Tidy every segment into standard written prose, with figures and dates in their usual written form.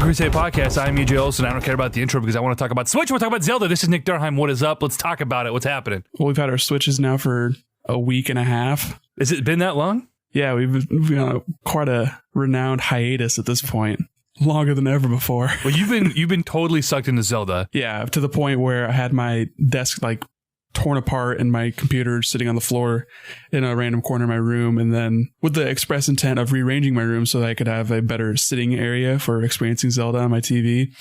Crusade podcast. I'm EJ Olsen. I don't care about the intro because I want to talk about Switch. We're talking about Zelda. This is Nick Durheim. What is up? Let's talk about it. What's happening? Well, we've had our Switches now for a week and a half. Has it been that long? Yeah, we've been on quite a renowned hiatus at this point. Longer than ever before. Well, you've been totally sucked into Zelda. Yeah, to the point where I had my desk torn apart and my computer sitting on the floor in a random corner of my room, and then with the express intent of rearranging my room so that I could have a better sitting area for experiencing Zelda on my TV.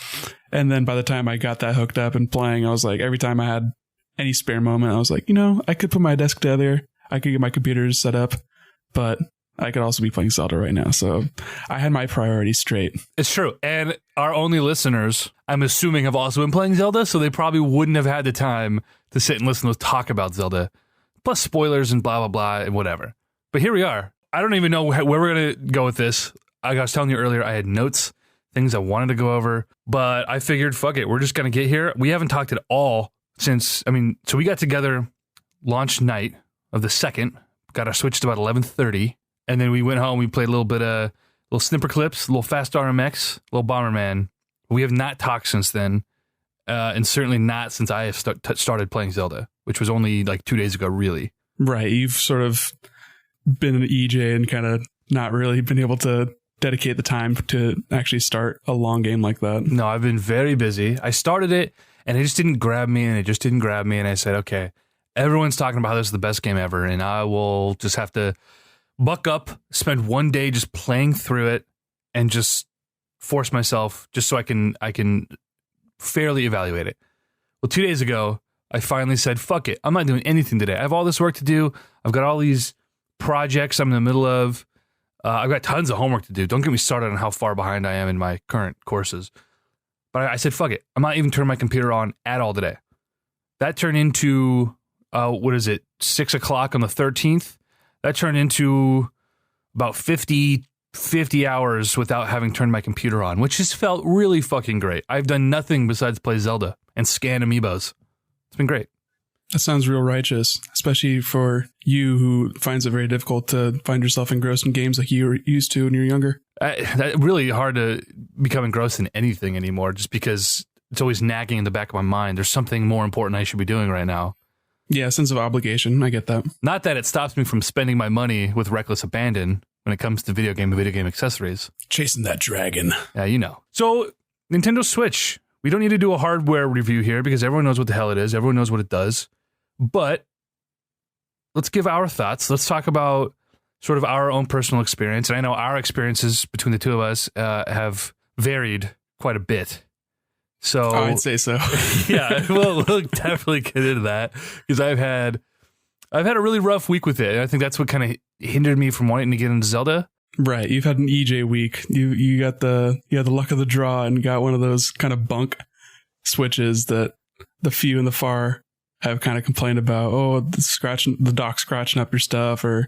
And then by the time I got that hooked up and playing, I was like, every time I had any spare moment, I was like, I could put my desk down there, I could get my computers set up, but I could also be playing Zelda right now. So I had my priorities straight. It's true. And our only listeners, I'm assuming, have also been playing Zelda, so they probably wouldn't have had the time to sit and listen to us talk about Zelda. Plus spoilers and blah, blah, blah, and whatever. But here we are. I don't even know where we're going to go with this. I was telling you earlier, I had notes, things I wanted to go over, but I figured, fuck it, we're just going to get here. We haven't talked at all since, so we got together launch night of the 2nd, got our Switch to about 11:30. And then we went home, we played a little bit of little snipper clips, a little Fast RMX, a little Bomberman. We have not talked since then, and certainly not since I have started playing Zelda, which was only like 2 days ago, really. Right, you've sort of been an EJ and kind of not really been able to dedicate the time to actually start a long game like that. No, I've been very busy. I started it, and it just didn't grab me, and I said, okay, everyone's talking about how this is the best game ever, and I will just have to buck up, spend one day just playing through it, and just force myself just so I can fairly evaluate it. Well, 2 days ago, I finally said, fuck it. I'm not doing anything today. I have all this work to do. I've got all these projects I'm in the middle of. I've got tons of homework to do. Don't get me started on how far behind I am in my current courses. But I said, fuck it. I'm not even turning my computer on at all today. That turned into, 6 o'clock on the 13th? That turned into about 50 hours without having turned my computer on, which has felt really fucking great. I've done nothing besides play Zelda and scan amiibos. It's been great. That sounds real righteous, especially for you who finds it very difficult to find yourself engrossed in games like you were used to when you were younger. It's really hard to become engrossed in anything anymore just because it's always nagging in the back of my mind. There's something more important I should be doing right now. Yeah, sense of obligation. I get that. Not that it stops me from spending my money with reckless abandon when it comes to video game accessories. Chasing that dragon. Yeah, you know. So, Nintendo Switch. We don't need to do a hardware review here because everyone knows what the hell it is. Everyone knows what it does. But let's give our thoughts. Let's talk about sort of our own personal experience. And I know our experiences between the two of us have varied quite a bit. So I'd say so. Yeah, we'll definitely get into that because I've had a really rough week with it. And I think that's what kind of hindered me from wanting to get into Zelda. Right, you've had an EJ week. You got the luck of the draw and got one of those kind of bunk Switches that the few and the far have kind of complained about. Oh, the dock scratching up your stuff, or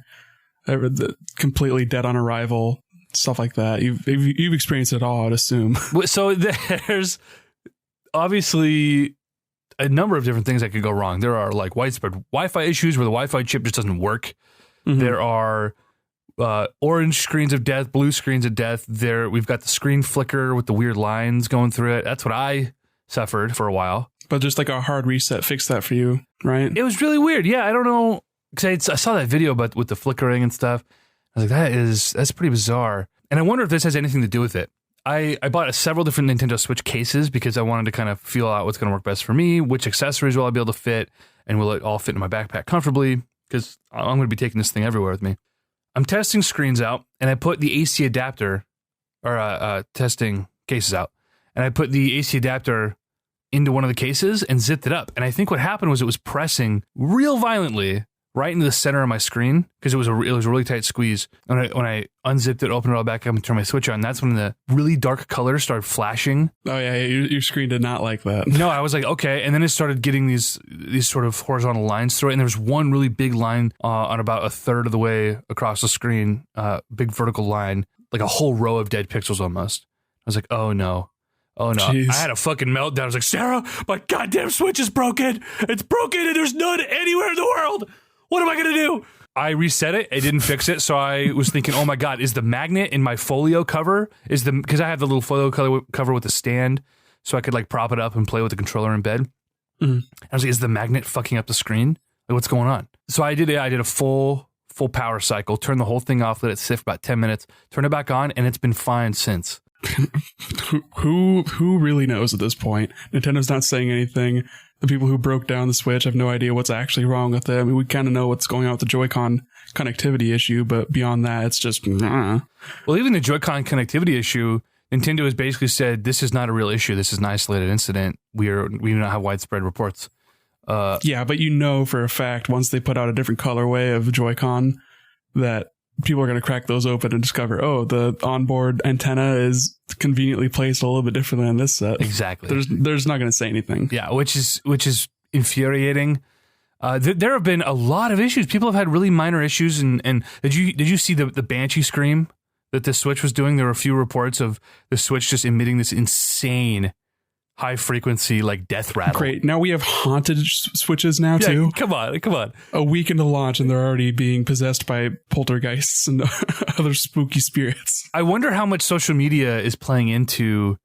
completely dead on arrival, stuff like that. You've experienced it all, I'd assume. So there's obviously a number of different things that could go wrong. There are like widespread Wi-Fi issues where the Wi-Fi chip just doesn't work. Mm-hmm. There are orange screens of death, blue screens of death. We've got the screen flicker with the weird lines going through it. That's what I suffered for a while. But just like a hard reset fixed that for you, right? It was really weird. Yeah, I don't know. Because I saw that video with the flickering and stuff. I was like, that's pretty bizarre. And I wonder if this has anything to do with it. I bought several different Nintendo Switch cases because I wanted to kind of feel out what's going to work best for me, which accessories will I be able to fit, and will it all fit in my backpack comfortably, because I'm going to be taking this thing everywhere with me. I'm testing screens out, and I put the AC adapter, or testing cases out, and I put the AC adapter into one of the cases and zipped it up. And I think what happened was it was pressing real violently right into the center of my screen because it was a really tight squeeze. When I unzipped it, opened it all back up, and turned my Switch on, that's when the really dark colors started flashing. Oh yeah, your screen did not like that. No, I was like, okay, and then it started getting these sort of horizontal lines through it, and there was one really big line on about a third of the way across the screen, big vertical line, like a whole row of dead pixels almost. I was like, oh no. Jeez. I had a fucking meltdown. I was like, Sarah, my goddamn Switch is broken. It's broken and there's none anywhere in the world. What am I going to do? I reset it. It didn't fix it. So I was thinking, oh my God, is the magnet in my folio cover? Because I have the little folio cover with the stand so I could like prop it up and play with the controller in bed. I was like, is the magnet fucking up the screen? Like, what's going on? So I did it. I did a full power cycle, turned the whole thing off, let it sit for about 10 minutes, turned it back on, and it's been fine since. Who really knows at this point? Nintendo's not saying anything. The people who broke down the Switch have no idea what's actually wrong with it. I mean, we kind of know what's going on with the Joy-Con connectivity issue, but beyond that, it's just nah. Well, even the Joy-Con connectivity issue, Nintendo has basically said this is not a real issue. This is an isolated incident. We do not have widespread reports. Yeah, but you know for a fact once they put out a different colorway of Joy-Con that people are going to crack those open and discover, oh, the onboard antenna is conveniently placed a little bit differently on this set. Exactly. There's not going to say anything. Yeah, which is infuriating. There have been a lot of issues. People have had really minor issues. And did you see the Banshee scream that the Switch was doing? There were a few reports of the Switch just emitting this insane high frequency like death rattle. Great. Now we have haunted Switches now too. Come on. A week into launch and they're already being possessed by poltergeists and other spooky spirits. I wonder how much social media is playing into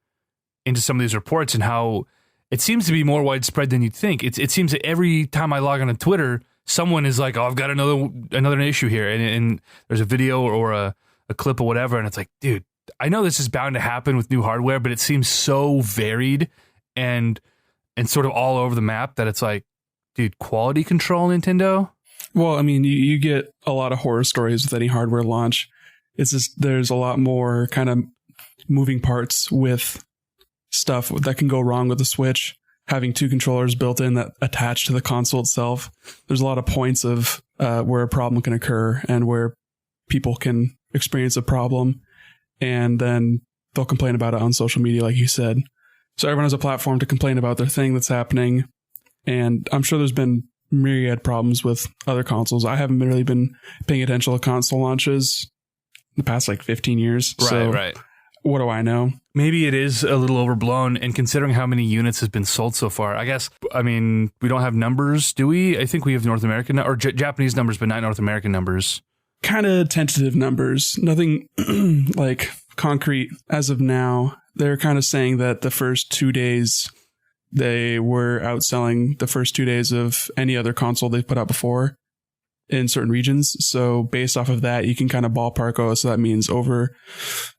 some of these reports and how it seems to be more widespread than you'd think. It seems that every time I log on to Twitter, someone is like, "Oh, I've got another issue here," and there's a video or a clip or whatever, and it's like, dude, I know this is bound to happen with new hardware, but it seems so varied and sort of all over the map that it's like, dude, quality control, Nintendo? Well, I mean, you get a lot of horror stories with any hardware launch. It's just there's a lot more kind of moving parts with stuff that can go wrong with the Switch. Having two controllers built in that attach to the console itself, there's a lot of points of where a problem can occur and where people can experience a problem. And then they'll complain about it on social media, like you said. So everyone has a platform to complain about their thing that's happening. And I'm sure there's been myriad problems with other consoles. I haven't really been paying attention to console launches in the past like 15 years. Right. What do I know? Maybe it is a little overblown, and considering how many units has been sold so far, I guess, I mean, we don't have numbers, do we? I think we have North American or Japanese numbers, but not North American numbers. Kind of tentative numbers. Nothing like concrete as of now. They're kind of saying that the first 2 days they were outselling the first 2 days of any other console they've put out before in certain regions. So based off of that, you can kind of ballpark, oh, so that means over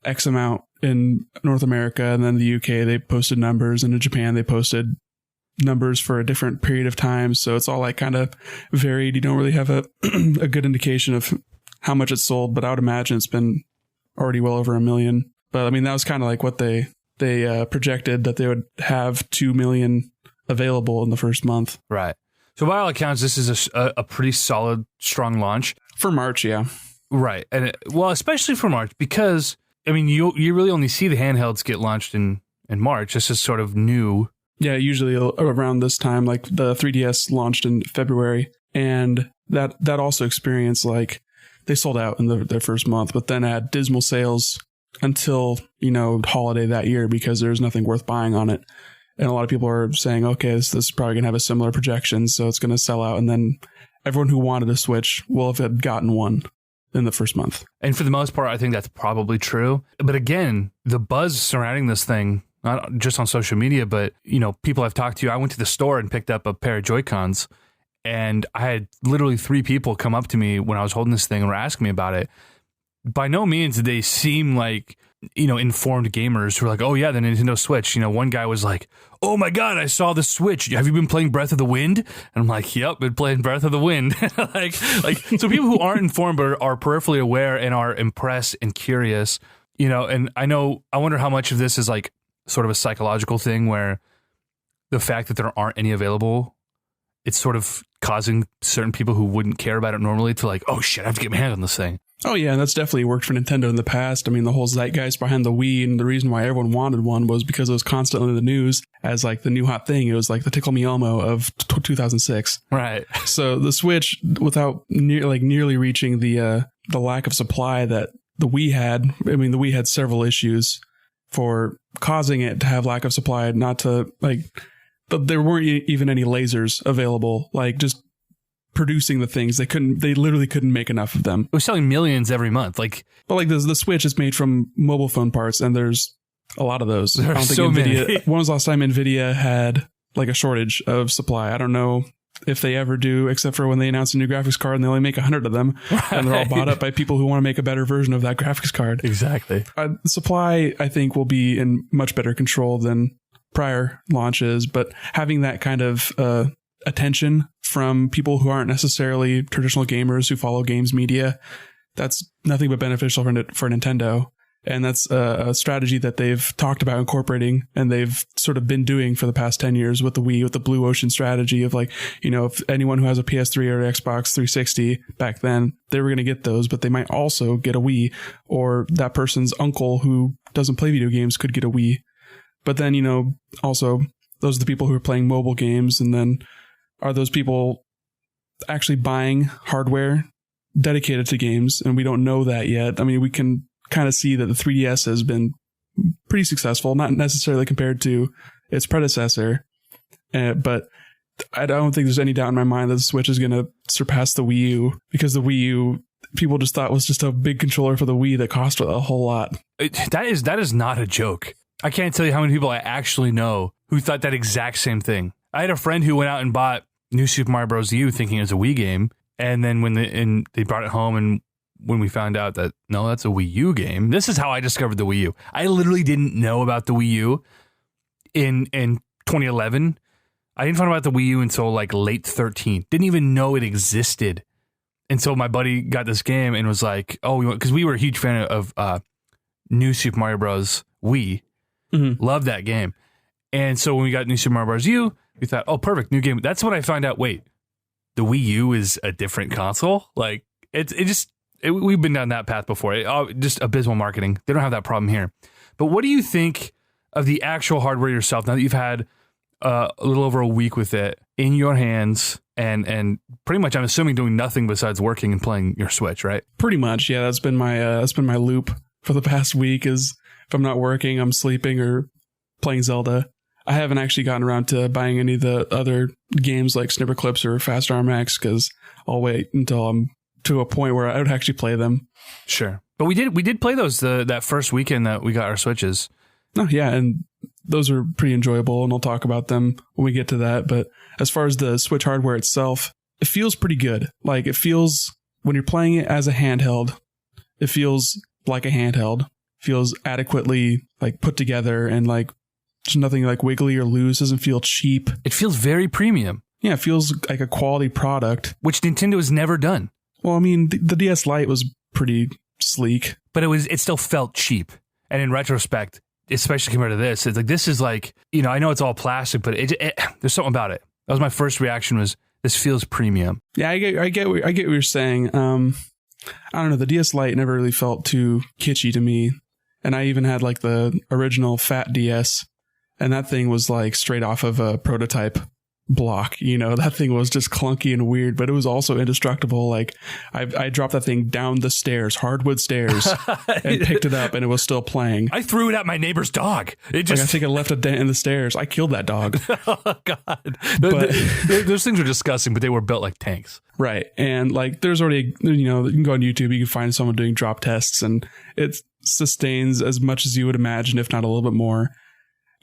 X amount in North America, and then the UK, they posted numbers, and in Japan, they posted numbers for a different period of time. So it's all like kind of varied. You don't really have a a good indication of how much it's sold, but I would imagine it's been already well over 1 million. But I mean, that was kind of like what they projected, that they would have 2 million available in the first month. Right. So by all accounts, this is a pretty solid, strong launch. For March, yeah. Right. And especially for March, because, I mean, you really only see the handhelds get launched in March. This is sort of new. Yeah, usually around this time, like the 3DS launched in February, and that also experienced, like, they sold out in their first month, but then had dismal sales until, holiday that year because there's nothing worth buying on it. And a lot of people are saying, okay, this is probably going to have a similar projection, so it's going to sell out. And then everyone who wanted a Switch will have gotten one in the first month. And for the most part, I think that's probably true. But again, the buzz surrounding this thing, not just on social media, but, people I've talked to, I went to the store and picked up a pair of Joy-Cons, and I had literally 3 people come up to me when I was holding this thing and were asking me about it. By no means did they seem like, informed gamers who were like, oh yeah, the Nintendo Switch. One guy was like, oh my God, I saw the Switch. Have you been playing Breath of the Wind? And I'm like, yep, been playing Breath of the Wind. like, so people who aren't informed but are peripherally aware and are impressed and curious, and I wonder how much of this is like sort of a psychological thing where the fact that there aren't any available, it's sort of causing certain people who wouldn't care about it normally to like, oh shit, I have to get my hands on this thing. Oh yeah, and that's definitely worked for Nintendo in the past. I mean, the whole zeitgeist behind the Wii, and the reason why everyone wanted one was because it was constantly in the news as like the new hot thing. It was like the Tickle Me Elmo of 2006. Right. So the Switch, without nearly reaching the lack of supply that the Wii had. I mean, the Wii had several issues for causing it to have lack of supply. Not to like, but there weren't even any lasers available. Like just producing the things. They literally couldn't make enough of them. It was selling millions every month. But like the Switch is made from mobile phone parts, and there's a lot of those. There are so many. When was the last time Nvidia had like a shortage of supply? I don't know if they ever do, except for when they announce a new graphics card and they only make 100 of them, right. And they're all bought up by people who want to make a better version of that graphics card. Exactly. Supply, I think, will be in much better control than prior launches, but having that kind of attention from people who aren't necessarily traditional gamers who follow games media, that's nothing but beneficial for Nintendo. And that's a strategy that they've talked about incorporating, and they've sort of been doing for the past 10 years with the Wii, with the Blue Ocean strategy of like, if anyone who has a PS3 or Xbox 360 back then, they were going to get those, but they might also get a Wii, or that person's uncle who doesn't play video games could get a Wii. But then, also those are the people who are playing mobile games. And then are those people actually buying hardware dedicated to games? And we don't know that yet. I mean, we can kind of see that the 3DS has been pretty successful, not necessarily compared to its predecessor, but I don't think there's any doubt in my mind that the Switch is going to surpass the Wii U, because the Wii U people just thought was just a big controller for the Wii that cost a whole lot. That is not a joke. I can't tell you how many people I actually know who thought that exact same thing. I had a friend who went out and bought New Super Mario Bros. U thinking it was a Wii game, and then when they brought it home, and when we found out that, no, that's a Wii U game. This is how I discovered the Wii U. I literally didn't know about the Wii U in 2011. I didn't find out about the Wii U until like late 13. Didn't even know it existed. And so my buddy got this game and was like, oh, because we were a huge fan of New Super Mario Bros. Wii. Mm-hmm. Loved that game. And so when we got New Super Mario Bros. U, we thought, oh, perfect, new game. That's when I found out, wait, the Wii U is a different console? Like, we've been down that path before. Just abysmal marketing. They don't have that problem here. But what do you think of the actual hardware yourself, now that you've had a little over a week with it in your hands and pretty much, I'm assuming, doing nothing besides working and playing your Switch, right? Pretty much, yeah. That's been my loop for the past week. Is if I'm not working, I'm sleeping or playing Zelda. I haven't actually gotten around to buying any of the other games like Snipper Clips or Fast RMX, because I'll wait until I'm to a point where I would actually play them. Sure. But we did play those that first weekend that we got our Switches. Oh, yeah, and those are pretty enjoyable, and I'll talk about them when we get to that. But as far as the Switch hardware itself, it feels pretty good. Like, it feels, when you're playing it as a handheld, it feels like a handheld. Feels adequately like put together, and like there's nothing like wiggly or loose. Doesn't feel cheap. It feels very premium. Yeah, it feels like a quality product, which Nintendo has never done. Well, I mean, the DS Lite was pretty sleek, but it still felt cheap. And in retrospect, especially compared to this, it's like, this is like, I know it's all plastic, but there's something about it. That was my first reaction, was this feels premium. Yeah, I get what you're saying. I don't know. The DS Lite never really felt too kitschy to me. And I even had like the original Fat DS, and that thing was like straight off of a prototype block. That thing was just clunky and weird, but it was also indestructible. Like I dropped that thing down the stairs, hardwood stairs, and picked it up, and it was still playing. I threw it at my neighbor's dog. I think it left a dent in the stairs. I killed that dog. Oh God! Those things were disgusting, but they were built like tanks. Right. And like, there's already, you can go on YouTube, you can find someone doing drop tests, and it sustains as much as you would imagine, if not a little bit more.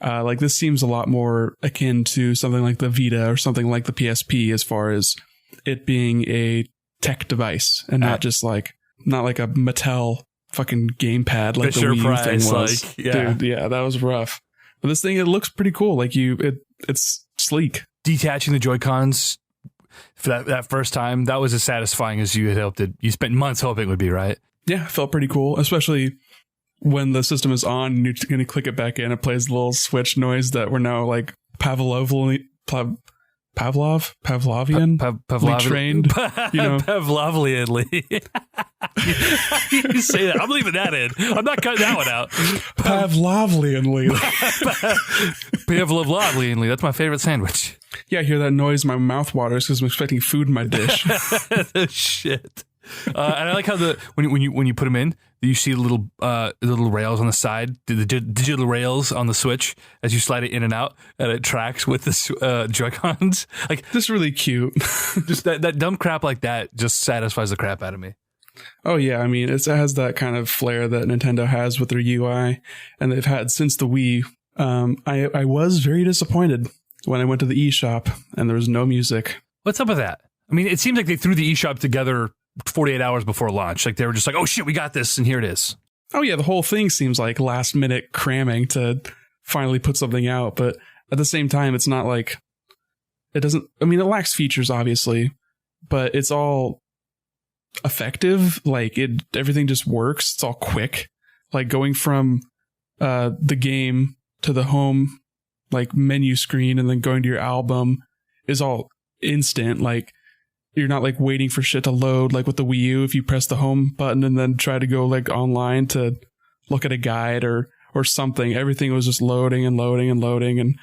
Like, this seems a lot more akin to something like the Vita or something like the PSP, as far as it being a tech device and not like a Mattel fucking gamepad like Fisher the Wii U thing was. Like, yeah. Dude, yeah, that was rough. But this thing, it looks pretty cool. Like, it's sleek. Detaching the Joy-Cons for that first time, that was as satisfying as you had hoped it. You spent months hoping it would be, right? Yeah, it felt pretty cool, especially when the system is on and you're going to click it back in, it plays the little switch noise that we're now like Pavlovian trained. Pavlovianly. You say that. I'm leaving that in. I'm not cutting that one out. Pavlovianly. Pavlovianly. That's my favorite sandwich. Yeah, I hear that noise. My mouth waters because I'm expecting food in my dish. Shit. And I like how when you put them in, you see the little rails on the side, the digital rails on the Switch as you slide it in and out, and it tracks with the Joy-Cons. Like, Just really cute. just that dumb crap like that just satisfies the crap out of me. Oh yeah, I mean it has that kind of flair that Nintendo has with their UI, and they've had since the Wii. I was very disappointed when I went to the eShop and there was no music. What's up with that? I mean, it seems like they threw the eShop together 48 hours before launch. Like, they were just like, oh shit, we got this, and here it is. Oh yeah, the whole thing seems like last minute cramming to finally put something out, but at the same time, it's not like it doesn't. I mean, it lacks features, obviously, but it's all effective. Like everything just works. It's all quick. Like going from the game to the home like menu screen and then going to your album is all instant. Like you're not like waiting for shit to load like with the Wii U if you press the home button and then try to go like online to look at a guide or something. Everything was just loading and loading and loading, and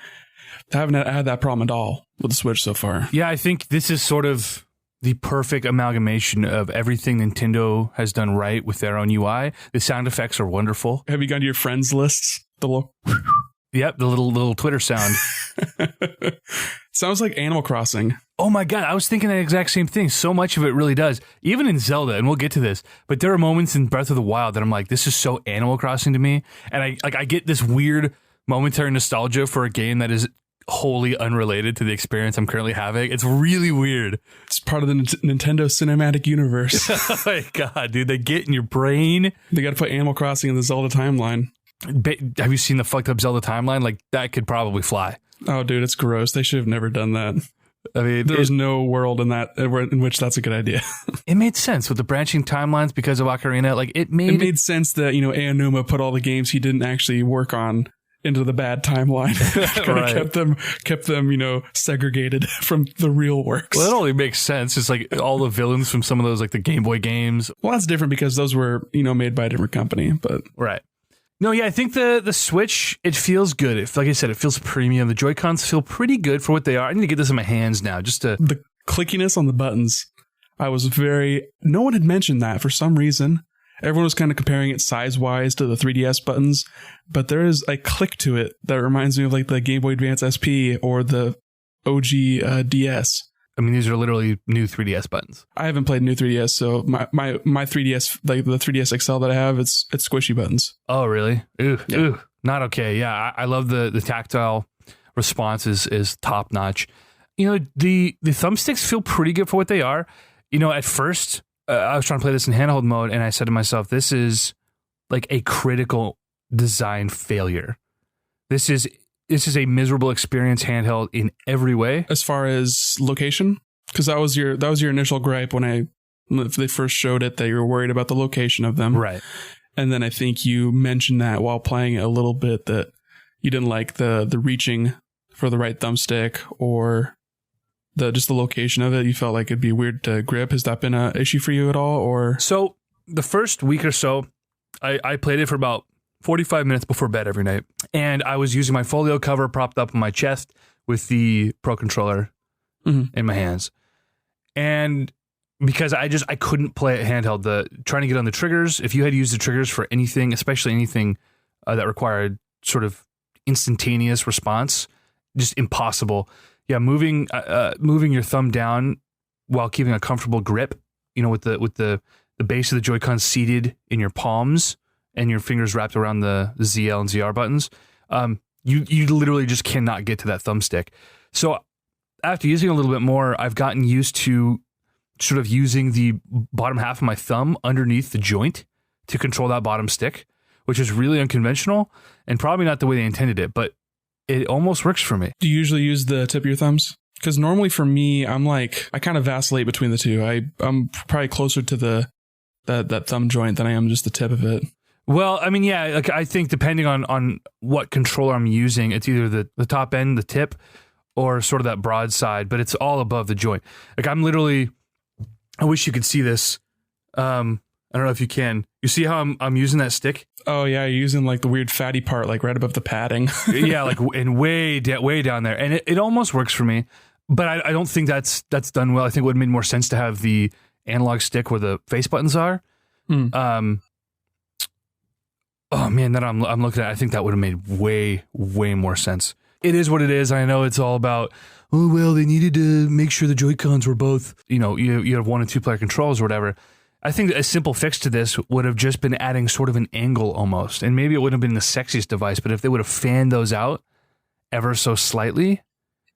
I haven't had that problem at all with the Switch so far. Yeah, I think this is sort of the perfect amalgamation of everything Nintendo has done right with their own UI. The sound effects are wonderful. Have you gone to your friends lists? Yep, the little Twitter sound. Sounds like Animal Crossing. Oh my God, I was thinking that exact same thing. So much of it really does. Even in Zelda, and we'll get to this, but there are moments in Breath of the Wild that I'm like, this is so Animal Crossing to me. And I get this weird momentary nostalgia for a game that is wholly unrelated to the experience I'm currently having. It's really weird. It's part of the Nintendo cinematic universe. Oh my God, dude, they get in your brain. They got to put Animal Crossing in the Zelda timeline. Have you seen the fucked up Zelda timeline? Like, that could probably fly. Oh, dude, it's gross. They should have never done that. I mean, there's no world in which that's a good idea. It made sense with the branching timelines because of Ocarina. Like, it made sense that, Aonuma put all the games he didn't actually work on into the bad timeline. Right. kept them, segregated from the real works. Well, it only makes sense. It's like all the villains from some of those, like the Game Boy games. Well, that's different because those were, made by a different company, but right. No, yeah, I think the Switch, it feels good. Like I said, it feels premium. The Joy-Cons feel pretty good for what they are. I need to get this in my hands now, just to... The clickiness on the buttons, no one had mentioned that for some reason. Everyone was kind of comparing it size-wise to the 3DS buttons, but there is a click to it that reminds me of like the Game Boy Advance SP or the OG DS. I mean, these are literally new 3DS buttons. I haven't played new 3DS, so my 3DS, like the 3DS XL that I have, it's squishy buttons. Oh, really? Ooh, yeah. Ooh, not okay. Yeah, I love the tactile response is top notch. The thumbsticks feel pretty good for what they are. At first, I was trying to play this in handheld mode, and I said to myself, this is like a critical design failure. This is a miserable experience handheld in every way. As far as location, because that was your initial gripe when they first showed it, that you were worried about the location of them, right? And then I think you mentioned that while playing it a little bit, that you didn't like the reaching for the right thumbstick or just the location of it. You felt like it'd be weird to grip. Has that been an issue for you at all? Or so the first week or so, I played it for about 45 minutes before bed every night. And I was using my folio cover propped up on my chest with the Pro Controller in my hands. And because I couldn't play it handheld, trying to get on the triggers, if you had used the triggers for anything, especially anything that required sort of instantaneous response, just impossible. Yeah, moving your thumb down while keeping a comfortable grip, with the base of the Joy-Con seated in your palms, and your fingers wrapped around the ZL and ZR buttons, you literally just cannot get to that thumbstick. So after using a little bit more, I've gotten used to sort of using the bottom half of my thumb underneath the joint to control that bottom stick, which is really unconventional and probably not the way they intended it, but it almost works for me. Do you usually use the tip of your thumbs? Because normally for me, I kind of vacillate between the two. I'm probably closer to that thumb joint than I am just the tip of it. Well, I mean, yeah, like I think depending on what controller I'm using, it's either the top end, the tip, or sort of that broad side, but it's all above the joint. Like I wish you could see this. I don't know if you can. You see how I'm using that stick? Oh yeah, you're using like the weird fatty part, like right above the padding. Yeah, like and way down there, and it almost works for me, but I don't think that's done well. I think it would have made more sense to have the analog stick where the face buttons are. Oh man, that I'm looking at. I think that would have made way more sense. It is what it is. I know it's all about, oh well, they needed to make sure the Joy-Cons were both, you have 1 and 2 player controls or whatever. I think a simple fix to this would have just been adding sort of an angle almost, and maybe it wouldn't have been the sexiest device, but if they would have fanned those out ever so slightly.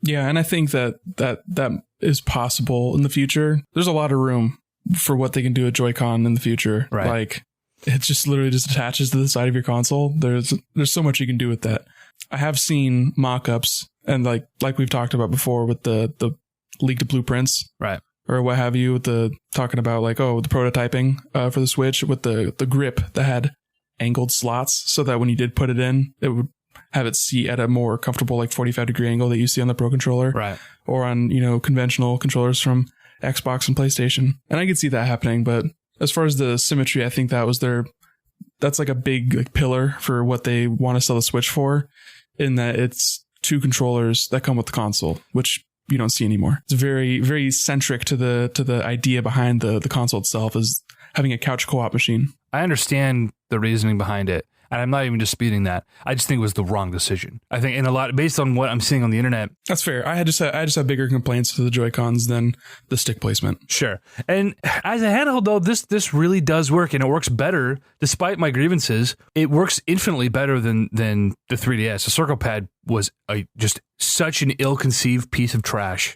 Yeah, and I think that is possible in the future. There's a lot of room for what they can do with Joy-Con in the future. Right. Like, it just literally just attaches to the side of your console. There's so much you can do with that. I have seen mock-ups, and like we've talked about before with the leaked blueprints, right, or what have you, with the talking about like, the prototyping for the Switch with the grip that had angled slots, so that when you did put it in, it would have it seat at a more comfortable like 45-degree angle that you see on the Pro Controller, right, or on conventional controllers from Xbox and PlayStation. And I could see that happening, but as far as the symmetry, I think that's like a big like pillar for what they want to sell the Switch for, in that it's 2 controllers that come with the console, which you don't see anymore. It's very, very centric to the idea behind the console itself, is having a couch co-op machine. I understand the reasoning behind it, and I'm not even disputing that. I just think it was the wrong decision. I think, based on what I'm seeing on the internet. That's fair. I just have bigger complaints to the Joy-Cons than the stick placement. Sure. And as a handheld, though, this really does work, and it works better, despite my grievances. It works infinitely better than the 3DS. The Circle Pad was just such an ill-conceived piece of trash.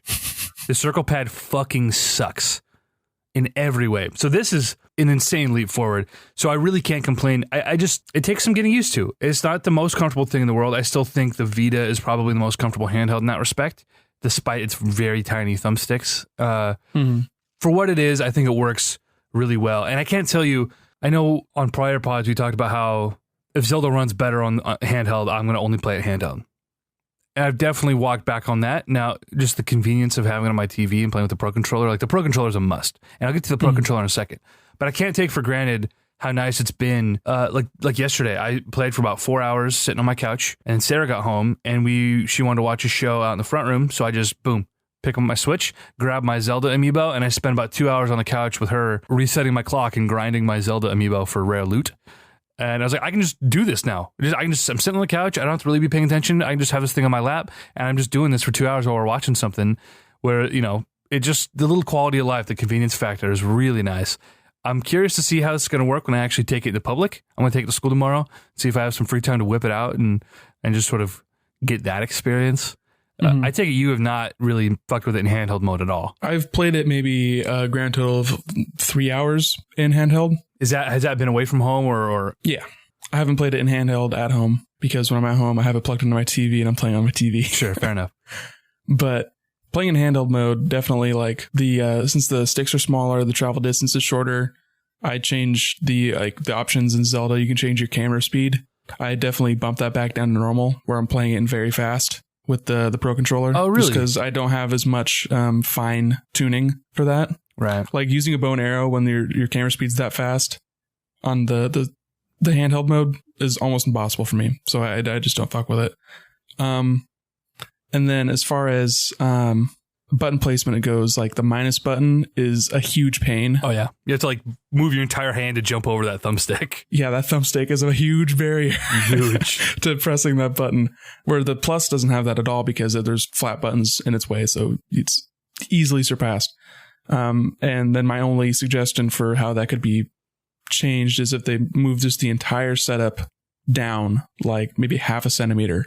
The Circle Pad fucking sucks in every way. So this is an insane leap forward. So I really can't complain. It takes some getting used to. It's not the most comfortable thing in the world. I still think the Vita is probably the most comfortable handheld in that respect, despite its very tiny thumbsticks. For what it is, I think it works really well. And I can't tell you, I know on prior pods we talked about how if Zelda runs better on handheld, I'm going to only play it handheld. And I've definitely walked back on that. Now, just the convenience of having it on my TV and playing with the Pro Controller, like the Pro Controller is a must. And I'll get to the Pro Controller in a second. But I can't take for granted how nice it's been. Like yesterday, I played for about 4 hours sitting on my couch, and Sarah got home, and she wanted to watch a show out in the front room. So I just, pick up my Switch, grab my Zelda amiibo, and I spent about 2 hours on the couch with her resetting my clock and grinding my Zelda amiibo for rare loot. And I was like, I can just do this now. I'm sitting on the couch. I don't have to really be paying attention. I can just have this thing on my lap, and I'm just doing this for 2 hours while we're watching something where, it just, the little quality of life, the convenience factor is really nice. I'm curious to see how it's going to work when I actually take it to public. I'm going to take it to school tomorrow, see if I have some free time to whip it out and just sort of get that experience. I take it you have not really fucked with it in handheld mode at all. I've played it maybe a grand total of 3 hours in handheld. Has that been away from home or? Yeah. I haven't played it in handheld at home because when I'm at home, I have it plugged into my TV and I'm playing on my TV. Sure, fair enough. But playing in handheld mode, definitely like since the sticks are smaller, the travel distance is shorter, I changed the options in Zelda. You can change your camera speed. I definitely bumped that back down to normal where I'm playing it in very fast with the Pro Controller. Oh, really? Just because I don't have as much fine tuning for that. Right. Like using a bow and arrow when your camera speed's that fast on the handheld mode is almost impossible for me. So I just don't fuck with it. And then as far as button placement it goes, like the minus button is a huge pain. Oh yeah, you have to like move your entire hand to jump over that thumbstick. Yeah, that thumbstick is a huge barrier huge to pressing that button, where the plus doesn't have that at all because there's flat buttons in its way, so it's easily surpassed. And then my only suggestion for how that could be changed is if they move just the entire setup down like maybe half a centimeter,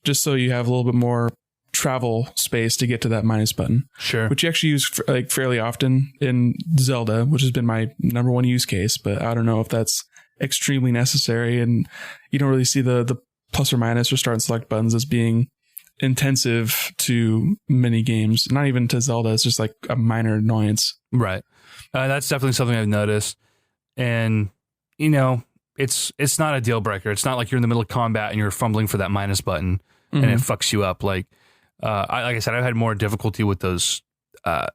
just so you have a little bit more travel space to get to that minus button. Sure. Which you actually use fairly often in Zelda, which has been my number one use case, but I don't know if that's extremely necessary, and you don't really see the plus or minus or start and select buttons as being intensive to many games. Not even to Zelda, it's just like a minor annoyance. Right. That's definitely something I've noticed. And, it's not a deal breaker. It's not like you're in the middle of combat and you're fumbling for that minus button and it fucks you up. Like I said, I've had more difficulty with those ZR,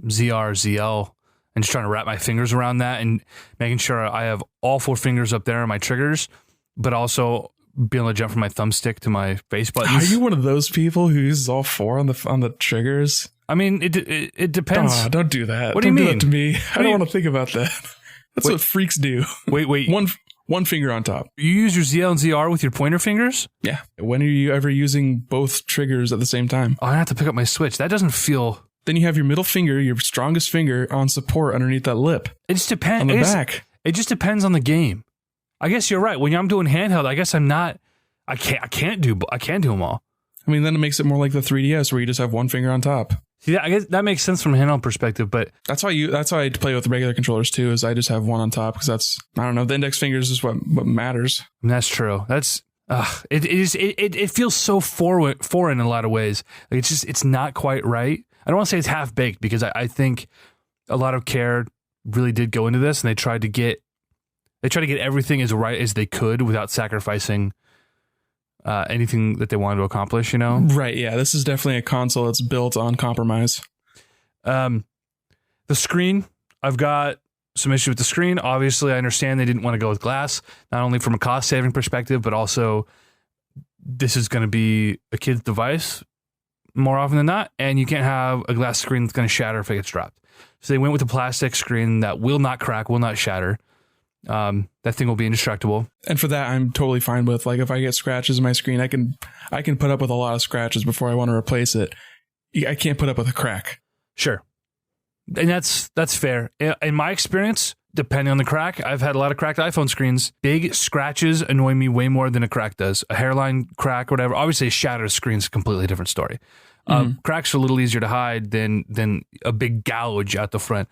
ZL, and just trying to wrap my fingers around that and making sure I have all 4 fingers up there on my triggers, but also being able to jump from my thumbstick to my face buttons. Are you one of those people who uses all four on the triggers? I mean, it depends. Oh, don't do that. What do you mean? Do that to me. I don't want to think about that. That's what freaks do. Wait. One finger on top. You use your ZL and ZR with your pointer fingers? Yeah. When are you ever using both triggers at the same time? Oh, I have to pick up my Switch. That doesn't feel... Then you have your middle finger, your strongest finger, on support underneath that lip. It just depends. On the back. It just depends on the game. I guess you're right. When I'm doing handheld, I guess I'm not... I can't do them all. I mean, then it makes it more like the 3DS where you just have one finger on top. See, I guess that makes sense from a handheld perspective, but that's why I play with regular controllers too. Is I just have one on top because I don't know. The index fingers is what matters. And that's true. That's it feels so foreign in a lot of ways. Like it's not quite right. I don't want to say it's half baked because I think a lot of care really did go into this, and they tried to get everything as right as they could without sacrificing anything that they wanted to accomplish, you know? Right, yeah. This is definitely a console that's built on compromise. The screen, I've got some issue with the screen. Obviously, I understand they didn't want to go with glass, not only from a cost-saving perspective, but also this is going to be a kid's device more often than not, and you can't have a glass screen that's going to shatter if it gets dropped. So they went with a plastic screen that will not crack, will not shatter. That thing will be indestructible. And for that, I'm totally fine with, like, if I get scratches in my screen, I can put up with a lot of scratches before I want to replace it. I can't put up with a crack. Sure. And that's fair. In my experience, depending on the crack, I've had a lot of cracked iPhone screens. Big scratches annoy me way more than a crack does. A hairline crack or whatever. Obviously, a shattered screen is a completely different story. Cracks are a little easier to hide than a big gouge out the front.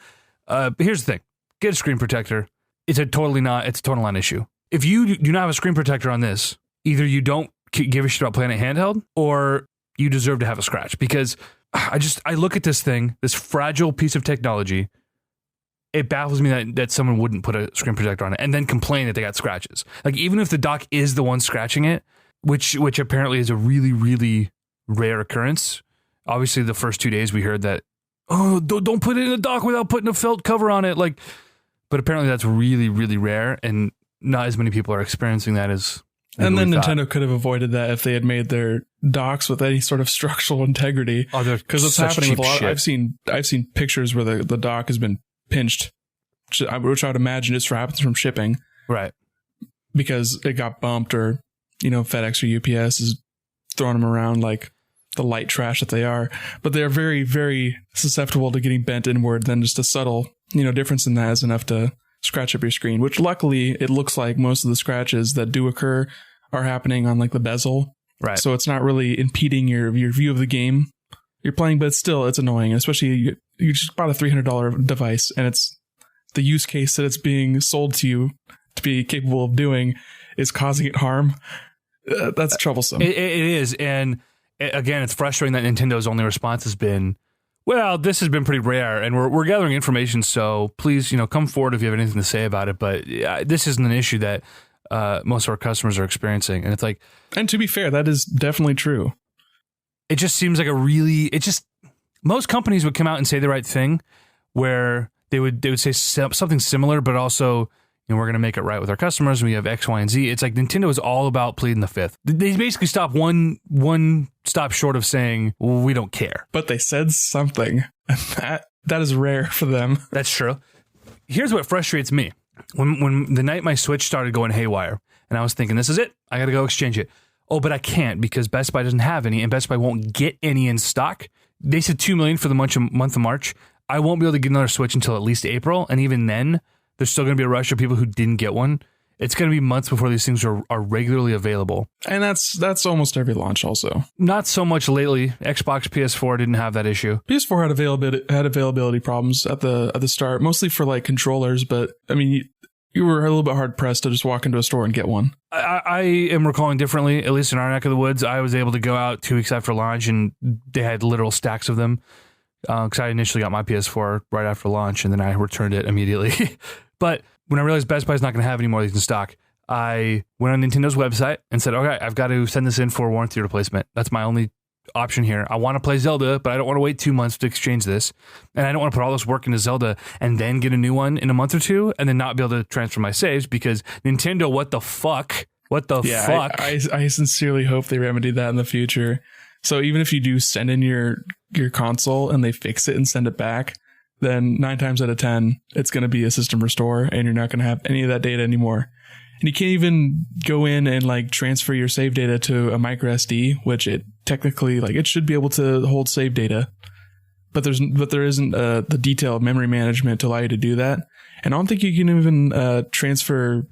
But here's the thing. Get a screen protector. It's a total non-issue. If you do not have a screen protector on this, either you don't give a shit about playing it handheld, or you deserve to have a scratch. Because I look at this thing, this fragile piece of technology, it baffles me that someone wouldn't put a screen protector on it and then complain that they got scratches. Like, even if the dock is the one scratching it, which apparently is a really, really rare occurrence. Obviously, the first 2 days we heard that, oh, don't put it in the dock without putting a felt cover on it. Like, but apparently that's really, really rare, and not as many people are experiencing that as. And then Nintendo could have avoided that if they had made their docks with any sort of structural integrity. Because it's happening with a lot. I've seen pictures where the dock has been pinched, which I would imagine just happens from shipping, right? Because it got bumped, or FedEx or UPS is throwing them around like the light trash that they are. But they're very, very susceptible to getting bent inward. Then just a subtle difference in that is enough to scratch up your screen, which luckily it looks like most of the scratches that do occur are happening on like the bezel. Right. So it's not really impeding your view of the game you're playing, but still it's annoying, especially you just bought a $300 device and it's the use case that it's being sold to you to be capable of doing is causing it harm. That's troublesome. It is. And again, it's frustrating that Nintendo's only response has been, well, this has been pretty rare, and we're gathering information, so please, come forward if you have anything to say about it. But this isn't an issue that most of our customers are experiencing, and it's like, and to be fair, that is definitely true. It just seems like most companies would come out and say the right thing, where they would say something similar, but also, we're going to make it right with our customers, and we have X, Y, and Z. It's like Nintendo is all about pleading the fifth. They basically stop one stop short of saying, well, we don't care. But they said something, and that is rare for them. That's true. Here's what frustrates me. When the night my Switch started going haywire, and I was thinking, this is it. I got to go exchange it. Oh, but I can't because Best Buy doesn't have any, and Best Buy won't get any in stock. They said $2 million for the month of March. I won't be able to get another Switch until at least April, and even then, there's still going to be a rush of people who didn't get one. It's going to be months before these things are regularly available. And that's almost every launch also. Not so much lately. Xbox, PS4 didn't have that issue. PS4 had availability problems at the start, mostly for like controllers, but I mean, you were a little bit hard pressed to just walk into a store and get one. I am recalling differently, at least in our neck of the woods. I was able to go out 2 weeks after launch and they had literal stacks of them. Because I initially got my PS4 right after launch and then I returned it immediately. But when I realized Best Buy's not going to have any more of these in stock, I went on Nintendo's website and said, okay, I've got to send this in for warranty replacement. That's my only option here. I want to play Zelda, but I don't want to wait 2 months to exchange this. And I don't want to put all this work into Zelda and then get a new one in a month or two and then not be able to transfer my saves because Nintendo, what the fuck? What the fuck? I sincerely hope they remedy that in the future. So even if you do send in your console and they fix it and send it back, then 9 times out of 10, it's going to be a system restore and you're not going to have any of that data anymore. And you can't even go in and like transfer your save data to a micro SD, which it technically like it should be able to hold save data, but there isn't the detailed memory management to allow you to do that. And I don't think you can even transfer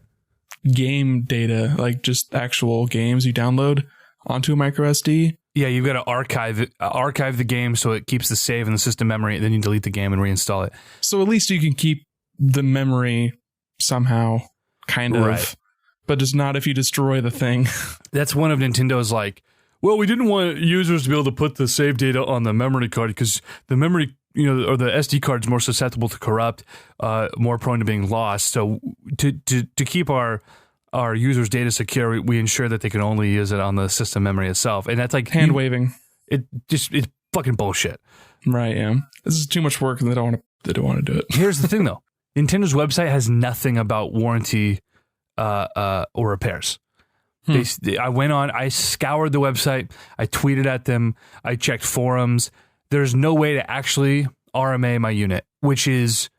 game data, like just actual games you download onto a micro SD. Yeah, you've got to archive the game so it keeps the save in the system memory, and then you delete the game and reinstall it. So at least you can keep the memory somehow, kind of, right. But just not if you destroy the thing. That's one of Nintendo's like, well, we didn't want users to be able to put the save data on the memory card because the memory, or the SD card is more susceptible to corrupt, more prone to being lost. So to keep our users' data secure, we ensure that they can only use it on the system memory itself. And that's like hand waving. It's fucking bullshit. Right, yeah. This is too much work and they don't want to do it. Here's the thing though. Nintendo's website has nothing about warranty or repairs. I went on, I scoured the website, I tweeted at them, I checked forums. There's no way to actually RMA my unit, which is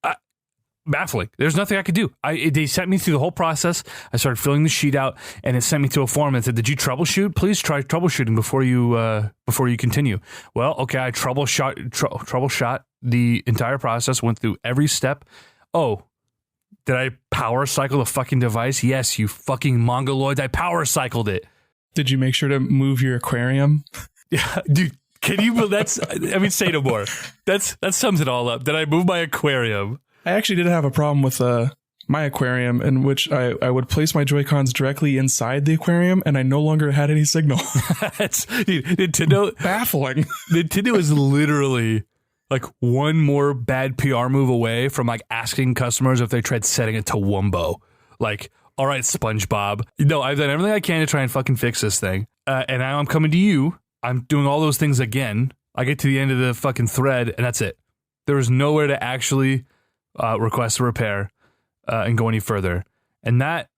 baffling. There's nothing I could do. They sent me through the whole process. I started filling the sheet out, and it sent me to a forum and said, "Did you troubleshoot? Please try troubleshooting before you continue." Well, okay, I troubleshot the entire process, went through every step. Oh, did I power cycle the fucking device? Yes, you fucking mongoloids. I power cycled it. Did you make sure to move your aquarium? Yeah, dude. Can you? Say no more. That sums it all up. Did I move my aquarium? I actually did have a problem with my aquarium in which I would place my Joy-Cons directly inside the aquarium and I no longer had any signal. Nintendo baffling. Nintendo is literally like one more bad PR move away from like asking customers if they tried setting it to Wumbo. Like, all right, SpongeBob. No, I've done everything I can to try and fucking fix this thing. And now I'm coming to you. I'm doing all those things again. I get to the end of the fucking thread and that's it. There is nowhere to actually request a repair and go any further. And that,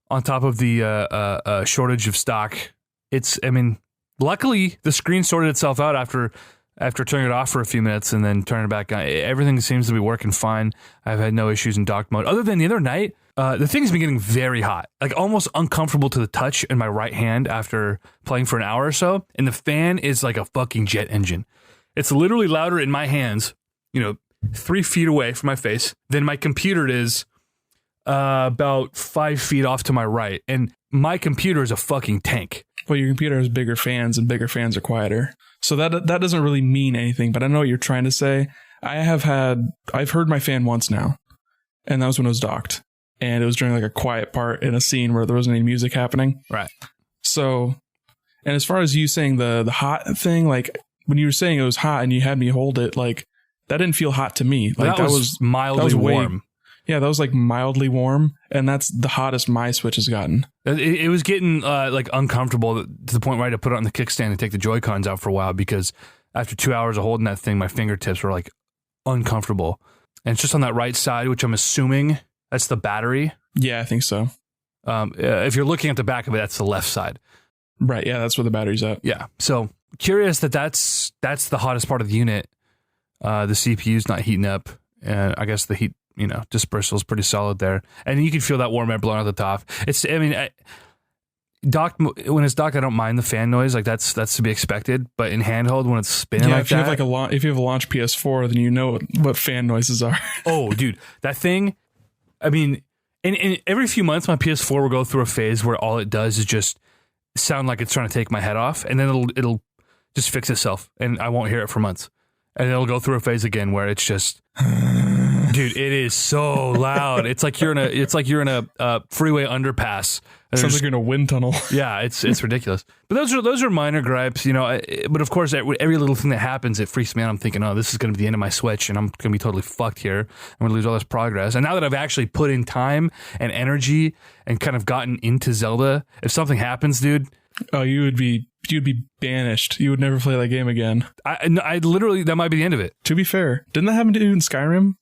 on top of the shortage of stock, luckily the screen sorted itself out after turning it off for a few minutes and then turning it back on. Everything seems to be working fine. I've had no issues in dock mode. Other than the other night, the thing's been getting very hot, like almost uncomfortable to the touch in my right hand after playing for an hour or so. And the fan is like a fucking jet engine. It's literally louder in my hands, 3 feet away from my face, than my computer is about 5 feet off to my right. And my computer is a fucking tank. Well, your computer has bigger fans and bigger fans are quieter. So that doesn't really mean anything, but I know what you're trying to say. I've heard my fan once now, and that was when it was docked. And it was during like a quiet part in a scene where there wasn't any music happening. Right. So, and as far as you saying the hot thing, like when you were saying it was hot and you had me hold it, like that didn't feel hot to me. Like that was mildly warm. Yeah, that was like mildly warm, and that's the hottest my Switch has gotten. It was getting like uncomfortable to the point where I had to put it on the kickstand and take the Joy-Cons out for a while because after 2 hours of holding that thing, my fingertips were like uncomfortable. And it's just on that right side, which I'm assuming that's the battery. Yeah, I think so. If you're looking at the back of it, that's the left side. Right, yeah, that's where the battery's at. Yeah, so curious that's the hottest part of the unit. The CPU's not heating up, and I guess the heat, dispersal is pretty solid there, and you can feel that warm air blowing out the top. When it's docked, I don't mind the fan noise, like that's to be expected. But in handheld, when it's spinning like if you have if you have a launch PS4, then you know what fan noises are. Oh, dude, that thing. And every few months, my PS4 will go through a phase where all it does is just sound like it's trying to take my head off, and then it'll just fix itself, and I won't hear it for months. And it'll go through a phase again where it's just, dude, it is so loud. It's like you're in a freeway underpass. Sounds like you're in a wind tunnel. Yeah, it's ridiculous. But those are minor gripes, But of course, every little thing that happens, it freaks me out. I'm thinking, oh, this is going to be the end of my Switch, and I'm going to be totally fucked here. I'm going to lose all this progress. And now that I've actually put in time and energy and kind of gotten into Zelda, if something happens, dude, oh, you'd be banished. You would never play that game again. I literally, that might be the end of it. To be fair, didn't that happen to you in Skyrim?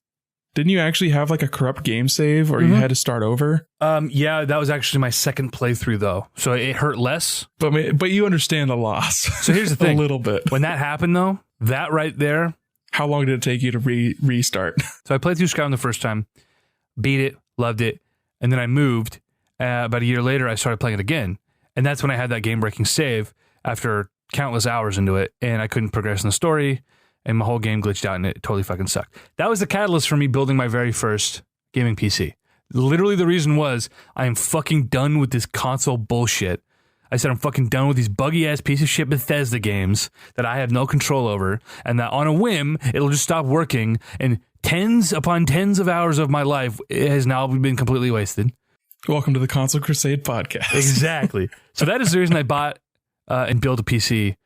Didn't you actually have like a corrupt game save or you had to start over? Yeah, that was actually my second playthrough though. So it hurt less. But you understand the loss. So here's the thing. A little bit. When that happened though, that right there. How long did it take you to restart? So I played through Skyrim the first time, beat it, loved it. And then I moved. About a year later, I started playing it again. And that's when I had that game-breaking save after countless hours into it. And I couldn't progress in the story. And my whole game glitched out and it totally fucking sucked. That was the catalyst for me building my very first gaming PC. Literally the reason was I am fucking done with this console bullshit. I said I'm fucking done with these buggy-ass piece of shit Bethesda games that I have no control over. And that on a whim, it'll just stop working. And tens upon tens of hours of my life has now been completely wasted. Welcome to the Console Crusade podcast. Exactly. So that is the reason I bought and built a PC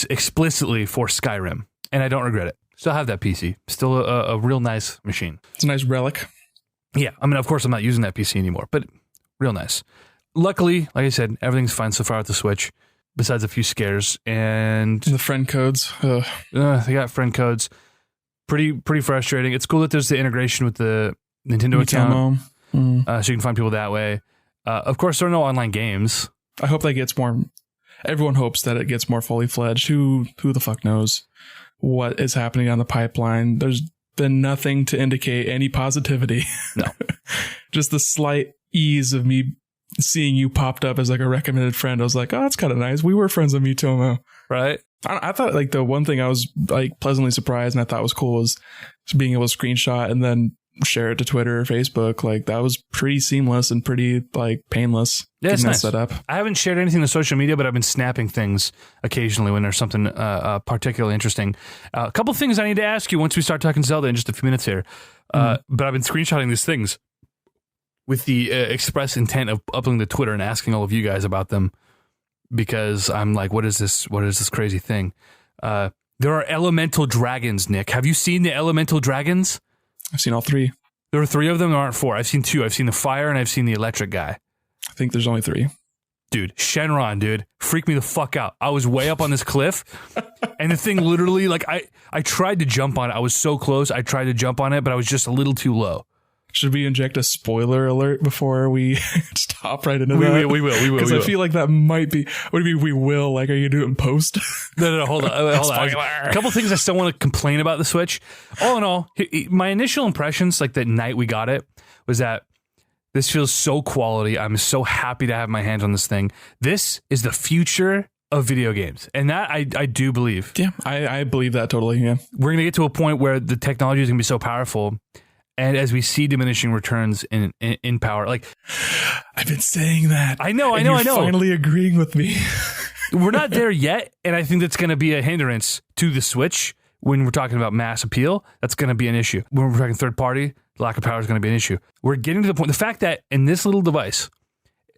explicitly for Skyrim. And I don't regret it. Still have that PC. Still a real nice machine. It's a nice relic. Yeah. I mean, of course, I'm not using that PC anymore, but real nice. Luckily, like I said, everything's fine so far with the Switch, besides a few scares. And the friend codes. They got friend codes. Pretty frustrating. It's cool that there's the integration with the Nintendo account. So you can find people that way. Of course, there are no online games. I hope that gets more. Everyone hopes that it gets more fully fledged. Who the fuck knows what is happening on the pipeline? There's been nothing to indicate any positivity. No. Just the slight ease of me seeing you popped up as like a recommended friend. I was like, oh, that's kind of nice. We were friends with Miitomo. Right. I thought like the one thing I was like pleasantly surprised and I thought was cool was being able to screenshot and then share it to Twitter or Facebook. Like that was pretty seamless and pretty like painless. Yeah, it's nice. Set up. I haven't shared anything to social media, but I've been snapping things occasionally when there's something particularly interesting. A couple things I need to ask you once we start talking Zelda in just a few minutes here. But I've been screenshotting these things with the express intent of uploading to Twitter and asking all of you guys about them because I'm like, what is this crazy thing? There are elemental dragons, Nick. Have you seen the elemental dragons? I've seen all three. There are 3 of them. There aren't 4. I've seen 2. I've seen the fire and I've seen the electric guy. I think there's only 3. Dude, Shenron, dude, freaked me the fuck out. I was way up on this cliff and the thing literally, like I tried to jump on it. I was so close. I tried to jump on it, but I was just a little too low. Should we inject a spoiler alert before we stop right into that? We will. Because I feel like that might be. What do you mean we will? Like, are you going to do it in post? No, hold on. A couple things I still want to complain about the Switch. All in all, my initial impressions, like that night we got it, was that this feels so quality. I'm so happy to have my hands on this thing. This is the future of video games. And that I do believe. Yeah, I believe that totally, yeah. We're going to get to a point where the technology is going to be so powerful. And as we see diminishing returns in power, like I've been saying that. I know. Finally agreeing with me. We're not there yet, and I think that's going to be a hindrance to the Switch when we're talking about mass appeal. That's going to be an issue. When we're talking third party, lack of power is going to be an issue. We're getting to the point. The fact that in this little device,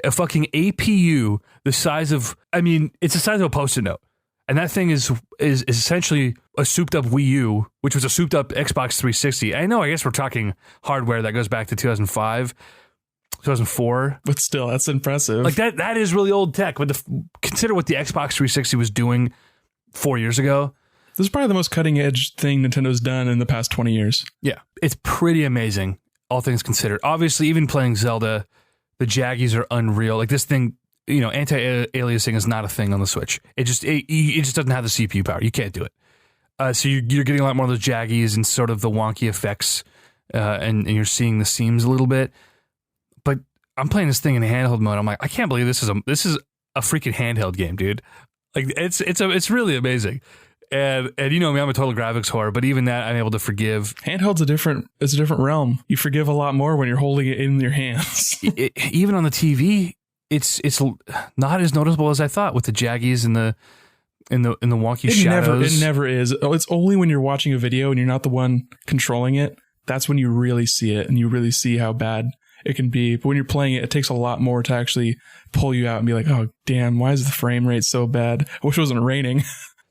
a fucking APU the size of, it's the size of a Post-it note. And that thing is essentially a souped-up Wii U, which was a souped-up Xbox 360. I guess we're talking hardware that goes back to 2005, 2004. But still, that's impressive. Like, that is really old tech. But consider what the Xbox 360 was doing 4 years ago. This is probably the most cutting-edge thing Nintendo's done in the past 20 years. Yeah, it's pretty amazing, all things considered. Obviously, even playing Zelda, the jaggies are unreal. Like, this thing... anti-aliasing is not a thing on the Switch. It just doesn't have the CPU power. You can't do it. So you're getting a lot more of those jaggies and sort of the wonky effects, and you're seeing the seams a little bit. But I'm playing this thing in handheld mode. I'm like, I can't believe this is a freaking handheld game, dude. Like it's really amazing. And you know me, I'm a total graphics whore, but even that I'm able to forgive. Handheld's a different realm. You forgive a lot more when you're holding it in your hands. Even on the TV. It's not as noticeable as I thought with the jaggies and the wonky shadows. It never is. It's only when you're watching a video and you're not the one controlling it. That's when you really see it and you really see how bad it can be. But when you're playing it, it takes a lot more to actually pull you out and be like, oh, damn, why is the frame rate so bad? I wish it wasn't raining.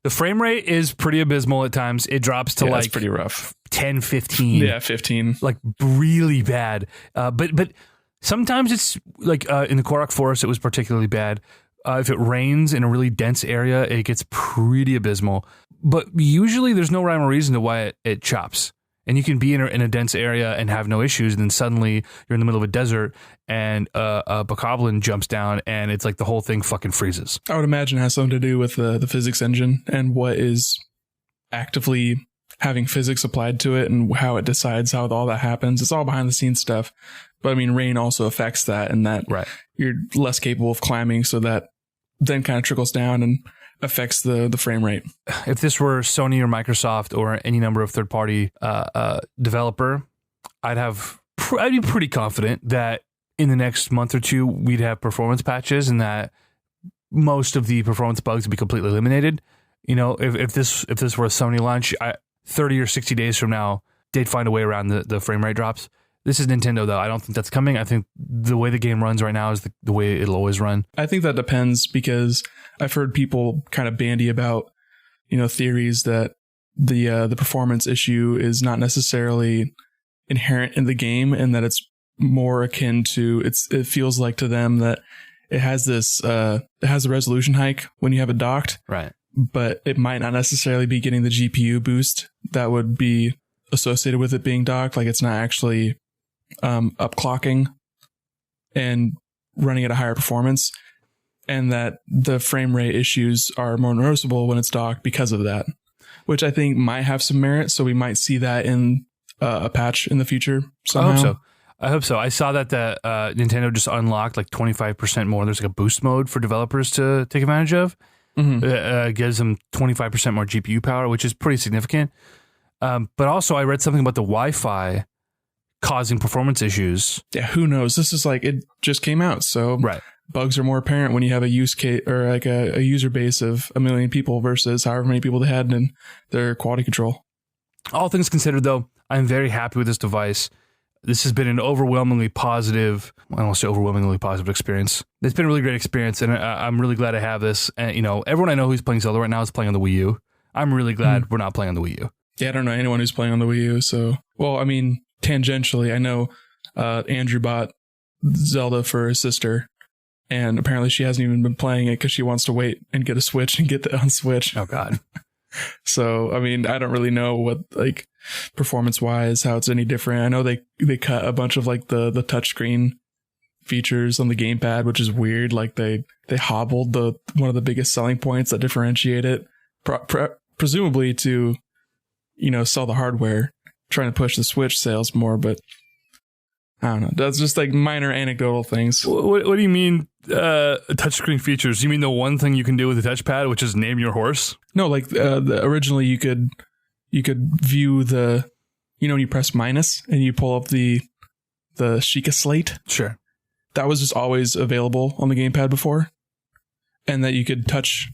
The frame rate is pretty abysmal at times. It drops to it's pretty rough. 10, 15. Yeah, 15. Like really bad. But sometimes it's like in the Korok Forest, it was particularly bad. If it rains in a really dense area, it gets pretty abysmal. But usually there's no rhyme or reason to why it chops. And you can be in a dense area and have no issues, and then suddenly you're in the middle of a desert, and a Bokoblin jumps down, and it's like the whole thing fucking freezes. I would imagine it has something to do with the physics engine and what is actively having physics applied to it and how it decides how all that happens. It's all behind the scenes stuff. But I mean, rain also affects that, and that you're less capable of climbing, so that then kind of trickles down and affects the frame rate. If this were Sony or Microsoft or any number of third-party developer, I'd be pretty confident that in the next month or two we'd have performance patches and that most of the performance bugs would be completely eliminated. You know, if this were a Sony launch, 30 or 60 days from now, they'd find a way around the frame rate drops. This is Nintendo, though. I don't think that's coming. I think the way the game runs right now is the way it'll always run. I think that depends, because I've heard people kind of bandy about, theories that the performance issue is not necessarily inherent in the game, and that it's more akin to it feels like to them that it has a resolution hike when you have it docked, right? But it might not necessarily be getting the GPU boost that would be associated with it being docked. Like, it's not actually upclocking and running at a higher performance, and that the frame rate issues are more noticeable when it's docked because of that, which I think might have some merit. So we might see that in a patch in the future somehow. I hope so. I saw that Nintendo just unlocked like 25% more. There's like a boost mode for developers to take advantage of. Mm-hmm. It gives them 25% more GPU power, which is pretty significant. But also I read something about the Wi-Fi causing performance issues. Yeah, who knows? This is like, it just came out, so bugs are more apparent when you have a use case or like a user base of 1 million people versus however many people they had in their quality control. All things considered, though, I'm very happy with this device. This has been an overwhelmingly positive, I don't want to say overwhelmingly positive experience. It's been a really great experience, and I'm really glad I have this. And, everyone I know who's playing Zelda right now is playing on the Wii U. I'm really glad we're not playing on the Wii U. Yeah, I don't know anyone who's playing on the Wii U, so... Well, I mean, tangentially, I know Andrew bought Zelda for his sister, and apparently she hasn't even been playing it because she wants to wait and get a Switch and get it on Switch. Oh, God. So, I mean, I don't really know what, like, performance-wise, how it's any different. I know they cut a bunch of, like, the touchscreen features on the gamepad, which is weird. Like, they hobbled one of the biggest selling points that differentiate it, presumably to, sell the hardware, trying to push the Switch sales more, but I don't know. That's just like minor anecdotal things. What do you mean touchscreen features? You mean the one thing you can do with the touchpad, which is name your horse? No, like originally you could view the, when you press minus and you pull up the Sheikah slate. Sure. That was just always available on the gamepad before, and that you could touch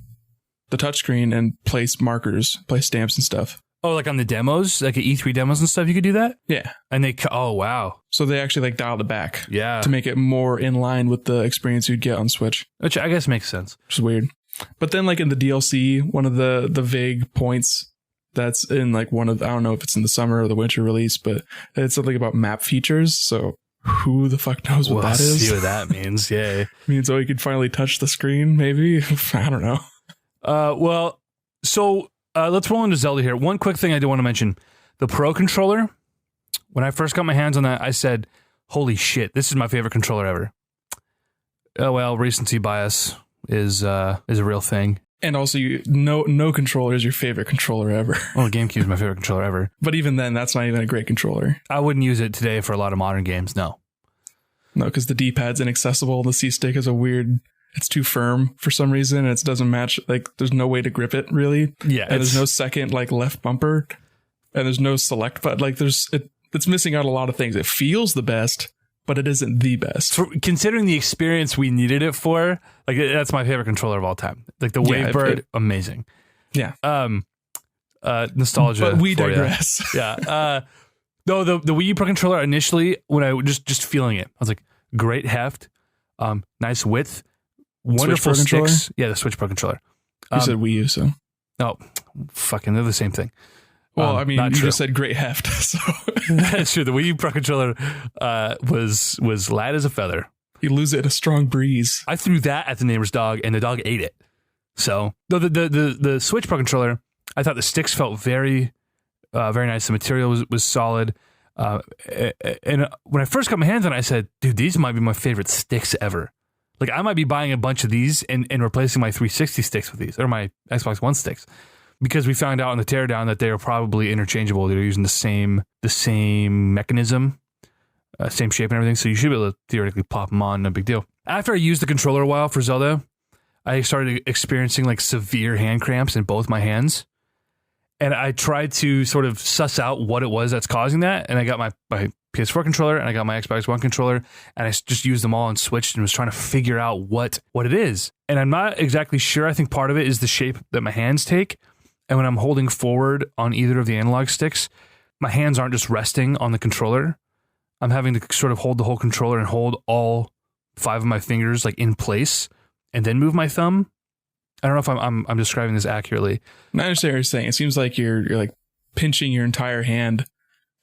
the touchscreen and place markers, place stamps and stuff. Oh, like on the demos, like at E3 demos and stuff, you could do that? Yeah. And oh, wow. So they actually like dialed it back. Yeah. To make it more in line with the experience you'd get on Switch. Which I guess makes sense. Which is weird. But then like in the DLC, one of the vague points that's in like I don't know if it's in the summer or the winter release, but it's something about map features. So who the fuck knows what that is? See what that means. Yeah. Means you could finally touch the screen, maybe? I don't know. Let's roll into Zelda here. One quick thing I do want to mention. The Pro Controller, when I first got my hands on that, I said, holy shit, this is my favorite controller ever. Oh, well, recency bias is a real thing. And also, no controller is your favorite controller ever. Well, the GameCube is my favorite controller ever. But even then, that's not even a great controller. I wouldn't use it today for a lot of modern games, no. No, because the D-pad's inaccessible. The C-stick is it's too firm for some reason, and it doesn't match. Like, there's no way to grip it, really. Yeah. And there's no second, like, left bumper, and there's no select button. Like, it's missing out a lot of things. It feels the best, but it isn't the best. Considering the experience we needed it for, like, that's my favorite controller of all time. Like, the Wavebird, amazing. Yeah. Nostalgia. But we digress. Yeah. No, the Wii U Pro Controller, initially, when I was just feeling it, I was like, great heft, nice width, wonderful sticks. Yeah, the Switch Pro Controller. You said Wii U, so. No, fucking, they're the same thing. Well, I mean, you just said great heft, so. That's true. The Wii U Pro Controller was light as a feather. You lose it in a strong breeze. I threw that at the neighbor's dog, and the dog ate it. So, the Switch Pro Controller, I thought the sticks felt very, Very nice. The material was solid. And when I first got my hands on it, I said, dude, these might be my favorite sticks ever. Like, I might be buying a bunch of these and replacing my 360 sticks with these, or my Xbox One sticks, because we found out in the teardown that they are probably interchangeable. They're using the same mechanism, same shape and everything, so you should be able to theoretically pop them on, no big deal. After I used the controller a while for Zelda, I started experiencing like severe hand cramps in both my hands. And I tried to sort of suss out what it was that's causing that. And I got my PS4 controller and I got my Xbox One controller and I just used them all and switched and was trying to figure out what it is. And I'm not exactly sure. I think part of it is the shape that my hands take. And when I'm holding forward on either of the analog sticks, my hands aren't just resting on the controller. I'm having to sort of hold the whole controller and hold all 5 of my fingers like in place and then move my thumb. I don't know if I'm describing this accurately. I understand what you're saying. It seems like you're like pinching your entire hand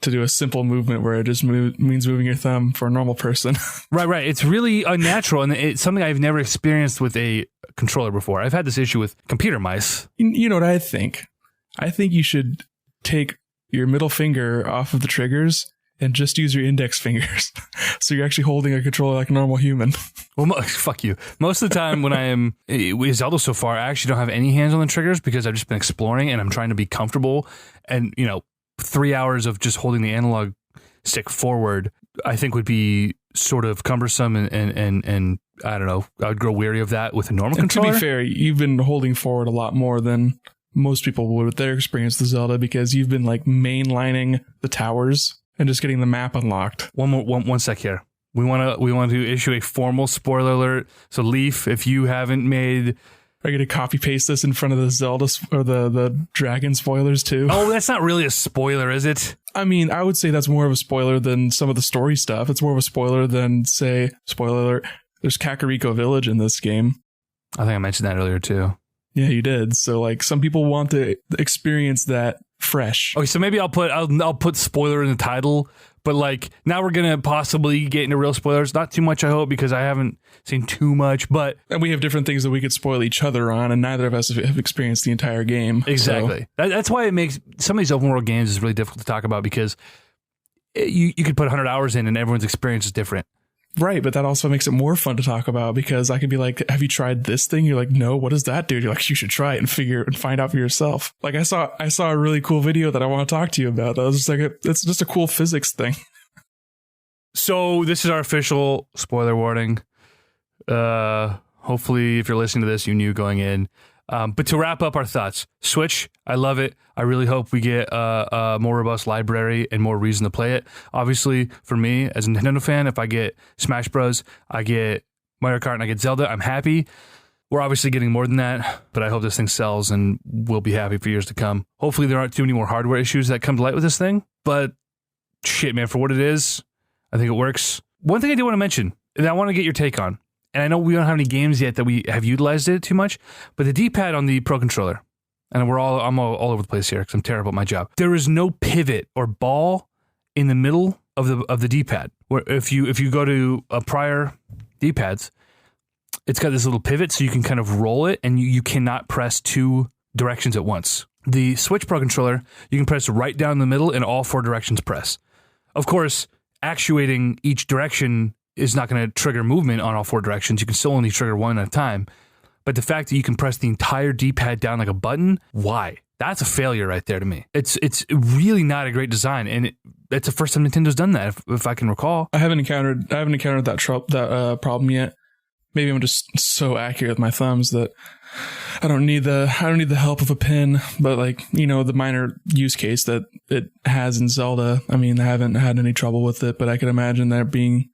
to do a simple movement where it just means moving your thumb for a normal person. Right. It's really unnatural, and it's something I've never experienced with a controller before. I've had this issue with computer mice. You know what I think? I think you should take your middle finger off of the triggers and just use your index fingers. So you're actually holding a controller like a normal human. Well, fuck you. Most of the time when I am with Zelda so far, I actually don't have any hands on the triggers because I've just been exploring and I'm trying to be comfortable. And, 3 hours of just holding the analog stick forward, I think would be sort of cumbersome and I don't know, I would grow weary of that with a normal controller. To be fair, you've been holding forward a lot more than most people would with their experience with Zelda because you've been like mainlining the towers and just getting the map unlocked. One sec here. We want to issue a formal spoiler alert. So Leaf, if you haven't made, are you going to copy paste this in front of the Zelda or the Dragon spoilers too? Oh, that's not really a spoiler, is it? I mean, I would say that's more of a spoiler than some of the story stuff. It's more of a spoiler than, say, spoiler alert, there's Kakariko Village in this game. I think I mentioned that earlier too. Yeah, you did. So like some people want to experience that fresh. Okay, so maybe I'll put spoiler in the title, but like now we're gonna possibly get into real spoilers. Not too much, I hope, because I haven't seen too much. But and we have different things that we could spoil each other on, and neither of us have experienced the entire game. Exactly. So. That's why it makes some of these open world games is really difficult to talk about because you could put 100 hours in and everyone's experience is different. Right, but that also makes it more fun to talk about because I can be like, have you tried this thing? You're like, no, what does that do? You're like, you should try it and find out for yourself. Like I saw a really cool video that I want to talk to you about. That was just like, it's just a cool physics thing. So this is our official spoiler warning. Hopefully if you're listening to this, you knew going in. But to wrap up our thoughts, Switch, I love it. I really hope we get a more robust library and more reason to play it. Obviously, for me, as a Nintendo fan, if I get Smash Bros., I get Mario Kart, and I get Zelda, I'm happy. We're obviously getting more than that, but I hope this thing sells and we'll be happy for years to come. Hopefully there aren't too many more hardware issues that come to light with this thing, but shit, man, for what it is, I think it works. One thing I do want to mention, and I want to get your take on, and I know we don't have any games yet that we have utilized it too much, but the D-pad on the Pro Controller, and I'm all over the place here because I'm terrible at my job. There is no pivot or ball in the middle of the D-pad. Where if you go to prior D-pads, it's got this little pivot so you can kind of roll it, and you cannot press 2 directions at once. The Switch Pro Controller, you can press right down the middle and all 4 directions press. Of course, actuating each direction is not going to trigger movement on all 4 directions. You can still only trigger one at a time. But the fact that you can press the entire D-pad down like a button, why? That's a failure right there to me. It's really not a great design, and it's the first time Nintendo's done that, if I can recall. I haven't encountered that problem yet. Maybe I'm just so accurate with my thumbs that I don't need the help of a pen. But like, the minor use case that it has in Zelda, I mean, I haven't had any trouble with it, but I could imagine that being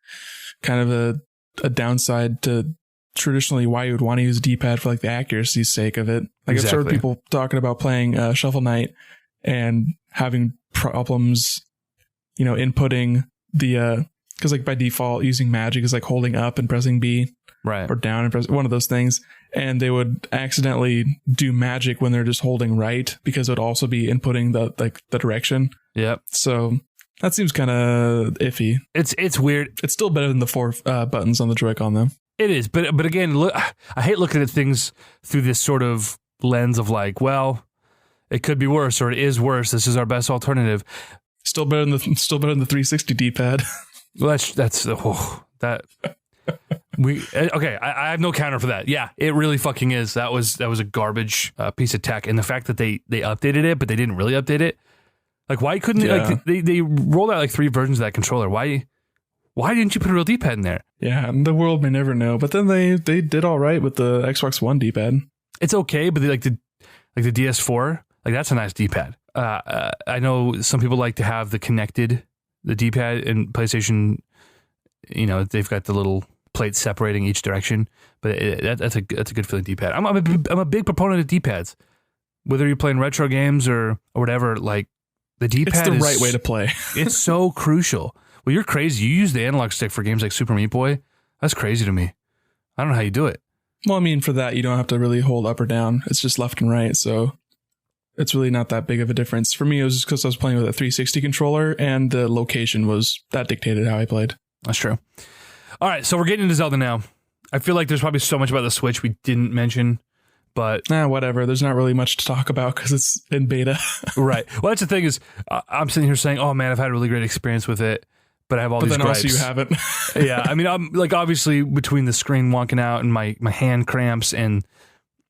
kind of a downside to traditionally why you would want to use a D-pad for like the accuracy's sake of it. Like exactly. I've heard people talking about playing Shovel Knight and having problems, inputting the because like by default using magic is like holding up and pressing B, right, or down and press one of those things, and they would accidentally do magic when they're just holding right because it would also be inputting the direction. Yep. So that seems kind of iffy. It's weird. It's still better than the 4 buttons on the Joy-Con though. It is, but again, look, I hate looking at things through this sort of lens of like, well, It could be worse, or it is worse. This is our best alternative. Still better than the 360 D-pad. Well, that we okay. I have no counter for that. Yeah, it really fucking is. That was a garbage piece of tech, and the fact that they updated it, but they didn't really update it. Like, why couldn't they rolled out like 3 versions of that controller? Why didn't you put a real D-pad in there? Yeah, and the world may never know. But then they did all right with the Xbox One D-pad. It's okay, but the DS4, like that's a nice D-pad. I know some people like to have the D-pad in PlayStation. You know, they've got the little plate separating each direction, but that's a good feeling D-pad. I'm a big proponent of D-pads, whether you're playing retro games or whatever. Like the D-pad, it's the right way to play. It's so crucial. Well, you're crazy. You use the analog stick for games like Super Meat Boy. That's crazy to me. I don't know how you do it. Well, I mean, for that you don't have to really hold up or down. It's just left and right, so it's really not that big of a difference. For me, it was just because I was playing with a 360 controller, and the location that dictated how I played. That's true. All right, so we're getting into Zelda now. I feel like there's probably so much about the Switch we didn't mention, but whatever. There's not really much to talk about because it's in beta. Right. Well, that's the thing is, I'm sitting here saying, "Oh man, I've had a really great experience with it," but I have all these gripes. But then also you haven't. Yeah, I mean, I'm like obviously between the screen wonking out and my hand cramps, and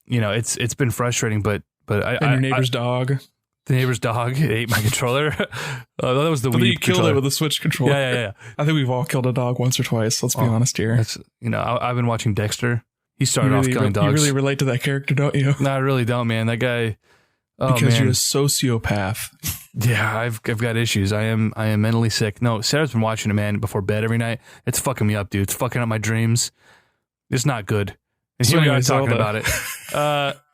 you know, it's been frustrating. But your neighbor's dog. The neighbor's dog ate my controller. That was the But Wii you killed controller. it with a Switch controller. Yeah. I think we've all killed a dog once or twice. Let's be honest here. I've been watching Dexter. He started off killing dogs. You really relate to that character, don't you? No, I really don't, man. That guy. Oh, because man. you're a sociopath. Yeah, I've got issues. I am mentally sick. No, Sarah's been watching it, man, before bed every night. It's fucking me up, dude. It's fucking up my dreams. It's not good. And here we are talking about it.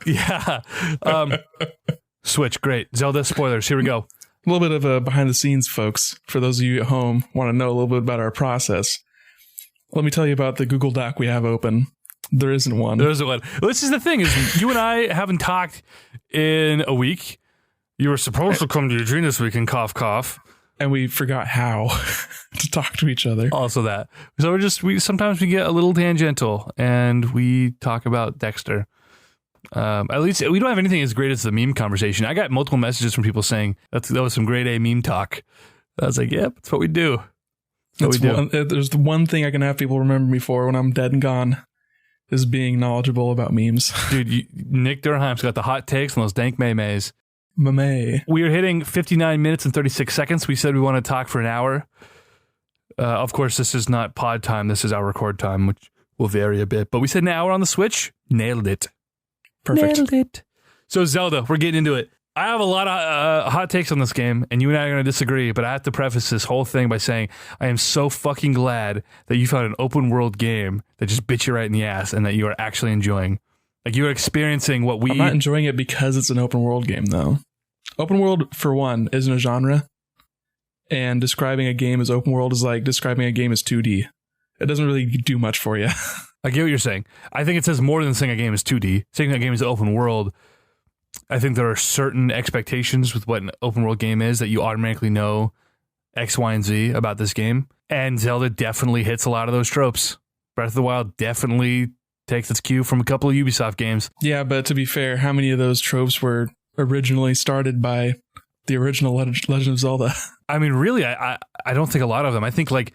Yeah. Switch, great. Zelda spoilers. Here we go. A little bit of a behind the scenes, folks. For those of you at home want to know a little bit about our process. Let me tell you about the Google Doc we have open. There isn't one. There isn't one. Well, this is the thing: is you and I haven't talked in a week. You were supposed to come to Eugene this week and cough, and we forgot how to talk to each other. Also, that so sometimes we get a little tangential and we talk about Dexter. At least we don't have anything as great as the meme conversation. I got multiple messages from people saying that was some grade A meme talk. I was like, yep, that's what we do. There's the one thing I can have people remember me for when I'm dead and gone is being knowledgeable about memes. Dude, Nick Durheim's got the hot takes on those dank maymays. Mamay. We are hitting 59 minutes and 36 seconds. We said we want to talk for an hour. Of course, this is not pod time. This is our record time, which will vary a bit. But we said an hour on the Switch. Nailed it. Perfect. Nailed it. So Zelda, we're getting into it. I have a lot of hot takes on this game, and you and I are going to disagree, but I have to preface this whole thing by saying I am so fucking glad that you found an open world game that just bit you right in the ass and that you are actually enjoying. Like, you are experiencing what we... I'm not enjoying it because it's an open world game, though. Open world, for one, isn't a genre, and describing a game as open world is like describing a game as 2D. It doesn't really do much for you. I get what you're saying. I think it says more than saying a game is 2D. Saying a game is open world, I think there are certain expectations with what an open world game is that you automatically know X, Y, and Z about this game. And Zelda definitely hits a lot of those tropes. Breath of the Wild definitely takes its cue from a couple of Ubisoft games. Yeah, but to be fair, how many of those tropes were originally started by the original Legend of Zelda? I mean, really, I don't think a lot of them. I think, like,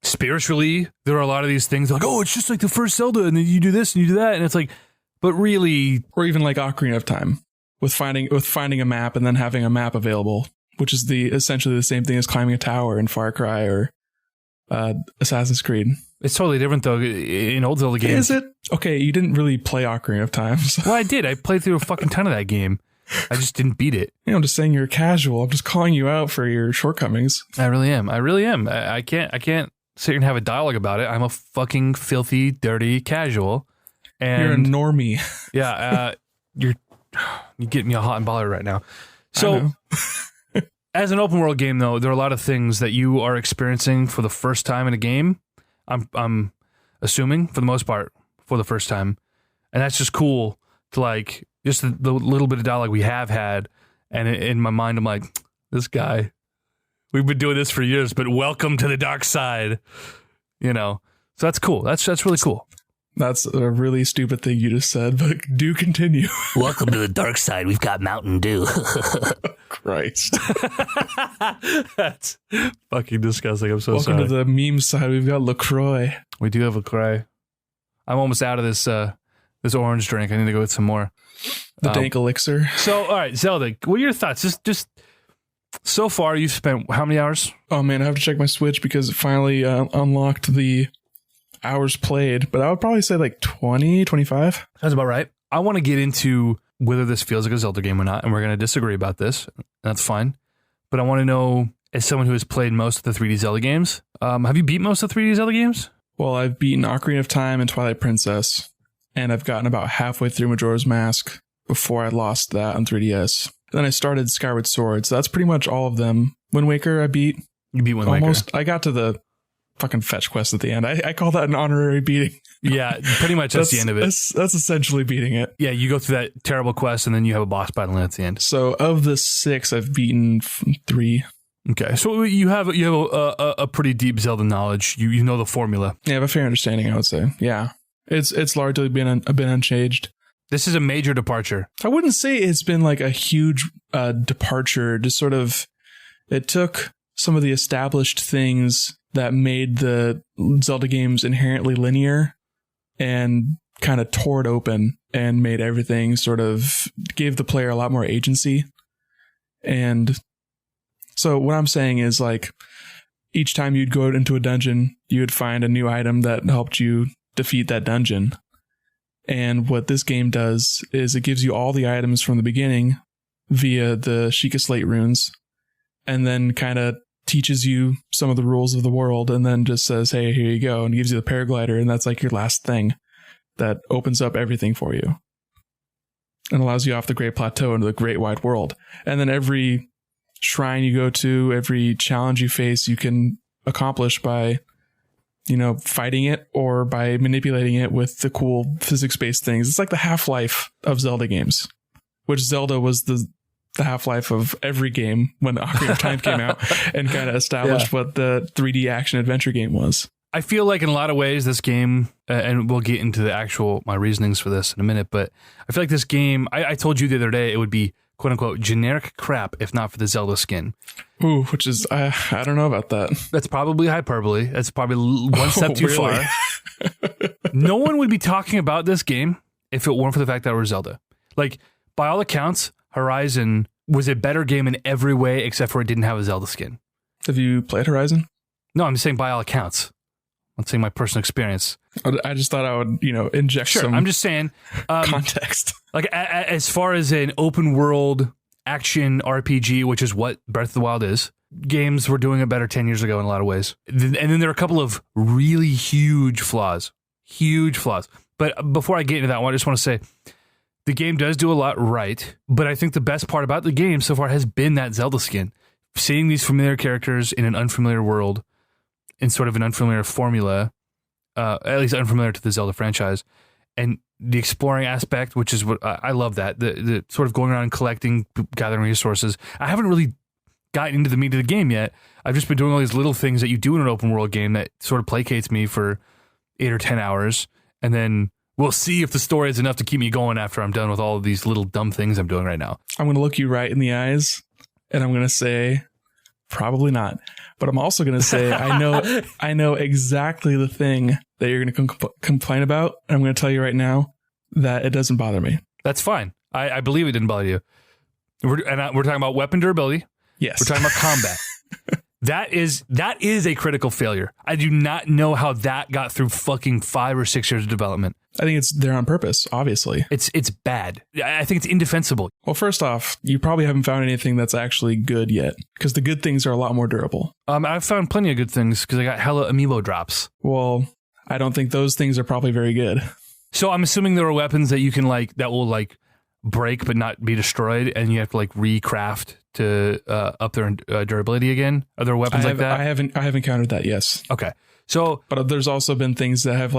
spiritually, there are a lot of these things like, oh, it's just like the first Zelda, and then you do this and you do that, and it's like, but really... Or even like Ocarina of Time, with finding a map and then having a map available, which is essentially the same thing as climbing a tower in Far Cry or Assassin's Creed. It's totally different, though, in old Zelda games. Is it? Okay, you didn't really play Ocarina of Time. So. Well, I did. I played through a fucking ton of that game. I just didn't beat it. I'm just saying you're casual. I'm just calling you out for your shortcomings. I really am. I can't sit here and have a dialogue about it. I'm a fucking filthy, dirty casual. And you're a normie. Yeah, you're getting me all hot and bothered right now. So, as an open world game, though, there are a lot of things that you are experiencing for the first time in a game. I'm assuming, for the most part, for the first time, and that's just cool to, like, just the little bit of dialogue we have had, and in my mind, I'm like, this guy, we've been doing this for years, but welcome to the dark side, you know. So that's cool. That's really cool. That's a really stupid thing you just said, but do continue. Welcome to the dark side. We've got Mountain Dew. Christ. That's fucking disgusting. I'm so Welcome sorry. to the meme side. We've got LaCroix. We do have LaCroix. I'm almost out of this orange drink. I need to go get some more. The dank elixir. So, all right, Zelda, what are your thoughts? Just so far, you've spent how many hours? Oh, man, I have to check my Switch because it finally unlocked the hours played, but I would probably say like 20, 25. That's about right. I want to get into whether this feels like a Zelda game or not, and we're going to disagree about this. That's fine. But I want to know, as someone who has played most of the 3D Zelda games, have you beat most of the 3D Zelda games? Well, I've beaten Ocarina of Time and Twilight Princess, and I've gotten about halfway through Majora's Mask before I lost that on 3DS. Then I started Skyward Sword, so that's pretty much all of them. Wind Waker, I beat. You beat Wind Waker. Almost. I got to the fucking fetch quest at the end. I call that an honorary beating. Yeah, pretty much that's the end of it. That's essentially beating it. Yeah, you go through that terrible quest, and then you have a boss battle at the end. So of the 6, I've beaten 3. Okay, so you have a pretty deep Zelda knowledge. You know the formula. Yeah, I have a fair understanding, I would say. Yeah, it's largely been unchanged. This is a major departure. I wouldn't say it's been like a huge departure. Just sort of, it took some of the established things that made the Zelda games inherently linear and kind of tore it open and made everything sort of, gave the player a lot more agency. And so what I'm saying is, like, each time you'd go into a dungeon, you would find a new item that helped you defeat that dungeon. And what this game does is it gives you all the items from the beginning via the Sheikah Slate runes, and then kind of teaches you some of the rules of the world, and then just says, hey, here you go, and gives you the paraglider, and that's like your last thing that opens up everything for you and allows you off the Great Plateau into the Great Wide World. And then every shrine you go to, every challenge you face, you can accomplish by, you know, fighting it or by manipulating it with the cool physics-based things. It's like the Half-Life of Zelda games, which Zelda was the Half-Life of every game when the Ocarina of Time came out and kind of established what the 3D action adventure game was. I feel like in a lot of ways this game, and we'll get into my reasonings for this in a minute, but I feel like this game, I told you the other day it would be quote unquote generic crap if not for the Zelda skin. Ooh, which is, I don't know about that. That's probably hyperbole. That's probably one step too far. No one would be talking about this game if it weren't for the fact that it was Zelda. Like, by all accounts, Horizon was a better game in every way except for it didn't have a Zelda skin. Have you played Horizon? No, I'm saying by all accounts. I'm saying my personal experience. I just thought I would, inject some I'm just saying context. Like, as far as an open world action RPG, which is what Breath of the Wild is, games were doing it better 10 years ago in a lot of ways. And then there are a couple of really huge flaws. But before I get into that one, I just want to say the game does do a lot right, but I think the best part about the game so far has been that Zelda skin. Seeing these familiar characters in an unfamiliar world, in sort of an unfamiliar formula, at least unfamiliar to the Zelda franchise, and the exploring aspect, which is what I love that, the sort of going around and collecting, gathering resources. I haven't really gotten into the meat of the game yet. I've just been doing all these little things that you do in an open world game that sort of placates me for 8 or 10 hours, and then we'll see if the story is enough to keep me going after I'm done with all of these little dumb things I'm doing right now. I'm going to look you right in the eyes, and I'm going to say, probably not. But I'm also going to say, I know exactly the thing that you're going to complain about. And I'm going to tell you right now that it doesn't bother me. That's fine. I believe it didn't bother you. We're talking about weapon durability. Yes. We're talking about combat. That is a critical failure. I do not know how that got through fucking 5 or 6 years of development. I think it's there on purpose, obviously. It's bad. I think it's indefensible. Well, first off, you probably haven't found anything that's actually good yet, because the good things are a lot more durable. I've found plenty of good things because I got hella amiibo drops. Well, I don't think those things are probably very good. So I'm assuming there are weapons that you can that will break but not be destroyed, and you have to recraft to up their durability again. Are there weapons like that? I haven't encountered that. Yes. Okay. So, but there's also been things that have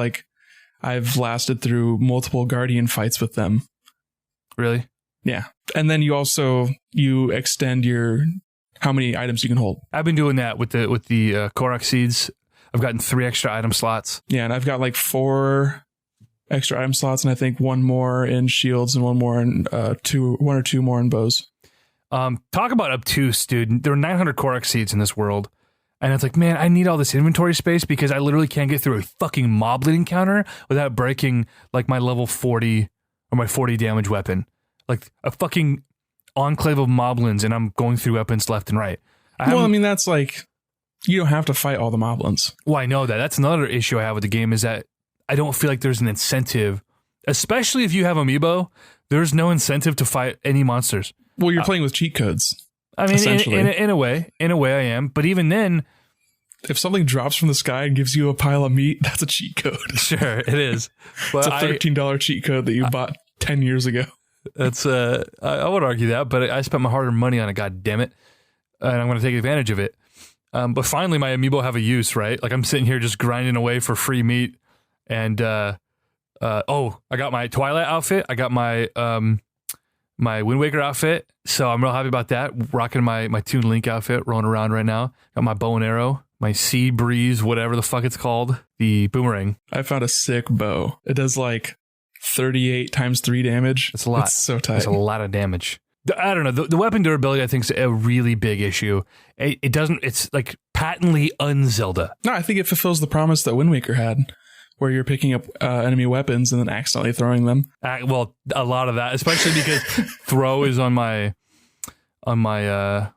I've lasted through multiple Guardian fights with them. Really? Yeah. And then you extend how many items you can hold. I've been doing that with the Korok seeds. I've gotten 3 extra item slots. Yeah, and I've got 4 extra item slots, and I think one more in shields and one more in one or two more in bows. Talk about obtuse, dude. There are 900 Korok seeds in this world. And it's like, man, I need all this inventory space because I literally can't get through a fucking moblin encounter without breaking like my level 40 or my 40 damage weapon. Like a fucking enclave of moblins, and I'm going through weapons left and right. I mean, that's like, you don't have to fight all the moblins. Well, I know that. That's another issue I have with the game is that I don't feel like there's an incentive, especially if you have Amiibo, there's no incentive to fight any monsters. Well, you're playing with cheat codes. I mean, in a way I am. But even then, if something drops from the sky and gives you a pile of meat, that's a cheat code. Sure, it is. But it's a $13 cheat code that you bought 10 years ago. That's I would argue that, but I spent my hard-earned money on it. God damn it, and I'm going to take advantage of it. But finally, my Amiibo have a use, right? Like I'm sitting here just grinding away for free meat, and I got my Twilight outfit. I got my my Wind Waker outfit, so I'm real happy about that. Rocking my Toon Link outfit, rolling around right now. Got my bow and arrow, my Sea Breeze, whatever the fuck it's called, the boomerang. I found a sick bow. It does like 38 times 3 damage. It's a lot. It's so tight. It's a lot of damage. I don't know. The weapon durability, I think, is a really big issue. It doesn't. It's like patently un-Zelda. No, I think it fulfills the promise that Wind Waker had, where you're picking up enemy weapons and then accidentally throwing them. Well, a lot of that, especially because throw is on my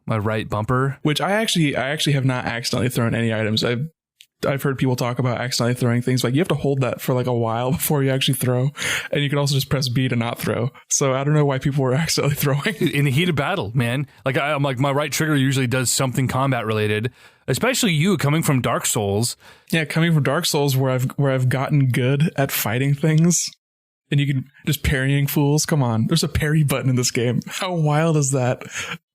right bumper. Which I actually have not accidentally thrown any items. I've heard people talk about accidentally throwing things. Like you have to hold that for like a while before you actually throw, and you can also just press B to not throw. So I don't know why people were accidentally throwing in the heat of battle, man. Like I'm like my right trigger usually does something combat related. Especially you coming from Dark Souls. Yeah, coming from Dark Souls where I've gotten good at fighting things, and you can just parrying fools. Come on, there's a parry button in this game. How wild is that?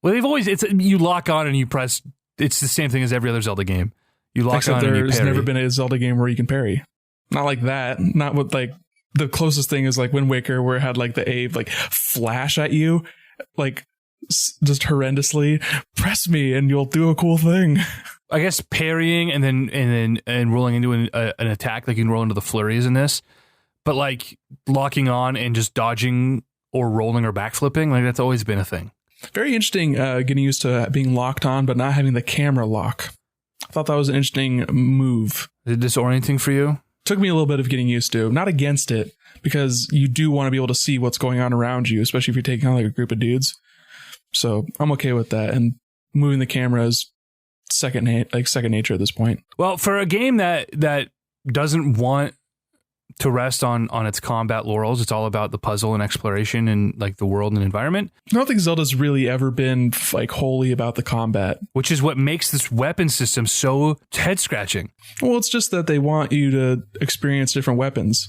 Well, you lock on and you press. It's the same thing as every other Zelda game. You lock Except on and you parry. There's never been a Zelda game where you can parry. Not like that. Not with like the closest thing is like Wind Waker, where it had like the Ave like flash at you, like just horrendously. Press me and you'll do a cool thing. I guess parrying and then rolling into an attack, like you can roll into the flurries in this, but like locking on and just dodging or rolling or backflipping, like that's always been a thing. Very interesting. Getting used to being locked on, but not having the camera lock. I thought that was an interesting move. Is it disorienting for you? Took me a little bit of getting used to. Not against it, because you do want to be able to see what's going on around you, especially if you're taking on like a group of dudes. So I'm okay with that. And moving the camera is second nature at this point. Well, for a game that doesn't want to rest on its combat laurels, it's all about the puzzle and exploration and like the world and environment. I don't think Zelda's really ever been like wholly about the combat, which is what makes this weapon system so head scratching. Well, it's just that they want you to experience different weapons.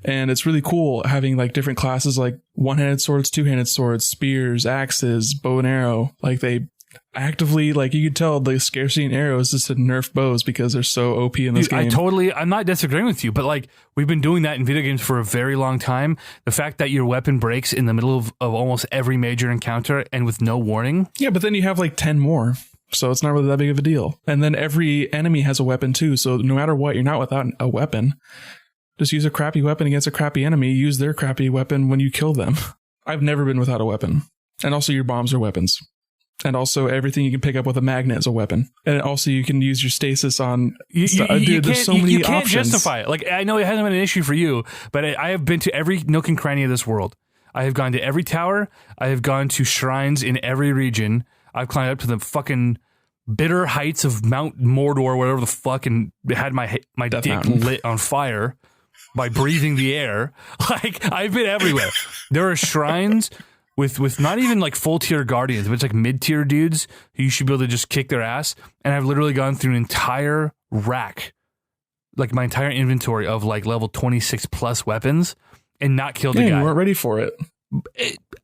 And it's really cool having like different classes, like one-handed swords, two-handed swords, spears, axes, bow and arrow. Like they actively, like you could tell the scarcity in arrows is to nerf bows because they're so OP in this game. I'm not disagreeing with you, but like we've been doing that in video games for a very long time. The fact that your weapon breaks in the middle of almost every major encounter and with no warning. Yeah, but then you have like 10 more. So it's not really that big of a deal. And then every enemy has a weapon too. So no matter what, you're not without a weapon. Just use a crappy weapon against a crappy enemy. Use their crappy weapon when you kill them. I've never been without a weapon. And also your bombs are weapons. And also everything you can pick up with a magnet is a weapon. And also you can use your stasis on... There's so many options. You can't justify it. Like, I know it hasn't been an issue for you, but I have been to every nook and cranny of this world. I have gone to every tower. I have gone to shrines in every region. I've climbed up to the fucking bitter heights of Mount Mordor, whatever the fuck, and had my Death dick Mountain. lit on fire by breathing the air. Like, I've been everywhere. There are shrines with not even like full tier guardians, but it's like mid tier dudes who you should be able to just kick their ass. And I've literally gone through an entire rack, like my entire inventory of like level 26 plus weapons, and not killed a guy. You weren't ready for it.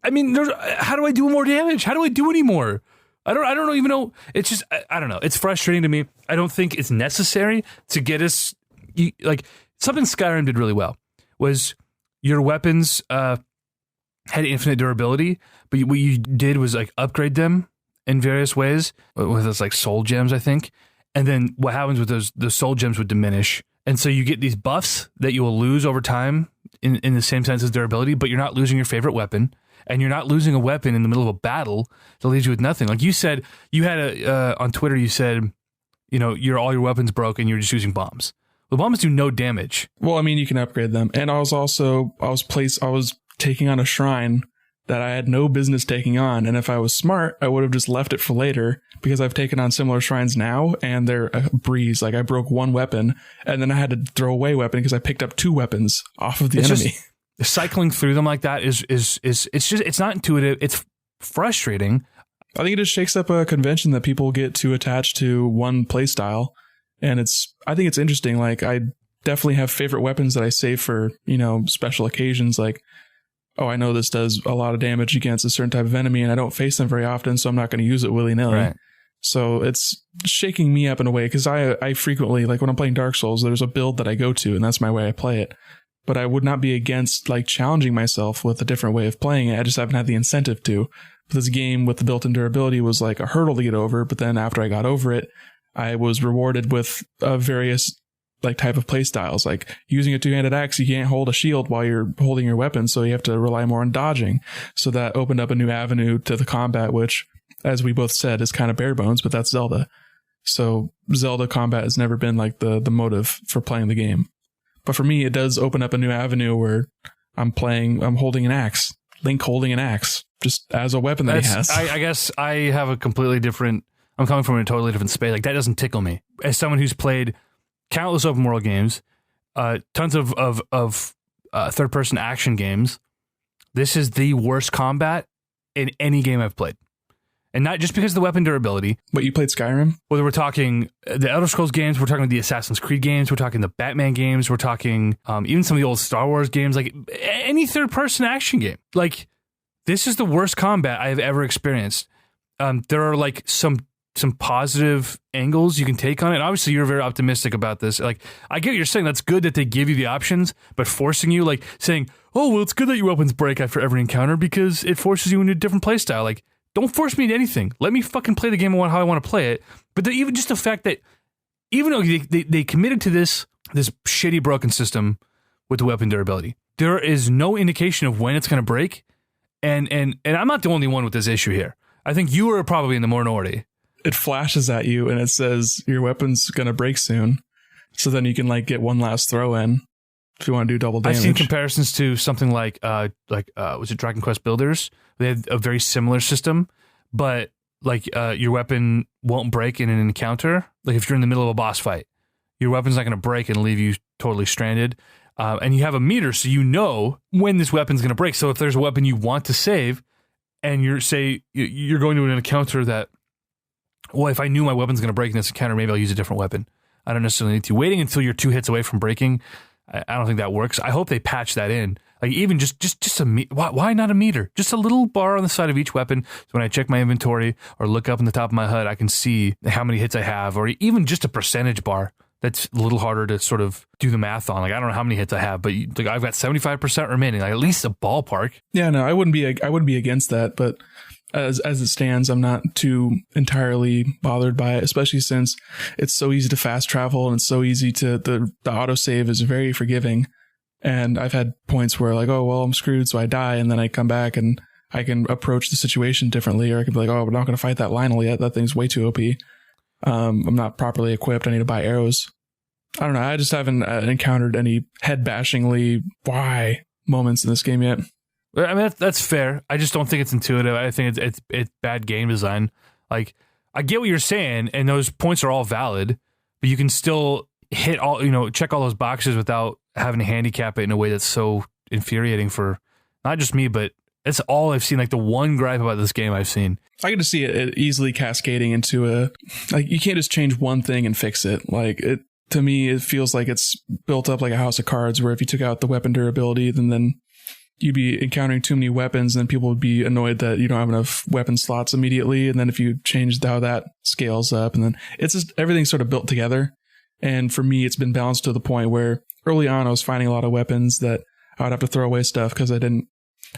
I mean, how do I do more damage? How do I do any more? I don't even know. It's just, I don't know. It's frustrating to me. I don't think it's necessary to get us, like, something Skyrim did really well was your weapons had infinite durability, but what you did was like upgrade them in various ways with those like soul gems, I think. And then what happens with those soul gems would diminish And so you get these buffs that you will lose over time in the same sense as durability, but you're not losing your favorite weapon, and you're not losing a weapon in the middle of a battle that leaves you with nothing. Like you said, you had on Twitter, you said, all your weapons broke and you're just using bombs. The bombs do no damage. Well, I mean, you can upgrade them. And I was taking on a shrine that I had no business taking on. And if I was smart, I would have just left it for later, because I've taken on similar shrines now and they're a breeze. Like I broke one weapon and then I had to throw away a weapon because I picked up 2 weapons off of the enemy. Cycling through them like that it's not intuitive. It's frustrating. I think it just shakes up a convention that people get too attached to one play style. And I think it's interesting. Like I definitely have favorite weapons that I save for, special occasions. Like, oh, I know this does a lot of damage against a certain type of enemy and I don't face them very often, so I'm not going to use it willy-nilly. Right. So it's shaking me up in a way, because I frequently, like when I'm playing Dark Souls, there's a build that I go to and that's my way I play it. But I would not be against like challenging myself with a different way of playing it. I just haven't had the incentive to. But this game with the built-in durability was like a hurdle to get over. But then after I got over it, I was rewarded with various like type of play styles. Like using a 2-handed axe, you can't hold a shield while you're holding your weapon, so you have to rely more on dodging. So that opened up a new avenue to the combat, which, as we both said, is kind of bare bones, but that's Zelda. So Zelda combat has never been like the motive for playing the game. But for me, it does open up a new avenue where I'm holding an axe. Link holding an axe, just as a weapon that he has. I guess I have a completely different... I'm coming from a totally different space. Like, that doesn't tickle me. As someone who's played countless open world games, tons of third-person action games, this is the worst combat in any game I've played. And not just because of the weapon durability. But you played Skyrim? Whether we're talking the Elder Scrolls games, we're talking the Assassin's Creed games, we're talking the Batman games, we're talking even some of the old Star Wars games, like any third-person action game. Like, this is the worst combat I have ever experienced. There are like some positive angles you can take on it. And obviously, you're very optimistic about this. Like, I get what you're saying. That's good that they give you the options, but forcing you, like saying, oh, well, it's good that your weapons break after every encounter because it forces you into a different play style. Like, don't force me into anything. Let me fucking play the game how I want to play it. But even just the fact that even though they committed to this shitty broken system with the weapon durability, there is no indication of when it's going to break. And I'm not the only one with this issue here. I think you are probably in the minority. It flashes at you and it says your weapon's going to break soon. So then you can like get one last throw in if you want to do double damage. I've seen comparisons to something like was it Dragon Quest Builders? They had a very similar system, but like your weapon won't break in an encounter. Like if you're in the middle of a boss fight, your weapon's not going to break and leave you totally stranded. And you have a meter, so you know when this weapon's going to break. So if there's a weapon you want to save, and you're going to an encounter that, well, if I knew my weapon's going to break in this encounter, maybe I'll use a different weapon. I don't necessarily need to. Waiting until you're 2 hits away from breaking, I don't think that works. I hope they patch that in. Like even just a why not a meter? Just a little bar on the side of each weapon. So when I check my inventory or look up in the top of my HUD, I can see how many hits I have, or even just a percentage bar. That's a little harder to sort of do the math on. Like I don't know how many hits I have, but like I've got 75% remaining. Like at least a ballpark. Yeah, no, I wouldn't be against that, but as it stands, I'm not too entirely bothered by it, especially since it's so easy to fast travel and it's so easy to the autosave is very forgiving. And I've had points where like, oh, well, I'm screwed, so I die. And then I come back and I can approach the situation differently. Or I can be like, oh, we're not going to fight that Lionel yet. That thing's way too OP. I'm not properly equipped. I need to buy arrows. I don't know. I just haven't encountered any head-bashingly why moments in this game yet. I mean, that's fair. I just don't think it's intuitive. I think it's bad game design. Like, I get what you're saying, and those points are all valid, but you can still hit all, check all those boxes without having to handicap it in a way that's so infuriating for not just me, but that's all I've seen. Like the one gripe about this game I've seen. I get to see it easily cascading into like you can't just change one thing and fix it. Like to me, it feels like it's built up like a house of cards where if you took out the weapon durability, then you'd be encountering too many weapons and then people would be annoyed that you don't have enough weapon slots immediately. And then if you changed how that scales up, and then it's just everything's sort of built together. And for me, it's been balanced to the point where early on I was finding a lot of weapons that I would have to throw away stuff because I hadn't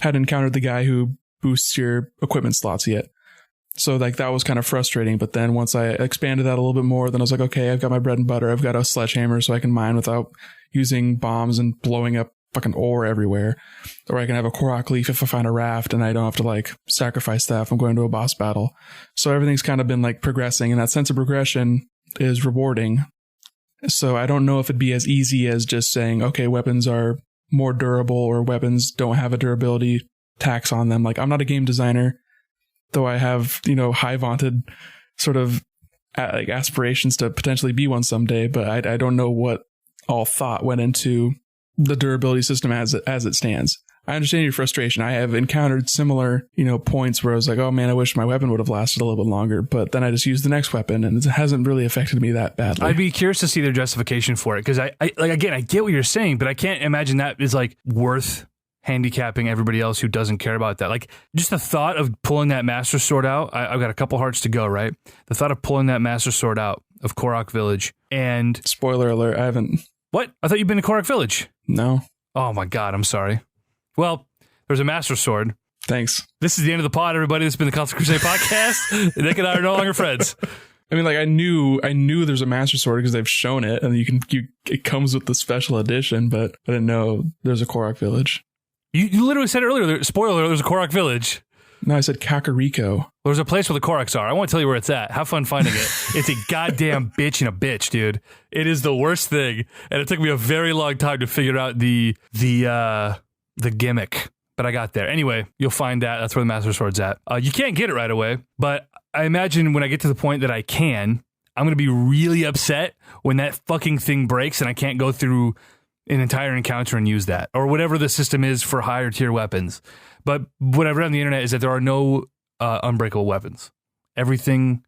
encountered the guy who boosts your equipment slots yet. So like that was kind of frustrating. But then once I expanded that a little bit more, then I was like, okay, I've got my bread and butter. I've got a sledgehammer so I can mine without using bombs and blowing up fucking ore everywhere. Or I can have a Korok leaf if I find a raft and I don't have to like sacrifice that if I'm going to a boss battle. So everything's kind of been like progressing, and that sense of progression is rewarding. So I don't know if it'd be as easy as just saying, okay, weapons are more durable or weapons don't have a durability tax on them. Like, I'm not a game designer, though I have, high vaunted sort of like aspirations to potentially be one someday, but I don't know what all thought went into the durability system as it stands. I understand your frustration. I have encountered similar, points where I was like, oh man, I wish my weapon would have lasted a little bit longer, but then I just used the next weapon and it hasn't really affected me that badly. I'd be curious to see their justification for it, because I get what you're saying, but I can't imagine that is like worth handicapping everybody else who doesn't care about that. Like, just the thought of pulling that Master Sword out, I've got a couple hearts to go, right? The thought of pulling that Master Sword out of Korok Village and... Spoiler alert, I haven't... What? I thought you'd been to Korok Village. No. Oh my God, I'm sorry. Well, there's a Master Sword. Thanks. This is the end of the pod, everybody. This has been the Constant Crusade podcast. Nick and I are no longer friends. I mean, like, I knew there's a Master Sword because they've shown it, and it comes with the special edition, but I didn't know there's a Korok Village. You literally said it earlier. Spoiler, there's a Korok Village. No, I said Kakariko. There's a place where the Koroks are. I won't tell you where it's at. Have fun finding it. It's a goddamn bitch and a bitch, dude. It is the worst thing, and it took me a very long time to figure out the gimmick, but I got there. Anyway, you'll find that. That's where the Master Sword's at. You can't get it right away, but I imagine when I get to the point that I can, I'm going to be really upset when that fucking thing breaks and I can't go through an entire encounter and use that, or whatever the system is for higher tier weapons. But what I've read on the internet is that there are no unbreakable weapons. Everything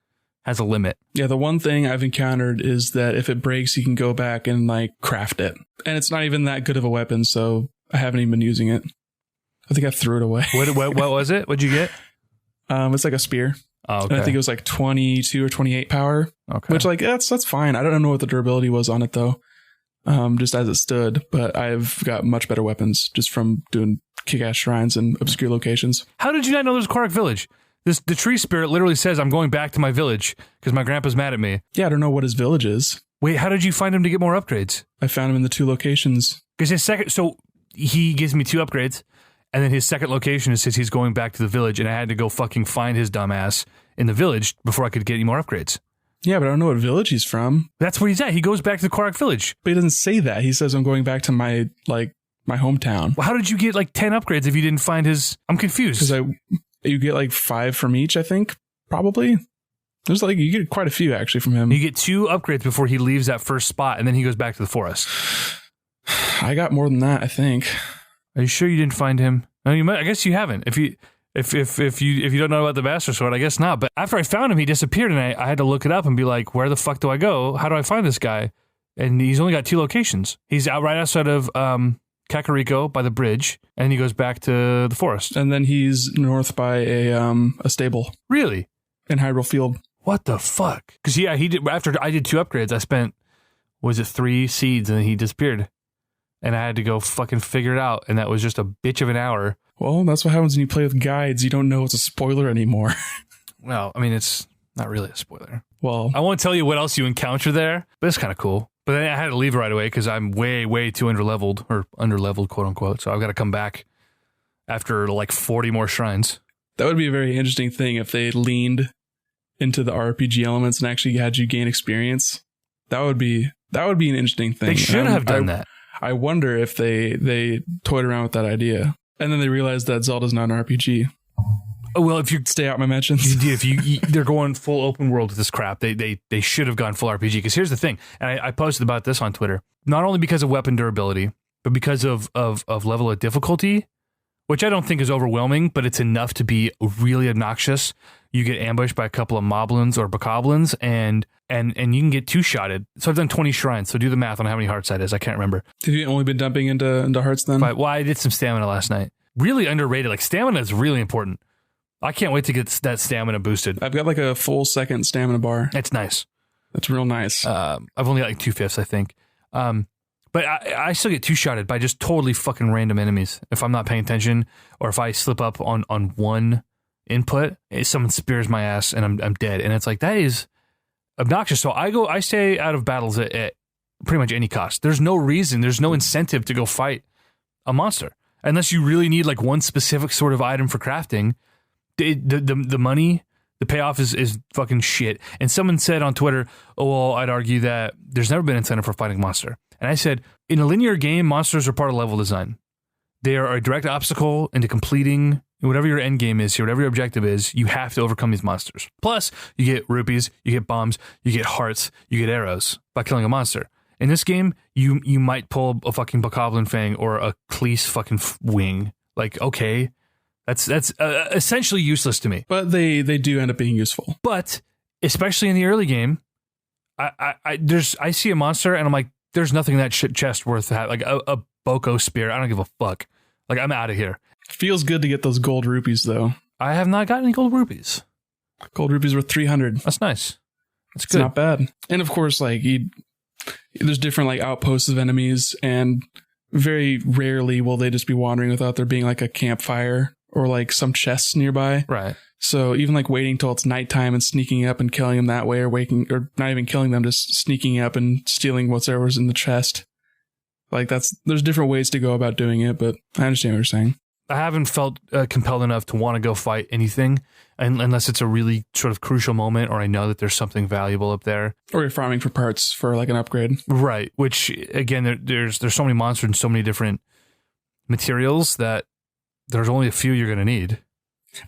has a limit. Yeah, the one thing I've encountered is that if it breaks, you can go back and like craft it. And it's not even that good of a weapon, so I haven't even been using it. I think I threw it away. What was it? What'd you get? It's like a spear. Oh, okay. And I think it was like 22 or 28 power. Okay. Which, like, that's fine. I don't know what the durability was on it, though. Just as it stood. But I've got much better weapons just from doing kick-ass shrines in obscure locations. How did you not know there's a Korok Village? The tree spirit literally says, I'm going back to my village because my grandpa's mad at me. Yeah, I don't know what his village is. Wait, how did you find him to get more upgrades? I found him in the 2 locations. Because so he gives me 2 upgrades, and then his second location says he's going back to the village, and I had to go fucking find his dumbass in the village before I could get any more upgrades. Yeah, but I don't know what village he's from. That's where he's at. He goes back to the Korok Village. But he doesn't say that. He says, I'm going back to my hometown. Well, how did you get like 10 upgrades if you didn't find his... I'm confused. Because you get like 5 from each, I think, probably. There's like, you get quite a few actually from him. You get 2 upgrades before he leaves that first spot, and then he goes back to the forest. I got more than that, I think. Are you sure you didn't find him? No, you might. I guess you haven't. If you don't know about the Master Sword, I guess not. But after I found him, he disappeared, and I had to look it up and be like, where the fuck do I go? How do I find this guy? And he's only got 2 locations. He's out right outside of Kakariko by the bridge, and he goes back to the forest. And then he's north by a stable. Really? In Hyrule Field. What the fuck? Because yeah, he did. After I did 2 upgrades, I spent 3 seeds, and then he disappeared, and I had to go fucking figure it out, and that was just a bitch of an hour. Well, that's what happens when you play with guides. You don't know it's a spoiler anymore. Well, I mean, it's not really a spoiler. Well, I won't tell you what else you encounter there, but it's kind of cool. But then I had to leave right away because I'm way, way too underleveled, quote unquote. So I've got to come back after like 40 more shrines. That would be a very interesting thing if they leaned into the RPG elements and actually had you gain experience. That would be an interesting thing. They should have done that. I wonder if they toyed around with that idea. And then they realized that Zelda's not an RPG. Oh, well, if you stay out my mentions, they're going full open world with this crap. They should have gone full RPG. Because here's the thing, and I posted about this on Twitter. Not only because of weapon durability, but because of level of difficulty, which I don't think is overwhelming, but it's enough to be really obnoxious. You get ambushed by a couple of moblins or bokoblins, and you can get 2-shotted. So I've done 20 shrines. So do the math on how many hearts that is. I can't remember. Have you only been dumping into hearts then? Well, I did some stamina last night. Really underrated. Like, stamina is really important. I can't wait to get that stamina boosted. I've got like a full second stamina bar. It's nice. That's real nice. I've only got like 2/5, I think. But I still get 2-shotted by just totally fucking random enemies if I'm not paying attention, or if I slip up on one input, someone spears my ass and I'm dead. And it's like, that is obnoxious. So I stay out of battles at pretty much any cost. There's no reason, there's no incentive to go fight a monster unless you really need like one specific sort of item for crafting. The money, the payoff is fucking shit. And someone said on Twitter, oh, well, I'd argue that there's never been incentive for fighting a monster. And I said, in a linear game, monsters are part of level design. They are a direct obstacle into completing whatever your end game is here, whatever your objective is. You have to overcome these monsters. Plus, you get rupees, you get bombs, you get hearts, you get arrows by killing a monster. In this game, you might pull a fucking Bokoblin fang or a Cleese fucking wing. Like, okay, that's essentially useless to me. But they do end up being useful. But especially in the early game, I see a monster and I'm like, there's nothing in that shit chest worth having. Like a Boko spear, I don't give a fuck. Like, I'm out of here. Feels good to get those gold rupees, though. I have not gotten any gold rupees. Gold rupees were 300. That's nice. That's good. It's not bad. And of course, like there's different like outposts of enemies, and very rarely will they just be wandering without there being like a campfire or like some chests nearby. Right. So even like waiting till it's nighttime and sneaking up and killing them that way, or not even killing them, just sneaking up and stealing whatever's in the chest. Like there's different ways to go about doing it, but I understand what you're saying. I haven't felt compelled enough to want to go fight anything unless it's a really sort of crucial moment or I know that there's something valuable up there. Or you're farming for parts for like an upgrade. Right. Which, again, there's so many monsters and so many different materials that there's only a few you're going to need.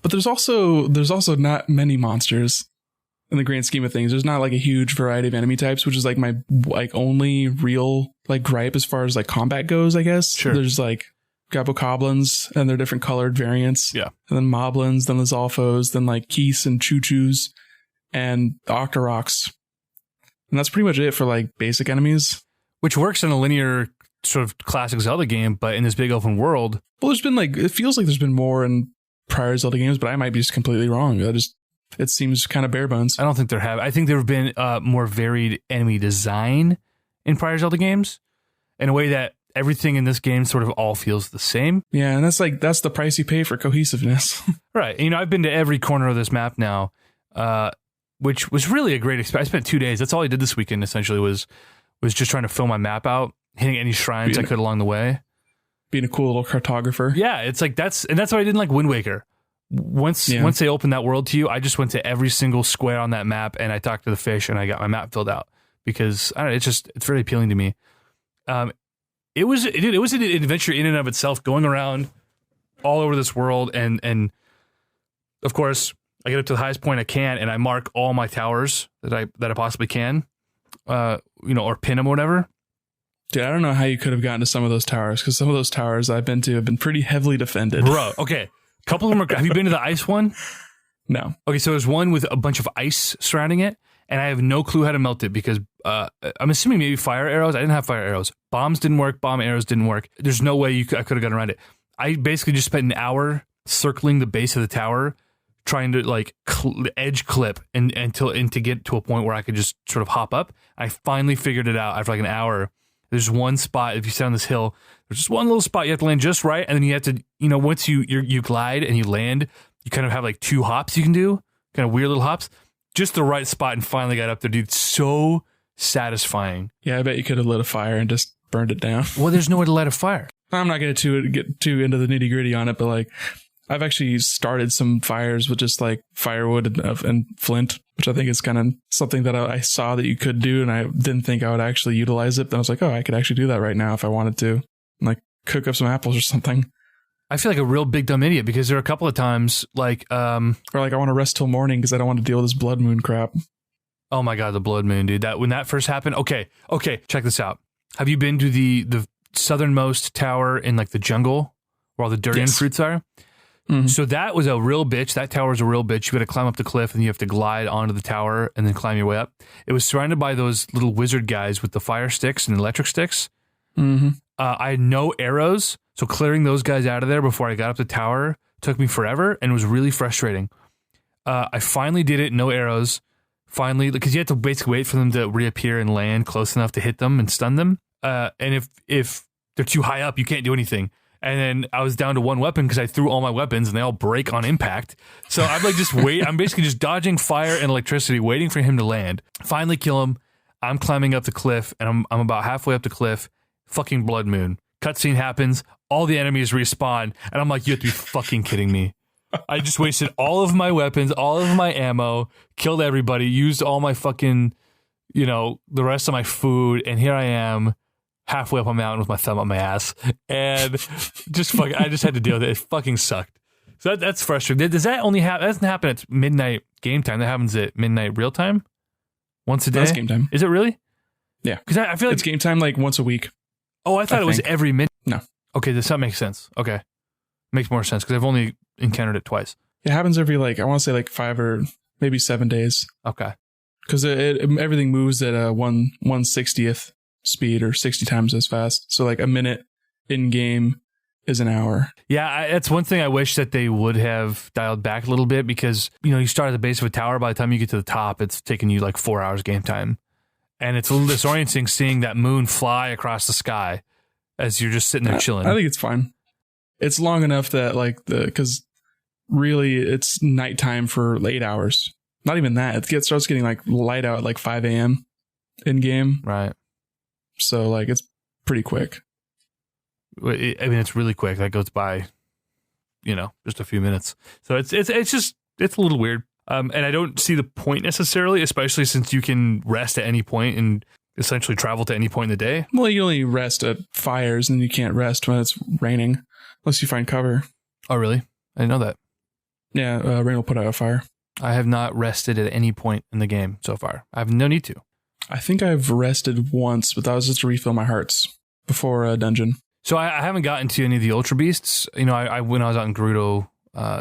But there's also not many monsters in the grand scheme of things. There's not like a huge variety of enemy types, which is like my like only real like gripe as far as like combat goes, I guess. Sure. There's like got Bokoblins and they're different colored variants. Yeah. And then Moblins, then the Zolfos, then like Keese and Choo-Choos and Octoroks. And that's pretty much it for like basic enemies. Which works in a linear sort of classic Zelda game, but in this big open world. Well, there's been like, it feels like there's been more in prior Zelda games, but I might be just completely wrong. It seems kind of bare bones. I don't think there have. I think there have been more varied enemy design in prior Zelda games in a way that everything in this game sort of all feels the same. Yeah, and that's the price you pay for cohesiveness. Right. You know, I've been to every corner of this map now, which was really a great experience. I spent 2 days. That's all I did this weekend, essentially, was just trying to fill my map out, hitting any shrines I could along the way. Being a cool little cartographer. Yeah, it's like that's what I did in like Wind Waker. Once they opened that world to you, I just went to every single square on that map and I talked to the fish and I got my map filled out because I don't know, it's very appealing to me. It was an adventure in and of itself, going around all over this world, and of course I get up to the highest point I can and I mark all my towers that I possibly can, or pin them or whatever. Dude, I don't know how you could have gotten to some of those towers, because some of those towers I've been to have been pretty heavily defended. Bro, okay. A couple of them are... Have you been to the ice one? No. Okay, so there's one with a bunch of ice surrounding it, and I have no clue how to melt it because I'm assuming maybe fire arrows. I didn't have fire arrows. Bombs didn't work. Bomb arrows didn't work. There's no way I could have gotten around it. I basically just spent an hour circling the base of the tower, trying to like edge clip and to get to a point where I could just sort of hop up. I finally figured it out after like an hour. There's one spot, if you sit on this hill, there's just one little spot you have to land just right, and then you have to, once you glide and you land, you kind of have like 2 hops you can do, kind of weird little hops, just the right spot, and finally got up there, dude. So satisfying. Yeah, I bet you could have lit a fire and just burned it down. Well, there's nowhere to light a fire. I'm not going to get too into the nitty gritty on it, but like, I've actually started some fires with just like firewood and flint, which I think is kind of something that I saw that you could do, and I didn't think I would actually utilize it. Then I was like, oh, I could actually do that right now if I wanted to, like cook up some apples or something. I feel like a real big dumb idiot because there are a couple of times like... or like I want to rest till morning because I don't want to deal with this blood moon crap. Oh my God, the blood moon, dude. When that first happened... Okay, check this out. Have you been to the southernmost tower in like the jungle where all the durian fruits are? Mm-hmm. So that was a real bitch. That tower was a real bitch. You got to climb up the cliff and you have to glide onto the tower and then climb your way up. It was surrounded by those little wizard guys with the fire sticks and electric sticks. Mm-hmm. I had no arrows, so clearing those guys out of there before I got up the tower took me forever, and it was really frustrating. I finally did it, no arrows. Finally, because you have to basically wait for them to reappear and land close enough to hit them and stun them. And if they're too high up, you can't do anything. And then I was down to one weapon because I threw all my weapons and they all break on impact. So I'm like I'm basically just dodging fire and electricity, waiting for him to land. Finally kill him. I'm climbing up the cliff and I'm about halfway up the cliff. Fucking blood moon. Cutscene happens. All the enemies respawn. And I'm like, you have to be fucking kidding me. I just wasted all of my weapons, all of my ammo, killed everybody, used all my fucking, the rest of my food. And here I am. Halfway up a mountain with my thumb up my ass, and I just had to deal with it. It fucking sucked. So that's frustrating. Does that only happen? That doesn't happen at midnight game time. That happens at midnight real time, once a day. That's game time. Is it really? Yeah, because I feel like it's game time like once a week. Oh, I thought it was every midnight. No. Okay, that makes sense. Okay, makes more sense because I've only encountered it twice. It happens every I want to say 5 or maybe 7 days. Okay, because everything moves at a 1/60th. Speed or 60 times as fast. So a minute in game is an hour. Yeah, that's one thing I wish that they would have dialed back a little bit because, you start at the base of a tower. By the time you get to the top, it's taking you 4 hours game time. And it's a little disorienting seeing that moon fly across the sky as you're just sitting there chilling. I think it's fine. It's long enough that because really it's nighttime for 8 hours. Not even that. It starts getting light out at 5 a.m. in game. Right. So it's pretty quick. I mean, it's really quick. That goes by, just a few minutes. So it's a little weird. And I don't see the point necessarily, especially since you can rest at any point and essentially travel to any point in the day. Well, you only rest at fires and you can't rest when it's raining unless you find cover. Oh, really? I didn't know that. Yeah, rain will put out a fire. I have not rested at any point in the game so far. I have no need to. I think I've rested once, but that was just to refill my hearts before a dungeon. So I haven't gotten to any of the Ultra Beasts. When I was out in Gerudo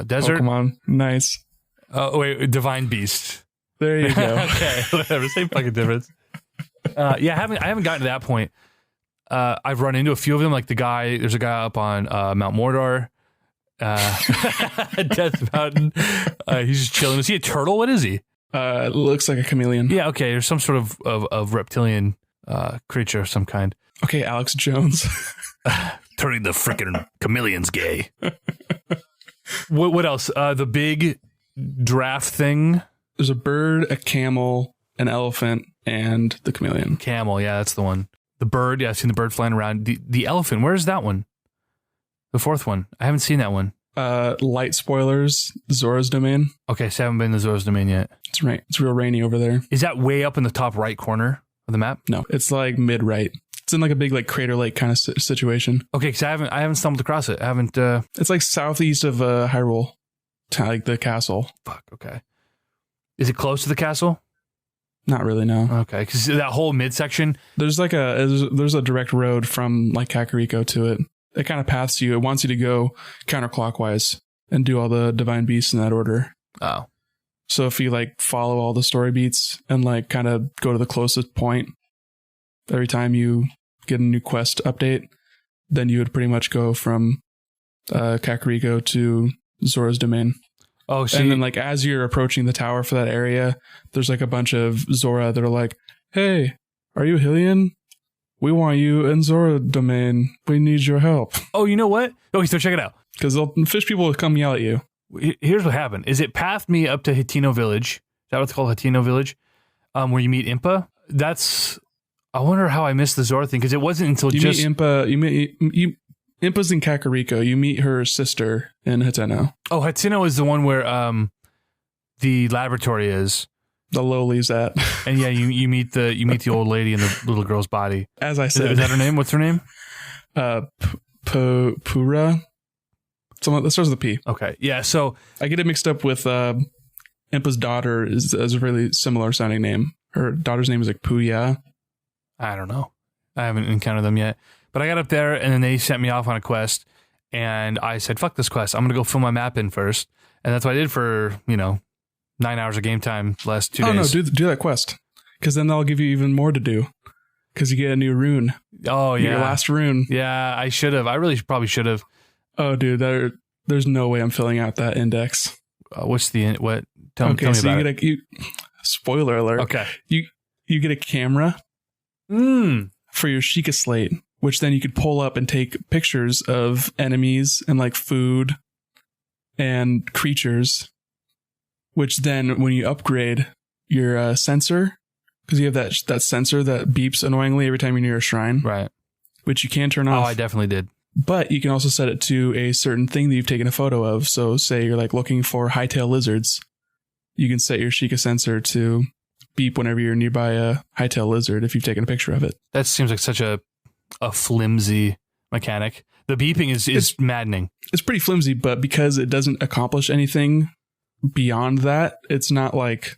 Desert. Oh, come on. Nice. Oh, wait, Divine Beast. There you go. Okay, whatever. Same fucking difference. I haven't gotten to that point. I've run into a few of them, there's a guy up on Mount Mordor. Death Mountain. He's just chilling. Is he a turtle? What is he? Looks like a chameleon. Yeah, okay. There's some sort of reptilian creature of some kind. Okay, Alex Jones. Turning the freaking chameleons gay. What else? The big draft thing. There's a bird, a camel, an elephant, and the chameleon. Camel, yeah, that's the one. The bird, yeah, I've seen the bird flying around. The elephant, where's that one? The fourth one. I haven't seen that one. Light spoilers, Zora's Domain. Okay, so I haven't been to Zora's Domain yet. It's right. It's real rainy over there. Is that way up in the top right corner of the map? No, it's mid-right. It's in a big Crater Lake kind of situation. Okay, because I haven't stumbled across it. I haven't. It's southeast of Hyrule, the castle. Fuck. Okay. Is it close to the castle? Not really. No. Okay, because that whole midsection. There's there's a direct road from Kakariko to it. It kind of paths you. It wants you to go counterclockwise and do all the divine beasts in that order. Oh. So if you follow all the story beats and kind of go to the closest point every time you get a new quest update, then you would pretty much go from Kakariko to Zora's Domain. Oh, so and then as you're approaching the tower for that area, there's a bunch of Zora that are like, "Hey, are you Hylian? We want you in Zora Domain. We need your help." Oh, you know what? Okay, so check it out. Because fish people will come yell at you. Here's what happened. Is it pathed me up to Hatino Village? Is that what it's called? Hatino Village? Where you meet Impa? I wonder how I missed the Zora thing, because it wasn't until meet Impa. Impa's in Kakariko. You meet her sister in Hateno. Oh, Hateno is the one where the laboratory is. The lowly's at. And yeah, you meet the old lady in the little girl's body. As I said. Is that her name? What's her name? Pura. Someone that starts with a P. Okay. Yeah, so I get it mixed up with Impa's daughter is a really similar sounding name. Her daughter's name is Puya. I don't know. I haven't encountered them yet. But I got up there and then they sent me off on a quest and I said, fuck this quest. I'm going to go fill my map in first. And that's what I did for, 9 hours of game time last 2 days. Oh, no, do that quest. Because then they'll give you even more to do. Because you get a new rune. Oh, yeah. Your last rune. Yeah, I should have. I really probably should have. Oh, dude, there's no way I'm filling out that index. What's the, what? Tell me so about it. Spoiler alert. Okay. You get a camera for your Sheikah Slate. which then you could pull up and take pictures of enemies and like food and creatures, which then when you upgrade your sensor, because you have that sensor that beeps annoyingly every time you're near a shrine, Right. which you can turn off. Oh, I definitely did. But you can also set it to a certain thing that you've taken a photo of. So say you're like looking for hightail lizards. You can set your Sheikah sensor to beep whenever you're nearby a hightail lizard if you've taken a picture of it. That seems like such a flimsy mechanic. The beeping is maddening. It's pretty flimsy, but because it doesn't accomplish anything beyond that, it's not like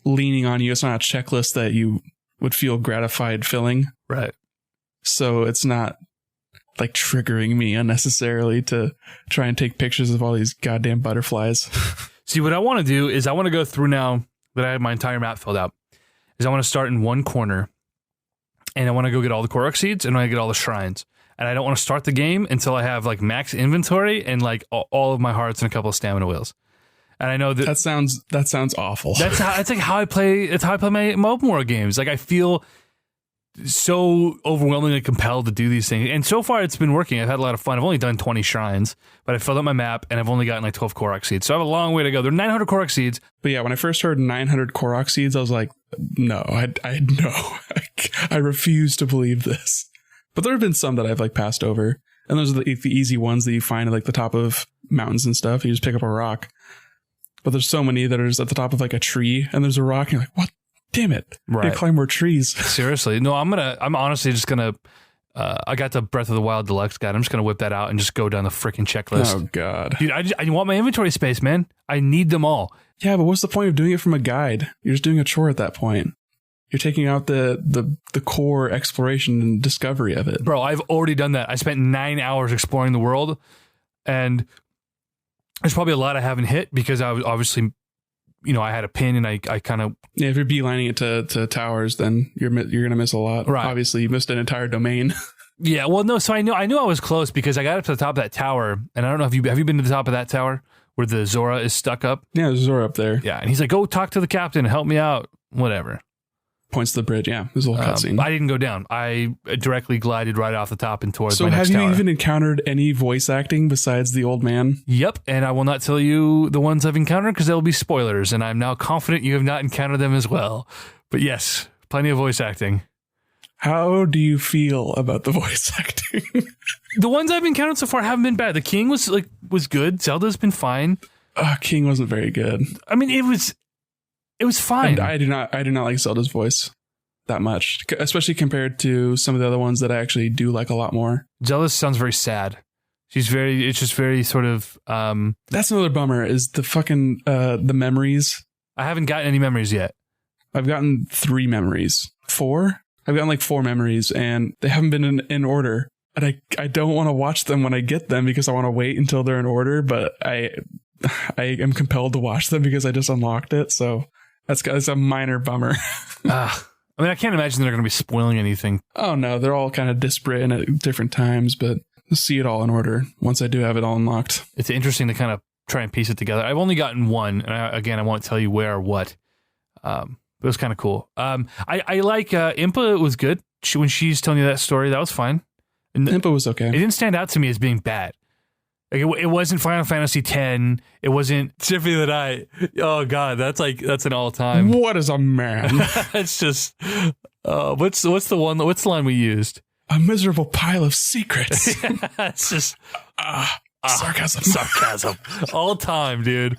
leaning on you. It's not a checklist that you would feel gratified filling. Right. So it's not like triggering me unnecessarily to try and take pictures of all these goddamn butterflies. See, what I want to do is I want to go through now that I have my entire map filled out, is I want to start in one corner and I want to go get all the Korok seeds and I want to get all the shrines. And I don't want to start the game until I have like max inventory and like all of my hearts and a couple of stamina wheels. And I know that sounds awful. That's like how I play. It's how I play my open world games. Like I feel so overwhelmingly compelled to do these things. And so far it's been working. I've had a lot of fun. I've only done 20 shrines, but I filled out my map and I've only gotten like 12 Korok seeds. So I have a long way to go. There are 900 Korok seeds. But yeah, when I first heard 900 Korok seeds, I was like, no, I refuse to believe this. But there have been some that I've like passed over. And those are the easy ones that you find at like the top of mountains and stuff. You just pick up a rock. But there's so many that are just at the top of like a tree and there's a rock and you're like, what? Damn it. Right. I gotta climb more trees. Seriously. No, I'm honestly just going to, I got the Breath of the Wild Deluxe guide. I'm just going to whip that out and just go down the freaking checklist. Oh, God. Dude, I want my inventory space, man. I need them all. Yeah, but what's the point of doing it from a guide? You're just doing a chore at that point. You're taking out the core exploration and discovery of it. Bro, I've already done that. I spent 9 hours exploring the world, and there's probably a lot I haven't hit because I was obviously, I had a pin and I kind of... Yeah, if you're beelining it to towers, then you're going to miss a lot. Right. Obviously, you missed an entire domain. Yeah, well, no, so I knew I was close because I got up to the top of that tower, and I don't know if have you been to the top of that tower where the Zora is stuck up? Yeah, there's Zora up there. Yeah, and he's like, go talk to the captain, help me out, whatever. Points to the bridge, yeah. There's a little cutscene. I didn't go down. I directly glided right off the top and towards my So next have you tower. even encountered any voice acting besides the old man? Yep, and I will not tell you the ones I've encountered because there will be spoilers, and I'm now confident you have not encountered them as well. But yes, plenty of voice acting. How do you feel about the voice acting? The ones I've encountered so far haven't been bad. The King was good. Zelda's been fine. King wasn't very good. I mean, it was fine. And I do not like Zelda's voice that much, especially compared to some of the other ones that I actually do like a lot more. Zelda sounds very sad. It's just very sort of... That's another bummer, is the fucking, the memories. I haven't gotten any memories yet. I've gotten 3 memories. 4? I've gotten like 4 memories, and they haven't been in order. And I don't want to watch them when I get them because I want to wait until they're in order, but I am compelled to watch them because I just unlocked it, so that's a minor bummer. I mean, I can't imagine they're going to be spoiling anything. Oh no, they're all kind of disparate and at different times, but I'll see it all in order once I do have it all unlocked. It's interesting to kind of try and piece it together. I've only gotten one, and I won't tell you where or what. But it was kind of cool. I like Impa. It was good. When she's telling you that story, that was fine. And Impa was okay. It didn't stand out to me as being bad. Like it wasn't Final Fantasy X. It wasn't Symphony of the Night. Oh God, that's an all time. What is a man? It's just what's the line we used? A miserable pile of secrets. It's just sarcasm. All time, dude.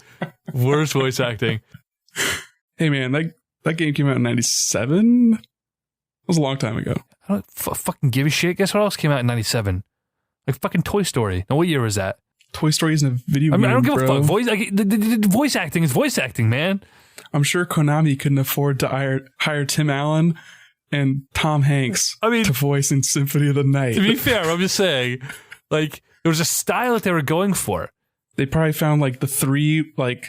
Worst voice acting. Hey man, that game came out in 97. That was a long time ago. I don't fucking give a shit. Guess what else came out in 97? Like fucking Toy Story. Now, what year was that? Toy Story isn't a video game, I don't give bro. a fuck. The voice acting is voice acting, man. I'm sure Konami couldn't afford to hire Tim Allen and Tom Hanks to voice in Symphony of the Night. To be fair, I'm just saying, like, there was a style that they were going for. They probably found like the 3 like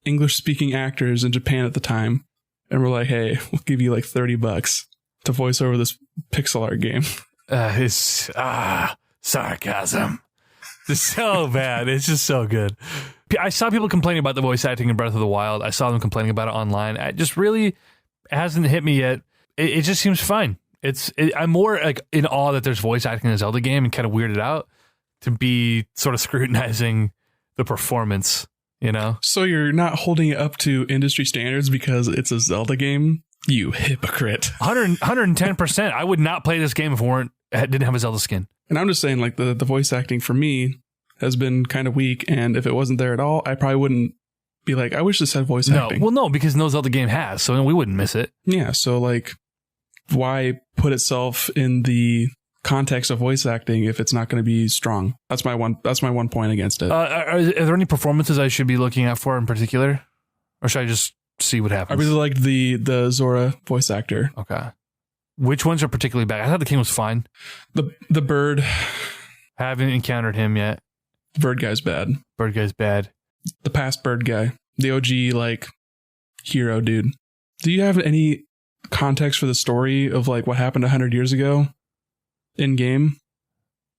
English-speaking actors in Japan at the time, and were like, "Hey, we'll give you like $30 to voice over this pixel art game." It's sarcasm. It's so bad. It's just so good. I saw people complaining about the voice acting in Breath of the Wild. I saw them complaining about it online. It just really hasn't hit me yet. It just seems fine. I'm more like in awe that there's voice acting in a Zelda game and kind of weirded out to be sort of scrutinizing the performance, you know? So you're not holding it up to industry standards because it's a Zelda game? You hypocrite. 110%. I would not play this game if it didn't have a Zelda skin. And I'm just saying, like, the voice acting for me has been kind of weak, and if it wasn't there at all, I probably wouldn't be like, I wish this had voice acting. Well, no, because no Zelda game has, so we wouldn't miss it. Yeah, so, like, why put itself in the context of voice acting if it's not going to be strong? That's my one point against it. Are there any performances I should be looking out for in particular? Or should I just see what happens? I really liked the Zora voice actor. Okay. Which ones are particularly bad? I thought the king was fine. The bird. Haven't encountered him yet. The bird guy's bad. Bird guy's bad. The past bird guy. The OG, like, hero dude. Do you have any context for the story of, like, what happened 100 years ago in game?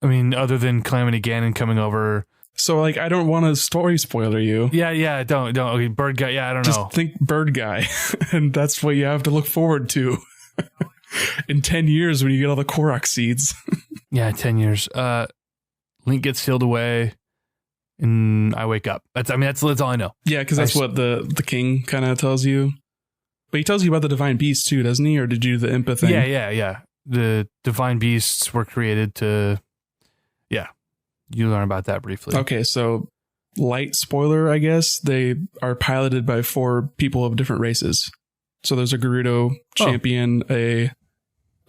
I mean, other than Calamity Ganon coming over. So, like, I don't want a story spoiler you. Yeah, don't. Okay, bird guy, I don't know. Just think bird guy, and that's what you have to look forward to in 10 years when you get all the Korok seeds. Yeah, 10 years. Link gets sealed away, and I wake up. That's all I know. Yeah, because that's what the king kind of tells you. But he tells you about the divine beast too, doesn't he? Or did you do the Impa thing? Yeah. The divine beasts were created to... Yeah, you learn about that briefly. Okay, so light spoiler, I guess. They are piloted by 4 people of different races. So there's a Gerudo champion, a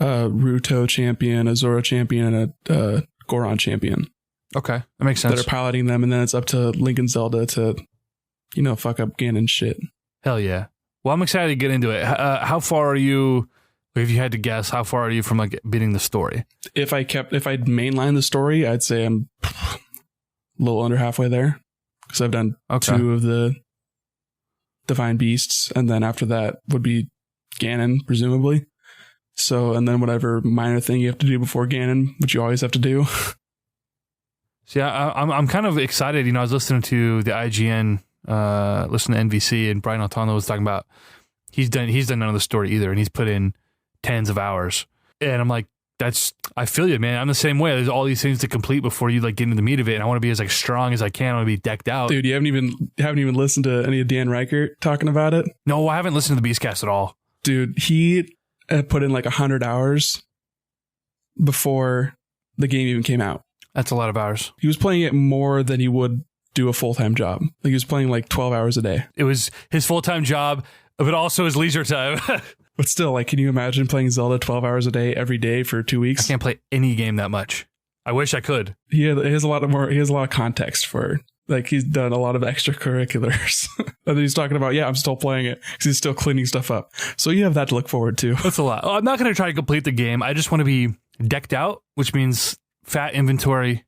Ruto champion, a Zora champion, and a Goron champion. Okay, that makes sense. That are piloting them, and then it's up to Link and Zelda to, fuck up Ganon shit. Hell yeah. Well, I'm excited to get into it. How far are you, if you had to guess, how far are you from like beating the story? If I'd mainline the story, I'd say I'm a little under halfway there. Because I've done 2 of the divine beasts, and then after that would be Ganon, presumably. So, and then whatever minor thing you have to do before Ganon, which you always have to do. So yeah, I'm kind of excited. I was listening to the IGN, listening to NVC, and Brian Altano was talking about he's done none of the story either, and he's put in tens of hours. And I'm like, I feel you, man. I'm the same way. There's all these things to complete before you like get into the meat of it, and I want to be as like strong as I can. I want to be decked out. Dude, you haven't even listened to any of Dan Reichert talking about it? No, I haven't listened to the Beastcast at all. Dude, he had put in like 100 hours before the game even came out. That's a lot of hours. He was playing it more than he would do a full-time job. Like, he was playing like 12 hours a day. It was his full-time job, but also his leisure time. But still, like, can you imagine playing Zelda 12 hours a day every day for 2 weeks? I can't play any game that much. I wish I could. He has a lot of context for, like, he's done a lot of extracurriculars. And he's talking about, I'm still playing it because he's still cleaning stuff up. So you have that to look forward to. That's a lot. I'm not going to try to complete the game. I just want to be decked out, which means fat inventory,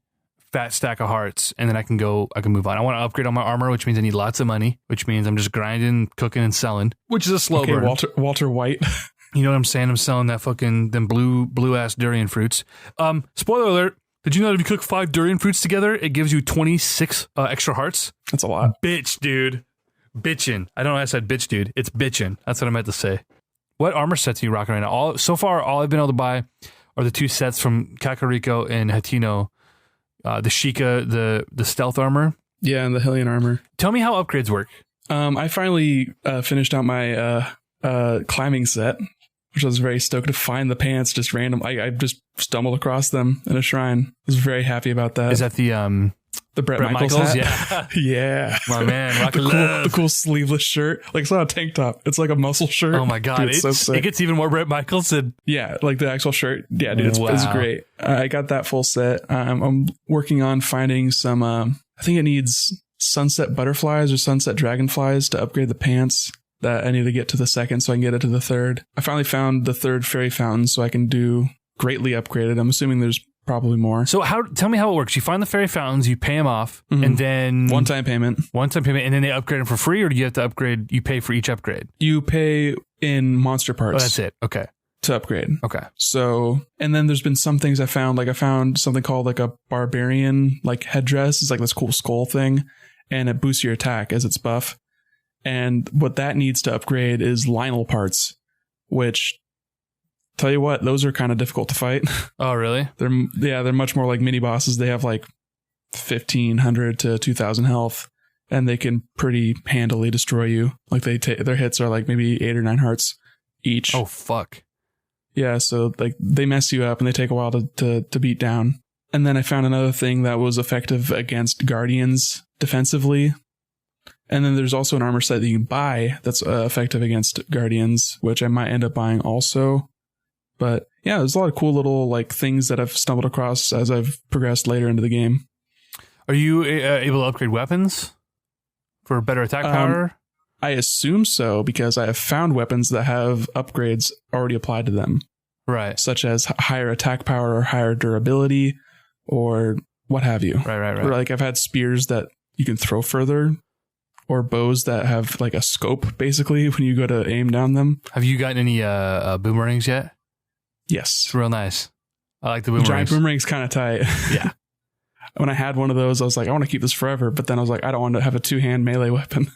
fat stack of hearts, and then I can move on. I want to upgrade all my armor, which means I need lots of money, which means I'm just grinding, cooking, and selling, which is a slow burn. Walter White. You know what I'm saying? I'm selling that them blue ass durian fruits. Spoiler alert. Did you know that if you cook 5 durian fruits together, it gives you 26 extra hearts? That's a lot. Bitch, dude. Bitchin'. I don't know why I said bitch, dude. It's bitchin'. That's what I meant to say. What armor sets are you rocking right now? So far, all I've been able to buy are the 2 sets from Kakariko and Hatino. The Sheikah, the stealth armor. Yeah, and the Hylian armor. Tell me how upgrades work. I finally finished out my climbing set, which I was very stoked to find the pants just random. I just stumbled across them in a shrine. I was very happy about that. Is that the Brett Michaels hat? Yeah. Yeah. My man, the cool sleeveless shirt. Like, it's not a tank top. It's like a muscle shirt. Oh my God. Dude, it gets even more Brett Michaels than... Yeah, like the actual shirt. Yeah, dude, it's great. I got that full set. I'm working on finding some, I think it needs sunset butterflies or sunset dragonflies to upgrade the pants that I need to get to the 2nd so I can get it to the 3rd. I finally found the 3rd fairy fountain so I can do greatly upgraded. I'm assuming there's probably more. So tell me how it works. You find the fairy fountains, you pay them off, and then... One-time payment, and then they upgrade them for free, or do you have to upgrade, you pay for each upgrade? You pay in monster parts. Oh, that's it. Okay. To upgrade. Okay. So, and then there's been some things I found, like I found something called like a barbarian, like headdress. It's like this cool skull thing, and it boosts your attack as its buff. And what that needs to upgrade is Lionel parts, which Tell you what, those are kind of difficult to fight. Oh, really? They're much more like mini bosses. They have like 1,500 to 2,000 health, and they can pretty handily destroy you. Like their hits are like maybe 8 or 9 hearts each. Oh, fuck. Yeah, so like they mess you up and they take a while to beat down. And then I found another thing that was effective against guardians defensively. And then there's also an armor set that you can buy that's effective against guardians, which I might end up buying also. But yeah, there's a lot of cool little like things that I've stumbled across as I've progressed later into the game. Are you able to upgrade weapons for better attack power? I assume so, because I have found weapons that have upgrades already applied to them. Right. Such as higher attack power or higher durability or what have you. Right. Or like I've had spears that you can throw further, or bows that have like a scope basically when you go to aim down them. Have you gotten any boomerangs yet? Yes. It's real nice. I like the boomerangs. Giant boomerang's kind of tight. Yeah. When I had one of those, I was like, I want to keep this forever. But then I was like, I don't want to have a 2-hand melee weapon.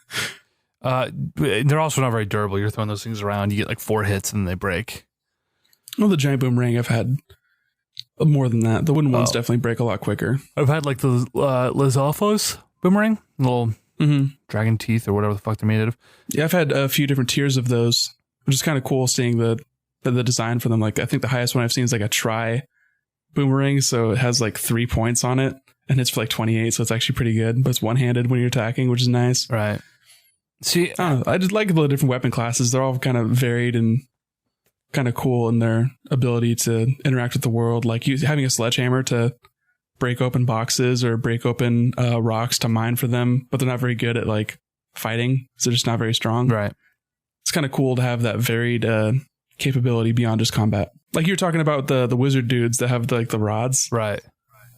They're also not very durable. You're throwing those things around. You get like 4 hits and they break. Well, the giant boomerang I've had more than that. The wooden ones definitely break a lot quicker. I've had like the Lizalfos boomerang, little dragon teeth or whatever the fuck they're made out of. Yeah, I've had a few different tiers of those, which is kind of cool seeing the design for them. Like I think the highest one I've seen is like a tri boomerang, so it has like 3 points on it, and it's for like 28, so it's actually pretty good. But it's one-handed when you're attacking, which is nice. Right. See, I don't know, I just like the different weapon classes. They're all kind of varied and kind of cool in their ability to interact with the world. Like having a sledgehammer to break open boxes or break open rocks to mine for them, but they're not very good at like fighting, so they're just not very strong. Right. It's kind of cool to have that varied capability beyond just combat. Like you were talking about the wizard dudes that have the rods. Right.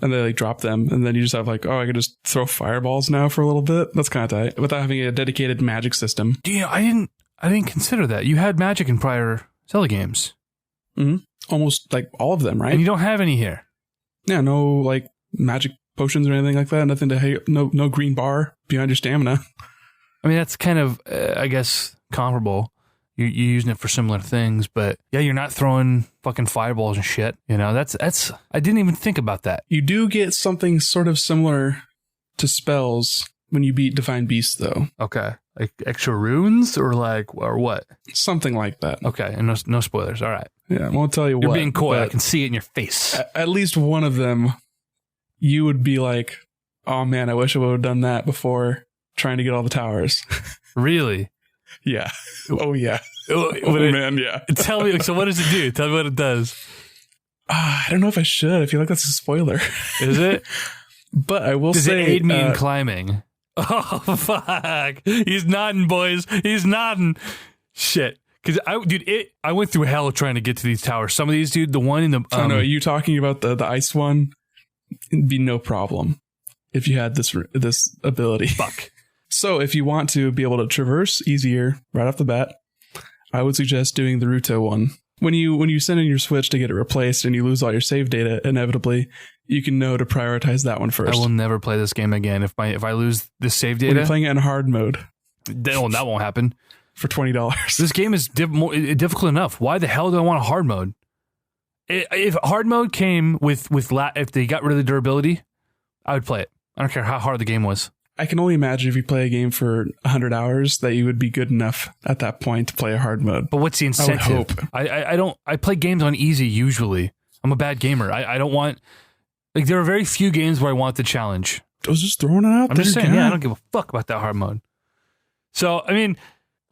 And they like drop them, and then you just have like, oh, I can just throw fireballs now for a little bit. That's kind of tight without having a dedicated magic system. Yeah, I didn't consider that. You had magic in prior Zelda games. Mm-hmm. Almost like all of them, right? And you don't have any here. Yeah, no like magic potions or anything like that. Nothing to no green bar beyond your stamina. I mean, that's kind of, I guess, comparable. You're using it for similar things, but yeah, you're not throwing fucking fireballs and shit. You know, that's. I didn't even think about that. You do get something sort of similar to spells when you beat Divine Beast, though. Okay, like extra runes or what? Something like that. Okay, and no spoilers. All right. Yeah, I won't tell you what. You're being coy. I can see it in your face. At least one of them, you would be like, "Oh man, I wish I would have done that before trying to get all the towers." Really? Yeah. Oh yeah. Man, yeah. Tell me. So what does it do? Tell me what it does. I don't know if I should. I feel like that's a spoiler. Is it? But I will say, does it aid me in climbing? Oh fuck! He's nodding, boys. He's nodding. Shit. Because I went through hell trying to get to these towers. Some of these, dude, the one in the oh no, you talking about the ice one? It'd be no problem if you had this ability. Fuck. So if you want to be able to traverse easier right off the bat, I would suggest doing the Ruto one. When you send in your Switch to get it replaced and you lose all your save data, inevitably, you can know to prioritize that one first. I will never play this game again if I lose this save data. When you're playing it in hard mode. That won't happen. For $20. This game is difficult enough. Why the hell do I want a hard mode? If hard mode came with if they got rid of the durability, I would play it. I don't care how hard the game was. I can only imagine if you play a game for 100 hours that you would be good enough at that point to play a hard mode. But what's the incentive? I would hope. I don't. I play games on easy usually. I'm a bad gamer. I don't want. Like there are very few games where I want the challenge. I was just throwing it out. I'm just saying. Yeah, I don't give a fuck about that hard mode. So I mean,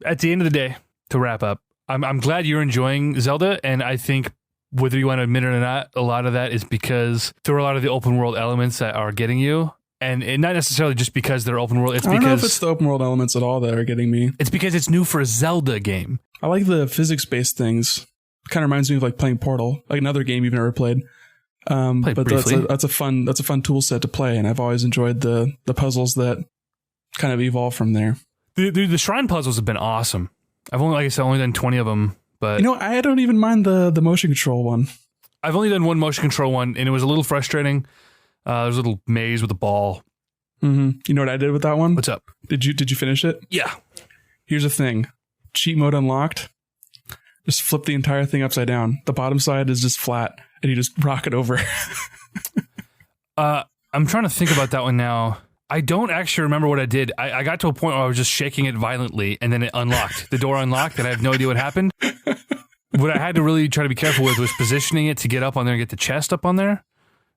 at the end of the day, to wrap up, I'm glad you're enjoying Zelda, and I think whether you want to admit it or not, a lot of that is because there are a lot of the open world elements that are getting you. And not necessarily just because they're open world. It's I don't because know if it's the open world elements at all that are getting me. It's because it's new for a Zelda game. I like the physics-based things. It kind of reminds me of like playing Portal, like another game you've never played. But that's a fun tool set to play, and I've always enjoyed the puzzles that kind of evolve from there. The shrine puzzles have been awesome. I've only, like I said, only done 20 of them, but I don't even mind the motion control one. I've only done one motion control one, and it was a little frustrating. There's a little maze with a ball. Mm-hmm. You know what I did with that one? What's up? Did you finish it? Yeah. Here's the thing. Cheat mode unlocked. Just flip the entire thing upside down. The bottom side is just flat, and you just rock it over. I'm trying to think about that one now. I don't actually remember what I did. I got to a point where I was just shaking it violently, and then it unlocked. The door unlocked, and I have no idea what happened. What I had to really try to be careful with was positioning it to get up on there and get the chest up on there.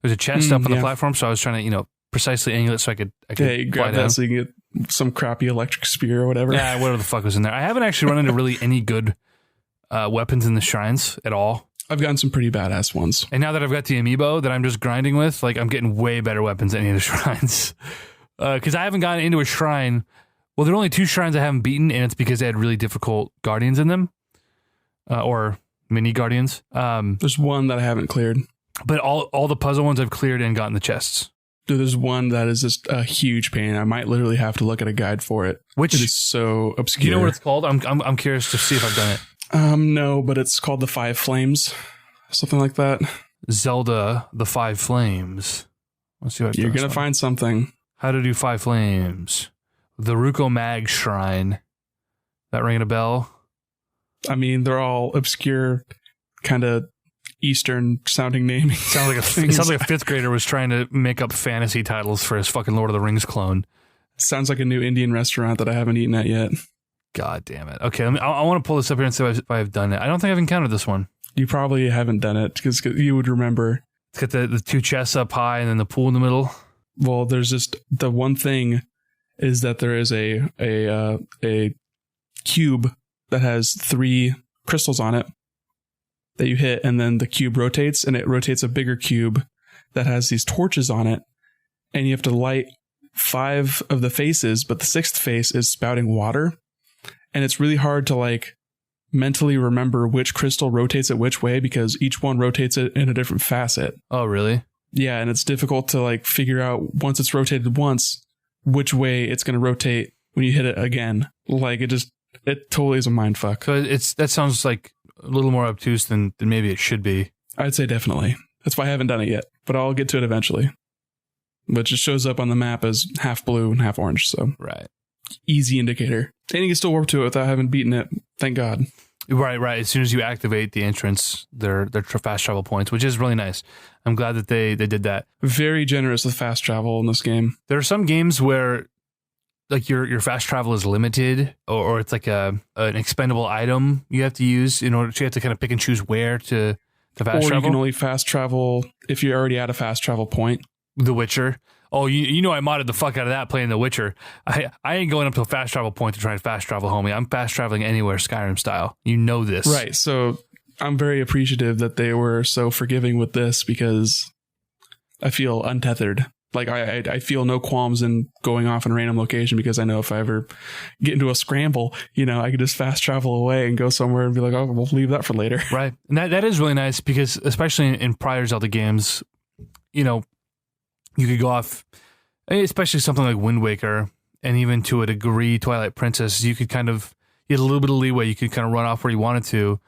There's a chest up on the platform, so I was trying to, precisely angle it so I could you grab that so you can get some crappy electric spear or whatever. Yeah, whatever the fuck was in there. I haven't actually run into really any good weapons in the shrines at all. I've gotten some pretty badass ones. And now that I've got the amiibo that I'm just grinding with, like, I'm getting way better weapons than any of the shrines. Because I haven't gotten into a shrine. Well, there are only 2 shrines I haven't beaten, and it's because they had really difficult guardians in them. Or mini guardians. There's one that I haven't cleared. But all the puzzle ones I've cleared and gotten the chests. Dude, there's one that is just a huge pain. I might literally have to look at a guide for it. Which it is so obscure. Do you know what it's called? I'm curious to see if I've done it. No, but it's called the 5 Flames. Something like that. Zelda, the 5 Flames. Let's see what you're going to find something. How to do 5 Flames. The Ruko Mag Shrine. That ringing a bell? I mean, they're all obscure, kind of Eastern sounding naming. It sounds like a 5th grader was trying to make up fantasy titles for his fucking Lord of the Rings clone. Sounds like a new Indian restaurant that I haven't eaten at yet. God damn it. Okay, I want to pull this up here and see if I've done it. I don't think I've encountered this one. You probably haven't done it because you would remember. It's got the 2 chests up high and then the pool in the middle. Well, there's just the one thing is that there is a cube that has 3 crystals on it that you hit, and then the cube rotates, and it rotates a bigger cube that has these torches on it, and you have to light 5 of the faces, but the 6th face is spouting water, and it's really hard to mentally remember which crystal rotates it which way because each one rotates it in a different facet. Oh, really? Yeah, and it's difficult to figure out once it's rotated once which way it's going to rotate when you hit it again. It totally is a mind fuck. So that sounds like a little more obtuse than maybe it should be. I'd say definitely. That's why I haven't done it yet, but I'll get to it eventually. But it shows up on the map as half blue and half orange, so right, easy indicator. And you can still warp to it without having beaten it. Thank God. Right. As soon as you activate the entrance, they're fast travel points, which is really nice. I'm glad that they did that. Very generous with fast travel in this game. There are some games where your fast travel is limited, or it's like an expendable item you have to use in order to, you have to kind of pick and choose where to fast travel. Or you can only fast travel if you're already at a fast travel point. The Witcher. Oh, you know I modded the fuck out of that playing The Witcher. I ain't going up to a fast travel point to try and fast travel, homie. I'm fast traveling anywhere Skyrim style. You know this. Right, so I'm very appreciative that they were so forgiving with this because I feel untethered. I feel no qualms in going off in a random location because I know if I ever get into a scramble, I could just fast travel away and go somewhere and be like, oh, we'll leave that for later. Right. And that is really nice because especially in prior Zelda games, you could go off, especially something like Wind Waker, and even to a degree Twilight Princess, you had a little bit of leeway. You could kind of run off where you wanted to.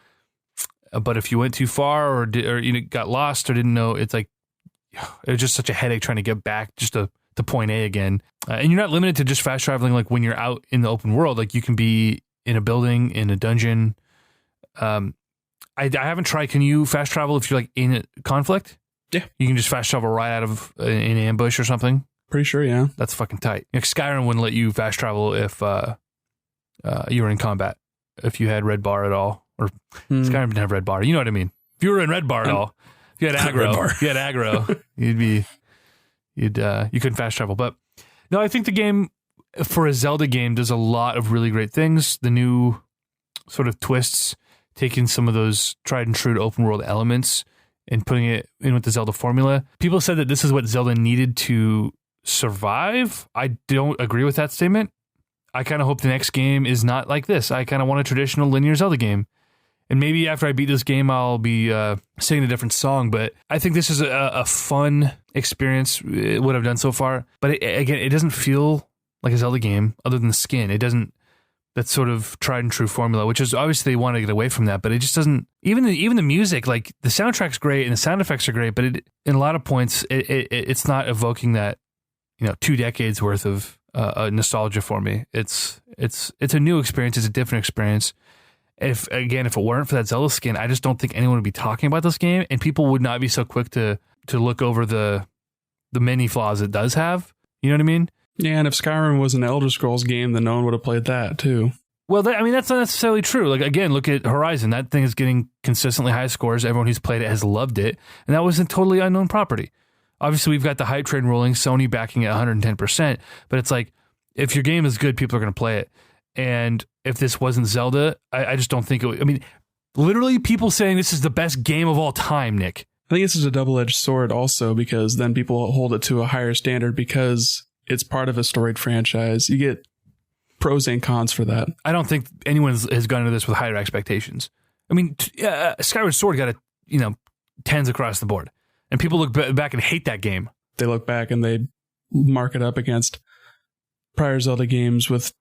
But if you went too far or got lost or didn't know, it was just such a headache trying to get back just to point A again. And you're not limited to just fast traveling when you're out in the open world. You can be in a building, in a dungeon. I haven't tried. Can you fast travel if you're in a conflict? Yeah. You can just fast travel right out of an ambush or something? Pretty sure, yeah. That's fucking tight. Skyrim wouldn't let you fast travel if you were in combat, if you had red bar at all. Or Skyrim didn't have red bar. You know what I mean? If you were in red bar at all, if you had aggro, you couldn't fast travel. But no, I think the game, for a Zelda game, does a lot of really great things. The new sort of twists, taking some of those tried and true open world elements and putting it in with the Zelda formula. People said that this is what Zelda needed to survive. I don't agree with that statement. I kind of hope the next game is not like this. I kind of want a traditional linear Zelda game. And maybe after I beat this game, I'll be singing a different song. But I think this is a fun experience, what I've done so far. But it doesn't feel like a Zelda game other than the skin. It doesn't, that sort of tried and true formula, which is obviously they want to get away from that. But it just doesn't, even the music, the soundtrack's great and the sound effects are great. But in a lot of points, it's not evoking that, 2 decades worth of nostalgia for me. It's a new experience. It's a different experience. If it weren't for that Zelda skin, I just don't think anyone would be talking about this game, and people would not be so quick to look over the many flaws it does have. You know what I mean? Yeah, and if Skyrim was an Elder Scrolls game, then no one would have played that too. Well, that's not necessarily true. Like, again, look at Horizon. That thing is getting consistently high scores. Everyone who's played it has loved it, and that was a totally unknown property. Obviously, we've got the hype train rolling, Sony backing it 110%, but it's like, if your game is good, people are going to play it. And if this wasn't Zelda, I just don't think it would. I mean, literally people saying this is the best game of all time, Nick. I think this is a double-edged sword also, because then people hold it to a higher standard because it's part of a storied franchise. You get pros and cons for that. I don't think anyone has gone into this with higher expectations. I mean, Skyward Sword got tens across the board. And people look back and hate that game. They look back and they mark it up against prior Zelda games with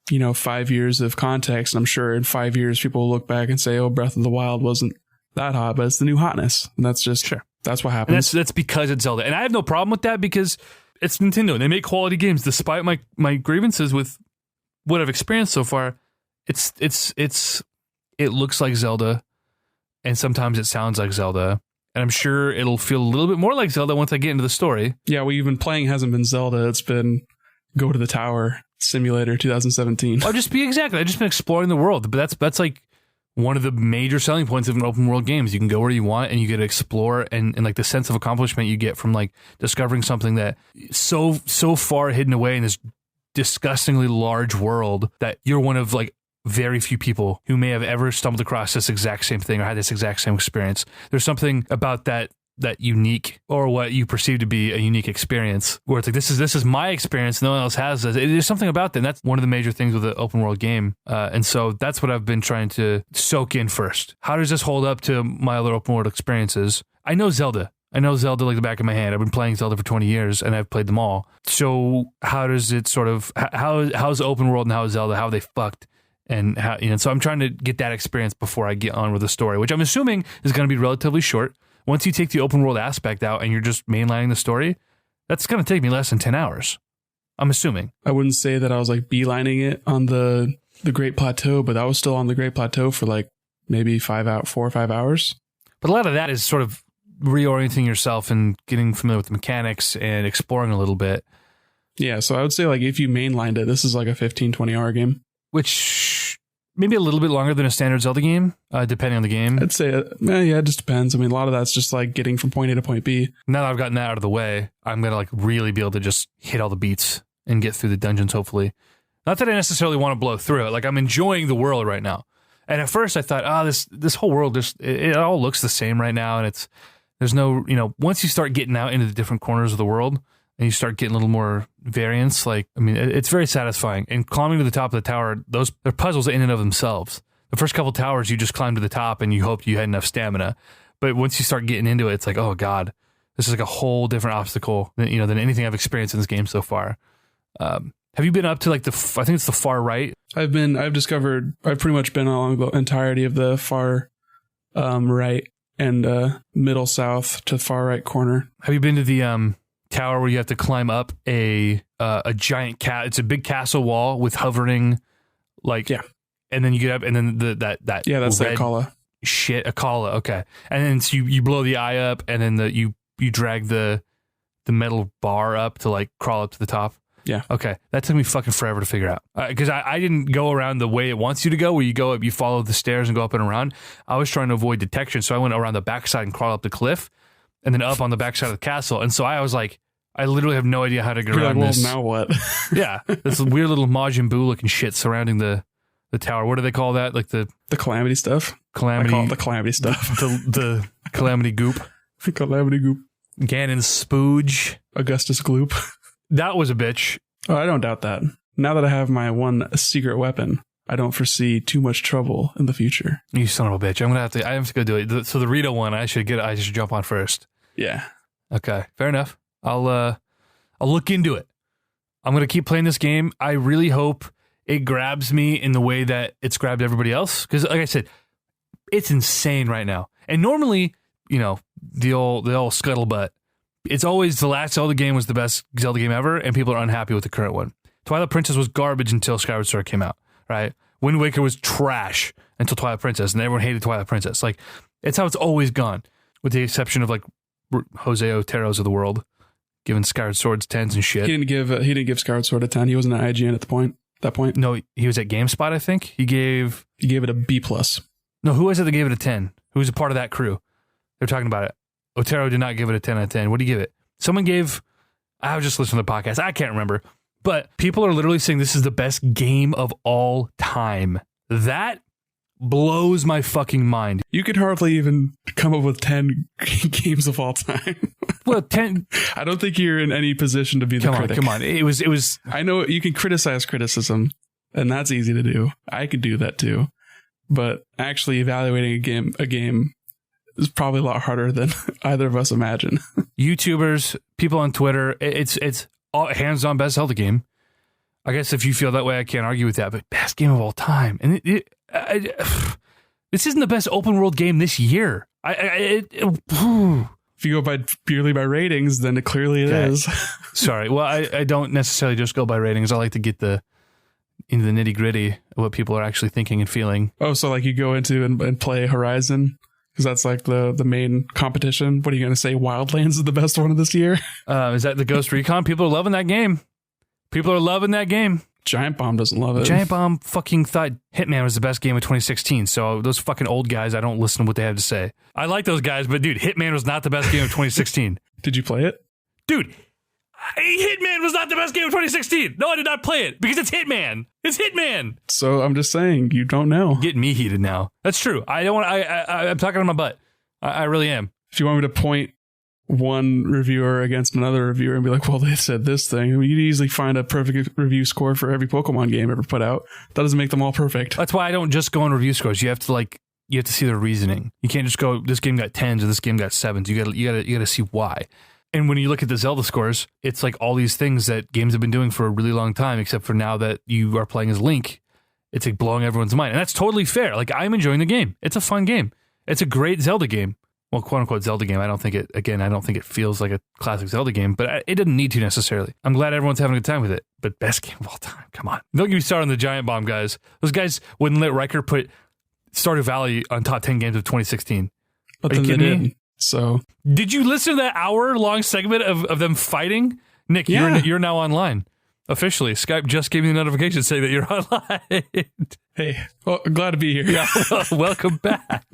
5 years of context. And I'm sure in 5 years, people will look back and say, oh, Breath of the Wild wasn't that hot, but it's the new hotness. And that's just, sure. That's what happens. And that's because it's Zelda. And I have no problem with that because it's Nintendo and they make quality games. Despite my grievances with what I've experienced so far, it looks like Zelda and sometimes it sounds like Zelda. And I'm sure it'll feel a little bit more like Zelda once I get into the story. Yeah, what you've been playing hasn't been Zelda. It's been Go to the Tower Simulator 2017. I've just been exploring the world. But that's like one of the major selling points of an open world game is you can go where you want and you get to explore and like the sense of accomplishment you get from like discovering something that so far hidden away in this disgustingly large world that you're one of like very few people who may have ever stumbled across this exact same thing or had this exact same experience. There's something about that unique, or what you perceive to be a unique experience, where it's like this is my experience, no one else has this. There's something about that, and that's one of the major things with an open world game. And so that's what I've been trying to soak in first. How does this hold up to my other open world experiences? I know Zelda like the back of my hand. I've been playing Zelda for 20 years, and I've played them all. So how does it sort of how's open world and how is Zelda? How are they fucked? And how, so I'm trying to get that experience before I get on with the story, which I'm assuming is going to be relatively short. Once you take the open world aspect out and you're just mainlining the story, that's going to take me less than 10 hours. I'm assuming. I wouldn't say that I was like beelining it on the Great Plateau, but I was still on the Great Plateau for like maybe 4 or 5 hours. But a lot of that is sort of reorienting yourself and getting familiar with the mechanics and exploring a little bit. Yeah, so I would say like if you mainlined it, this is like a 15, 20-hour game. Which maybe a little bit longer than a standard Zelda game, depending on the game. I'd say, yeah, it just depends. I mean, a lot of that's just like getting from point A to point B. Now that I've gotten that out of the way, I'm going to like really be able to just hit all the beats and get through the dungeons, hopefully. Not that I necessarily want to blow through it. Like, I'm enjoying the world right now. And at first I thought, this whole world, it all looks the same right now. And there's no, once you start getting out into the different corners of the world, and you start getting a little more variance, it's very satisfying. And climbing to the top of the tower, they're puzzles in and of themselves. The first couple towers, you just climb to the top and you hope you had enough stamina. But once you start getting into it, it's like, oh God, this is like a whole different obstacle than anything I've experienced in this game so far. Have you been up to like I think it's the far right? I've pretty much been along the entirety of the far right and middle south to far right corner. Have you been to the tower where you have to climb up a giant cat? It's a big castle wall with hovering, yeah. And then you get up, and then that's the Akala. Shit, Akala. Okay, and then so you blow the eye up, and then you drag the metal bar up to like crawl up to the top. Yeah. Okay, that took me fucking forever to figure out because I didn't go around the way it wants you to go, where you go up, you follow the stairs and go up and around. I was trying to avoid detection, so I went around the backside and crawled up the cliff, and then up on the backside of the castle. And so I was like, I literally have no idea how to get around this. Now what? Yeah, this weird little Majin Buu looking shit surrounding the tower. What do they call that? Like the calamity stuff. Calamity. I call it the calamity stuff. The calamity goop. The calamity goop. Ganon's spooge. Augustus Gloop. That was a bitch. Oh, I don't doubt that. Now that I have my one secret weapon, I don't foresee too much trouble in the future. You son of a bitch! I have to go do it. So the Rito one, I should jump on first. Yeah. Okay, fair enough. I'll look into it. I'm gonna keep playing this game. I really hope it grabs me in the way that it's grabbed everybody else. Because, like I said, it's insane right now. And normally, the old scuttlebutt. It's always the last Zelda game was the best Zelda game ever, and people are unhappy with the current one. Twilight Princess was garbage until Skyward Sword came out, right? Wind Waker was trash until Twilight Princess, and everyone hated Twilight Princess. Like, it's how it's always gone, with the exception of like Jose Otero's of the world, giving Skyward Swords 10s and shit. He didn't give Skyward Sword a 10. He wasn't at IGN at that point. No, he was at GameSpot, I think. He gave it a B+. No, who was it that gave it a 10? Who was a part of that crew? They're talking about it. Otero did not give it a 10 out of 10. What did he give it? Someone gave... I was just listening to the podcast. I can't remember. But people are literally saying this is the best game of all time. That blows my fucking mind. You could hardly even come up with 10 games of all time. Well, 10... I don't think you're in any position to be the critic. Come on. It was... I know you can criticize criticism, and that's easy to do. I could do that too. But actually evaluating a game is probably a lot harder than either of us imagine. YouTubers, people on Twitter, it's all hands-on best Zelda game. I guess if you feel that way, I can't argue with that. But best game of all time, and this isn't the best open world game this year. If you go purely by ratings, then clearly it is. Sorry, well, I don't necessarily just go by ratings. I like to get into the nitty gritty of what people are actually thinking and feeling. Oh, so like you go into and play Horizon? Because that's like the main competition. What are you going to say? Wildlands is the best one of this year? Is that the Ghost Recon? People are loving that game. Giant Bomb doesn't love it. Giant Bomb fucking thought Hitman was the best game of 2016. So those fucking old guys, I don't listen to what they have to say. I like those guys, but dude, Hitman was not the best game of 2016. Did you play it? Dude, Hitman was not the best game of 2016. No, I did not play it because it's Hitman. It's Hitman. So I'm just saying, you don't know. Getting me heated now. That's true. I don't want. I'm talking on my butt. I really am. If you want me to point one reviewer against another reviewer and be like, well, they said this thing, I mean, you'd easily find a perfect review score for every Pokemon game ever put out. That doesn't make them all perfect. That's why I don't just go on review scores. You have to see the reasoning. You can't just go, this game got 10s or this game got 7s. You gotta see why. And when you look at the Zelda scores, it's like all these things that games have been doing for a really long time, except for now that you are playing as Link, it's like blowing everyone's mind. And that's totally fair. Like, I'm enjoying the game. It's a fun game. It's a great Zelda game. Well, quote unquote Zelda game. I don't think it feels like a classic Zelda game, but it doesn't need to necessarily. I'm glad everyone's having a good time with it, but best game of all time. Come on. Don't get me started on the Giant Bomb guys. Those guys wouldn't let Riker put Stardew Valley on top 10 games of 2016. But are you then kidding me? So did you listen to that hour-long segment of them fighting? Nick, yeah. You're now online. Officially, Skype just gave me the notification saying that you're online. Hey, well, I'm glad to be here. Yeah, welcome back.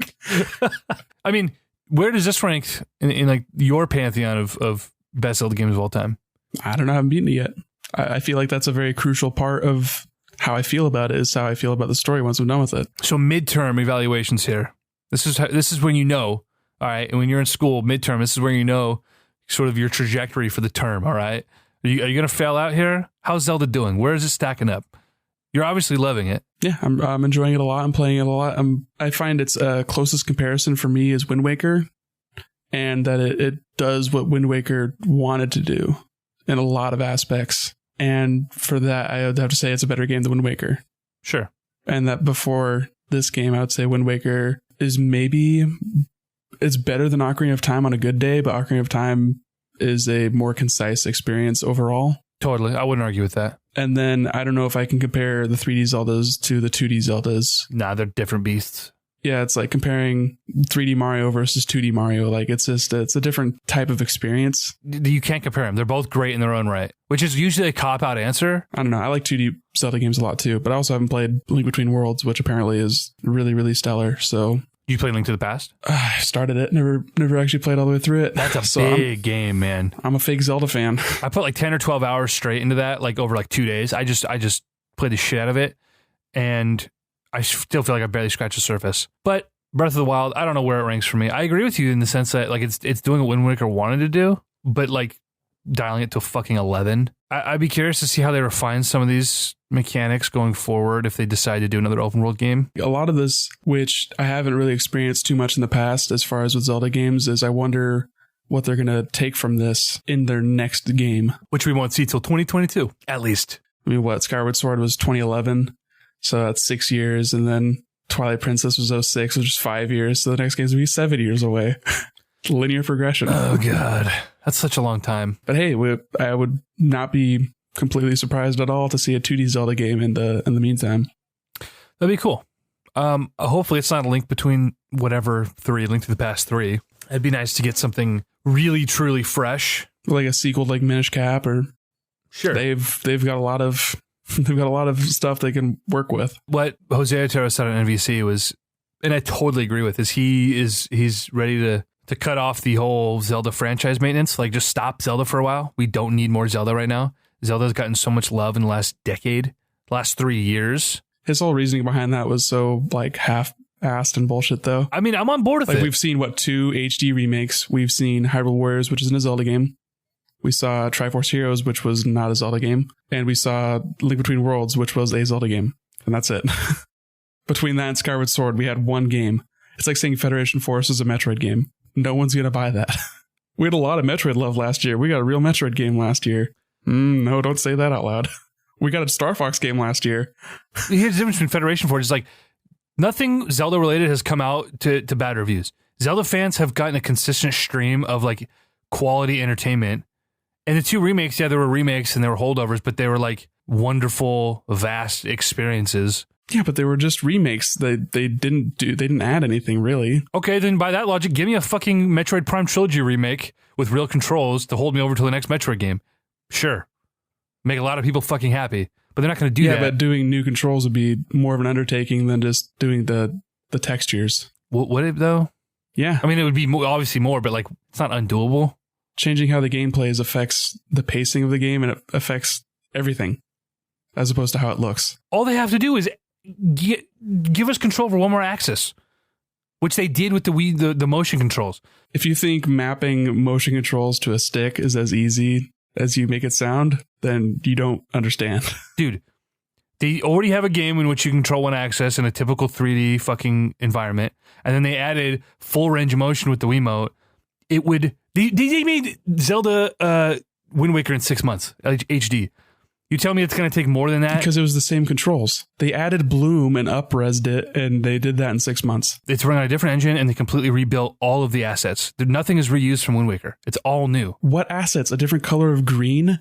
I mean, where does this rank in like your pantheon of best Zelda games of all time? I don't know. I haven't beaten it yet. I feel like that's a very crucial part of how I feel about it, is how I feel about the story once I'm done with it. So midterm evaluations here. This is when you know. All right, and when you're in school, midterm, this is where you know sort of your trajectory for the term. All right, are you going to fail out here? How's Zelda doing? Where is it stacking up? You're obviously loving it. Yeah, I'm enjoying it a lot. I'm playing it a lot. I find its closest comparison for me is Wind Waker, and that it does what Wind Waker wanted to do in a lot of aspects. And for that, I would have to say it's a better game than Wind Waker. Sure. And that before this game, I would say Wind Waker is maybe... It's better than Ocarina of Time on a good day, but Ocarina of Time is a more concise experience overall. Totally. I wouldn't argue with that. And then I don't know if I can compare the 3D Zeldas to the 2D Zeldas. Nah, they're different beasts. Yeah, it's like comparing 3D Mario versus 2D Mario. Like, it's a different type of experience. You can't compare them. They're both great in their own right, which is usually a cop-out answer. I don't know. I like 2D Zelda games a lot too, but I also haven't played Link Between Worlds, which apparently is really, really stellar. So... You played Link to the Past? I started it. Never actually played all the way through it. That's a big game, man. I'm a fake Zelda fan. I put like 10 or 12 hours straight into that, like over like 2 days. I just played the shit out of it, and I still feel like I barely scratched the surface. But Breath of the Wild, I don't know where it ranks for me. I agree with you in the sense that like it's doing what Wind Waker wanted to do, but like dialing it to fucking 11. I'd be curious to see how they refine some of these mechanics going forward if they decide to do another open world game. A lot of this, which I haven't really experienced too much in the past as far as with Zelda games, is I wonder what they're going to take from this in their next game. Which we won't see till 2022, at least. I mean, what? Skyward Sword was 2011, so that's 6 years, and then Twilight Princess was 06, which is 5 years, so the next game's going to be 7 years away. Linear progression. Oh, God. That's such a long time. But hey, I would not be completely surprised at all to see a 2D Zelda game in the meantime. That'd be cool. Hopefully it's not a link between whatever 3, Link to the Past 3. It'd be nice to get something really, truly fresh. Like a sequel like Minish Cap or Sure. They've got a lot of stuff they can work with. What Jose Otero said on NVC was, and I totally agree with, is he's ready to cut off the whole Zelda franchise maintenance. Like, just stop Zelda for a while. We don't need more Zelda right now. Zelda's gotten so much love in the last decade, last 3 years. His whole reasoning behind that was so like half-assed and bullshit, though. I mean, I'm on board with like it. We've seen 2 HD remakes. We've seen Hyrule Warriors, which isn't a Zelda game. We saw Triforce Heroes, which was not a Zelda game, and we saw Link Between Worlds, which was a Zelda game, and that's it. Between that and Skyward Sword, we had one game. It's like saying Federation Force is a Metroid game. No one's gonna buy that. We had a lot of Metroid love last year. We got a real Metroid game last year. No, don't say that out loud. We got a Star Fox game last year. Here's the difference between Federation Force. Is like nothing Zelda related has come out to bad reviews. Zelda fans have gotten a consistent stream of like quality entertainment. And the 2 remakes, yeah, there were remakes and there were holdovers, but they were like wonderful, vast experiences. Yeah, but they were just remakes. They didn't add anything really. Okay, then by that logic, give me a fucking Metroid Prime Trilogy remake with real controls to hold me over to the next Metroid game. Sure. Make a lot of people fucking happy, but they're not going to do that. Yeah, but doing new controls would be more of an undertaking than just doing the textures. Would it though? Yeah. I mean, it would be obviously more, but like it's not undoable. Changing how the game plays affects the pacing of the game, and it affects everything as opposed to how it looks. All they have to do is give us control over one more axis, which they did with the Wii, the motion controls. If you think mapping motion controls to a stick is as easy as you make it sound, then you don't understand. Dude, they already have a game in which you control one axis in a typical 3D fucking environment, and then they added full range of motion with the Wiimote. It would... They made Zelda Wind Waker in 6 months, HD. You tell me it's going to take more than that? Because it was the same controls. They added Bloom and up-resed it, and they did that in 6 months. It's running on a different engine, and they completely rebuilt all of the assets. Nothing is reused from Wind Waker. It's all new. What assets? A different color of green?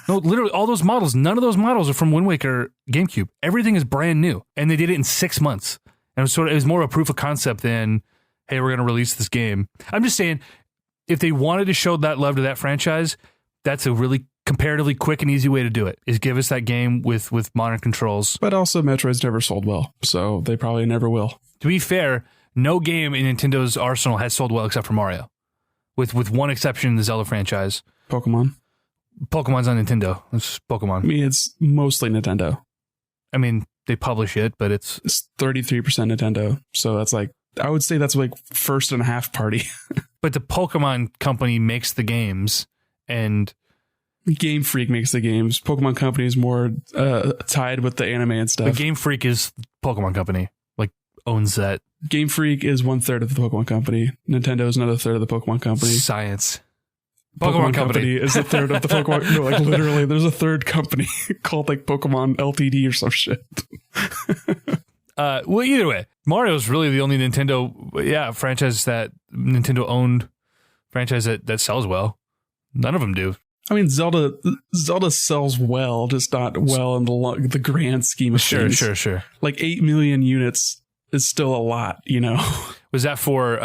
No, literally, all those models, none of those models are from Wind Waker GameCube. Everything is brand new, and they did it in 6 months. And it was more a proof of concept than, hey, we're going to release this game. I'm just saying, if they wanted to show that love to that franchise, that's a really comparatively quick and easy way to do it, is give us that game with modern controls. But also, Metroid's never sold well, so they probably never will. To be fair, no game in Nintendo's arsenal has sold well except for Mario, with one exception in the Zelda franchise. Pokemon's on Nintendo. It's Pokemon. I mean, it's mostly Nintendo. I mean, they publish it, but it's 33% Nintendo, so that's like, I would say that's like first and a half party. But the Pokemon company makes the games, and Game Freak makes the games. Pokemon Company is more tied with the anime and stuff. But Game Freak is Pokemon Company, like owns that. Game Freak is 1/3 of the Pokemon Company. Nintendo is another third of the Pokemon Company. Science. Pokemon Company is a third of the Pokemon. No, like literally, there's a third company called like Pokemon Ltd or some shit. Well, either way, Mario's really the only Nintendo, franchise that Nintendo owned franchise that sells well. None of them do. I mean, Zelda sells well, just not well in the grand scheme of things. Sure. Like 8 million units is still a lot, you know. Was that for?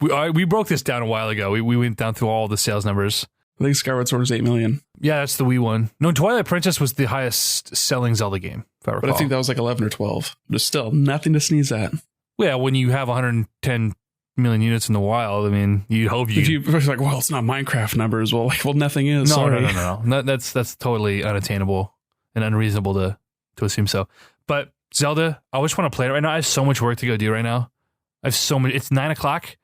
We broke this down a while ago. We went down through all the sales numbers. I think Skyward Sword is 8 million. Yeah, that's the Wii one. No, Twilight Princess was the highest selling Zelda game, if I recall. But I think that was like 11 or 12. But still, nothing to sneeze at. Yeah, when you have 110 million units in the wild, I mean, you'd hope you... If you're like, well, it's not Minecraft numbers. Well, nothing is. No. That's totally unattainable and unreasonable to assume so. But Zelda, I just want to play it right now. I have so much work to go do right now. I have so much... It's 9 o'clock.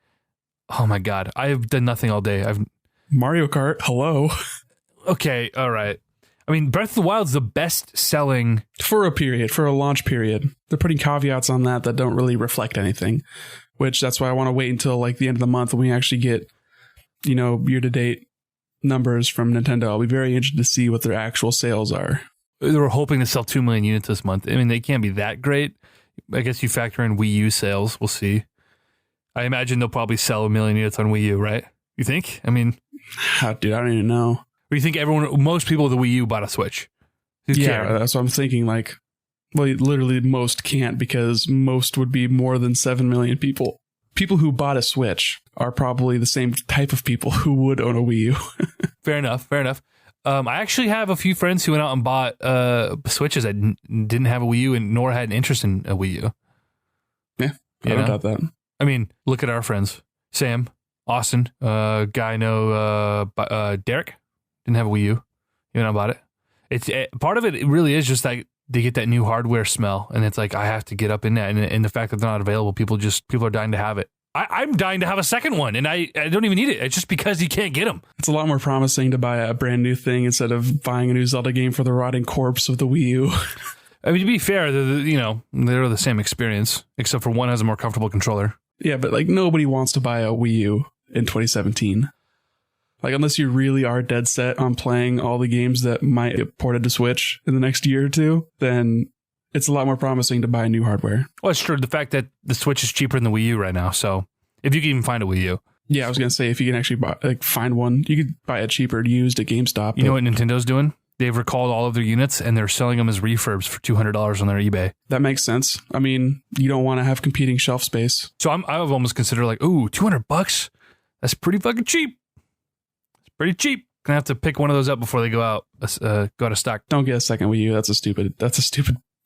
Oh my God. I've done nothing all day. Mario Kart, hello. Okay, all right. I mean, Breath of the Wild is the best selling... For a launch period. They're putting caveats on that don't really reflect anything, which that's why I want to wait until like the end of the month when we actually get, year-to-date numbers from Nintendo. I'll be very interested to see what their actual sales are. They were hoping to sell 2 million units this month. I mean, they can't be that great. I guess you factor in Wii U sales. We'll see. I imagine they'll probably sell 1 million units on Wii U, right? You think? I mean... Dude, I don't even know. Or you think most people with a Wii U bought a Switch? Who cares? That's what I'm thinking. Like Well, literally most can't, because most would be more than 7 million people. People who bought a Switch are probably the same type of people who would own a Wii U. Fair enough. I actually have a few friends who went out and bought Switches that didn't have a Wii U and nor had an interest in a Wii U. Yeah, I don't doubt that. I mean, look at our friends. Sam, Austin, guy I know, Derek, didn't have a Wii U. He went out and bought it. Part of it really is just like they get that new hardware smell, and it's like I have to get up in that, and the fact that they're not available, people are dying to have it. I'm dying to have a second one, and I don't even need it. It's just because you can't get them. It's a lot more promising to buy a brand new thing instead of buying a new Zelda game for the rotting corpse of the Wii U. I mean, to be fair, they're the same experience, except for one has a more comfortable controller. Yeah, but like nobody wants to buy a Wii U in 2017. Like, unless you really are dead set on playing all the games that might get ported to Switch in the next year or two, then it's a lot more promising to buy new hardware. Well, it's true. The fact that the Switch is cheaper than the Wii U right now, so if you can even find a Wii U. Yeah, I was going to say, if you can actually find one, you could buy it cheaper used at GameStop. You know what Nintendo's doing? They've recalled all of their units, and they're selling them as refurbs for $200 on their eBay. That makes sense. I mean, you don't want to have competing shelf space. So I've almost considered like, ooh, $200? That's pretty fucking cheap. It's pretty cheap. Gonna have to pick one of those up before they go out of stock. Don't get a second Wii U. That's a stupid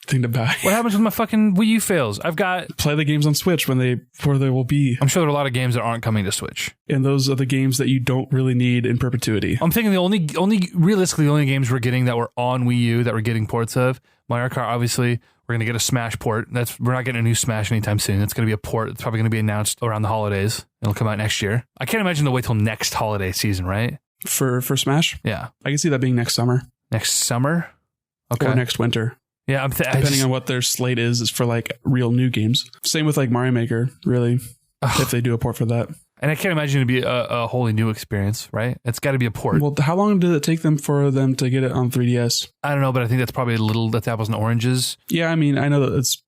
thing to buy. What happens when my fucking Wii U fails? I've got play the games on Switch when they will be. I'm sure there are a lot of games that aren't coming to Switch, and those are the games that you don't really need in perpetuity. I'm thinking realistically the only games we're getting that were on Wii U that we're getting ports of. Mario Kart, obviously, we're gonna get a Smash port. We're not getting a new Smash anytime soon. It's gonna be a port. It's probably gonna be announced around the holidays. It'll come out next year. I can't imagine they'll wait till next holiday season, right? For Smash? Yeah, I can see that being next summer. Next summer, okay, or next winter. Yeah, depending on what their slate is for like real new games. Same with like Mario Maker, really, if they do a port for that. And I can't imagine it'd be a wholly new experience, right? It's got to be a port. Well, how long did it take them to get it on 3DS? I don't know, but I think that's probably that's apples and oranges. Yeah, I mean, I know that it's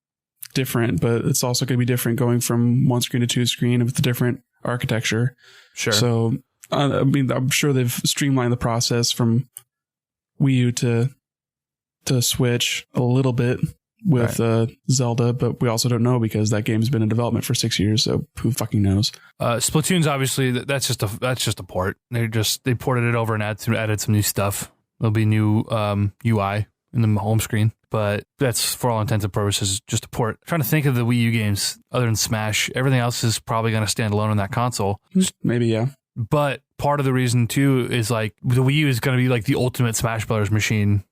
different, but it's also going to be different going from one screen to two screen with a different architecture. Sure. So, I mean, I'm sure they've streamlined the process from Wii U to Switch a little bit with Zelda, but we also don't know because that game's been in development for 6 years, so who fucking knows? Splatoon's obviously that's just a port. They ported it over and added some new stuff. There'll be new UI in the home screen, but that's for all intents and purposes just a port. I'm trying to think of the Wii U games other than Smash. Everything else is probably going to stand alone on that console. Maybe, yeah. But part of the reason too is like the Wii U is going to be like the ultimate Smash Brothers machine.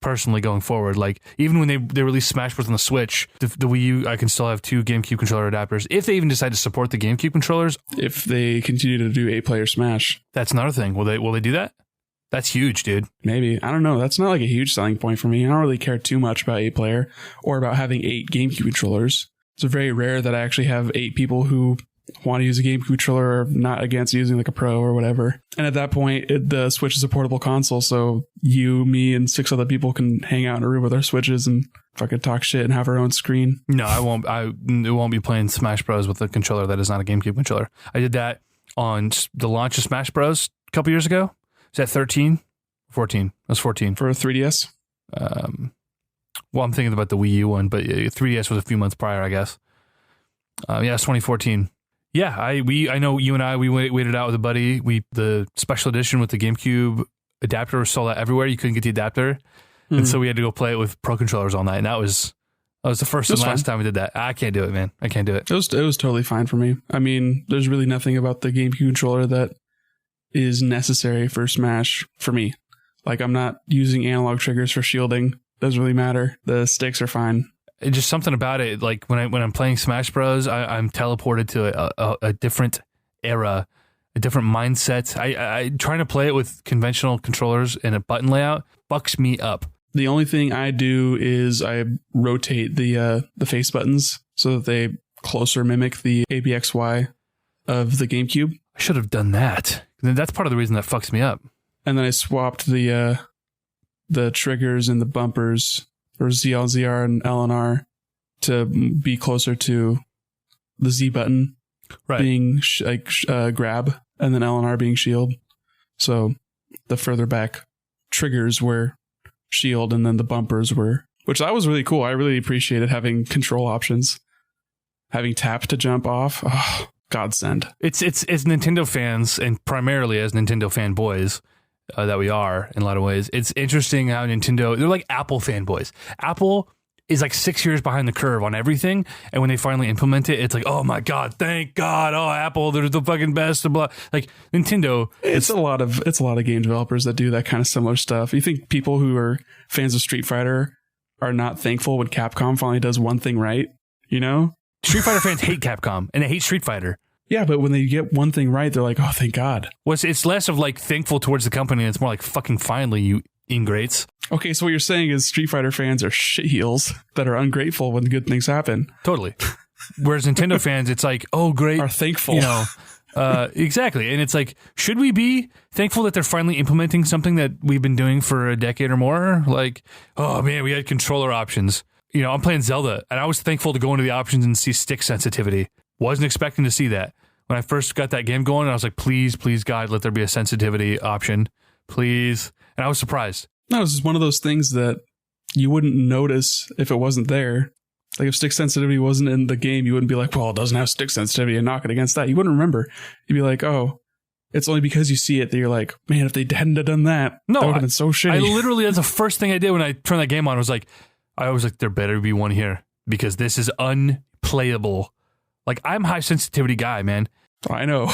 Personally, going forward, like even when they release Smash Bros on the Switch, the Wii U, I can still have two GameCube controller adapters if they even decide to support the GameCube controllers. If they continue to do 8-player Smash, that's another thing. Will they do that? That's huge, dude. Maybe. I don't know. That's not like a huge selling point for me. I don't really care too much about 8-player or about having 8 GameCube controllers. It's very rare that I actually have 8 people who want to use a GameCube controller or not against using like a Pro or whatever. And at that point, the Switch is a portable console, so you, me, and 6 other people can hang out in a room with our Switches and fucking talk shit and have our own screen. No, I won't. It won't be playing Smash Bros with a controller that is not a GameCube controller. I did that on the launch of Smash Bros a couple years ago. Was that 13? 14. It was 14. For a 3DS? Well, I'm thinking about the Wii U one, but 3DS was a few months prior, I guess. Yeah, it's 2014. Yeah, I know you and I, we waited out with a buddy. The special edition with the GameCube adapter was sold out everywhere. You couldn't get the adapter. And so we had to go play it with Pro controllers all night. And that was the first and last time we did that. I can't do it, man. I can't do it. It was totally fine for me. I mean, there's really nothing about the GameCube controller that is necessary for Smash for me. Like, I'm not using analog triggers for shielding. Doesn't really matter. The sticks are fine. It's just something about it. Like when I'm playing Smash Bros, I'm teleported to a different era, a different mindset. I trying to play it with conventional controllers and a button layout fucks me up. The only thing I do is I rotate the face buttons so that they closer mimic the ABXY of the GameCube. I should have done that. That's part of the reason that fucks me up. And then I swapped the triggers and the bumpers for ZL, ZR, and LNR to be closer to the Z button being grab, and then LNR being shield. So the further back triggers were shield, and then the bumpers were Which that was really cool. I really appreciated having control options, having tap to jump off. Oh, godsend. It's as Nintendo fans, and primarily as Nintendo fanboys that we are in a lot of ways. It's interesting how Nintendo, they're like Apple fanboys. Apple is like 6 years behind the curve on everything, and when they finally implement it, it's like, oh my god, thank God, oh Apple, they're the fucking best. Blah. Like Nintendo, it's a lot of game developers that do that kind of similar stuff. You think people who are fans of Street Fighter are not thankful when Capcom finally does one thing right? You know, Street Fighter fans hate Capcom and they hate Street Fighter. Yeah, but when they get one thing right, they're like, oh, thank God. Well, it's less of like thankful towards the company, and it's more like fucking finally, you ingrates. Okay, so what you're saying is Street Fighter fans are shitheels that are ungrateful when good things happen. Totally. Whereas Nintendo fans, it's like, oh, great. Are thankful. You know, exactly. And it's like, should we be thankful that they're finally implementing something that we've been doing for a decade or more? Like, oh man, we had controller options. You know, I'm playing Zelda, and I was thankful to go into the options and see stick sensitivity. Wasn't expecting to see that. When I first got that game going, I was like, please, God, let there be a sensitivity option. Please. And I was surprised. No, it's just one of those things that you wouldn't notice if it wasn't there. Like if stick sensitivity wasn't in the game, you wouldn't be like, well, it doesn't have stick sensitivity and knock it against that. You wouldn't remember. You'd be like, oh, it's only because you see it that you're like, man, if they hadn't have done that, that would have been so shitty. I literally, that's the first thing I did when I turned that game on. I was like, there better be one here because this is unplayable. Like, I'm a high sensitivity guy, man. I know.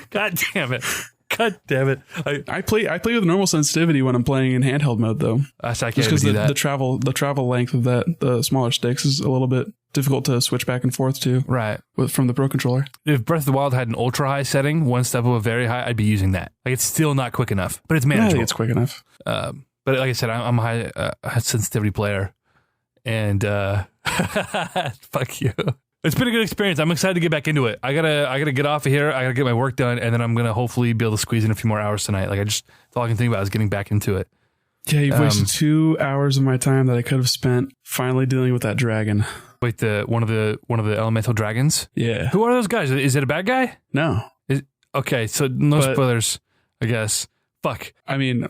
God damn it. God damn it. I play with normal sensitivity when I'm playing in handheld mode, though. I can't just because do that. The travel length of the smaller sticks is a little bit difficult to switch back and forth to. Right. From the Pro Controller. If Breath of the Wild had an ultra high setting, one step above very high, I'd be using that. Like, it's still not quick enough, but it's manageable. I think it's quick enough. But like I said, I'm a high sensitivity player, and fuck you. It's been a good experience. I'm excited to get back into it. I gotta get off of here. I gotta get my work done, and then I'm gonna hopefully be able to squeeze in a few more hours tonight. Like that's all I can think about is getting back into it. Yeah, you've wasted 2 hours of my time that I could have spent finally dealing with that dragon. Wait, one of the elemental dragons? Yeah. Who are those guys? Is it a bad guy? No. Okay, so no spoilers, I guess. Fuck. I mean,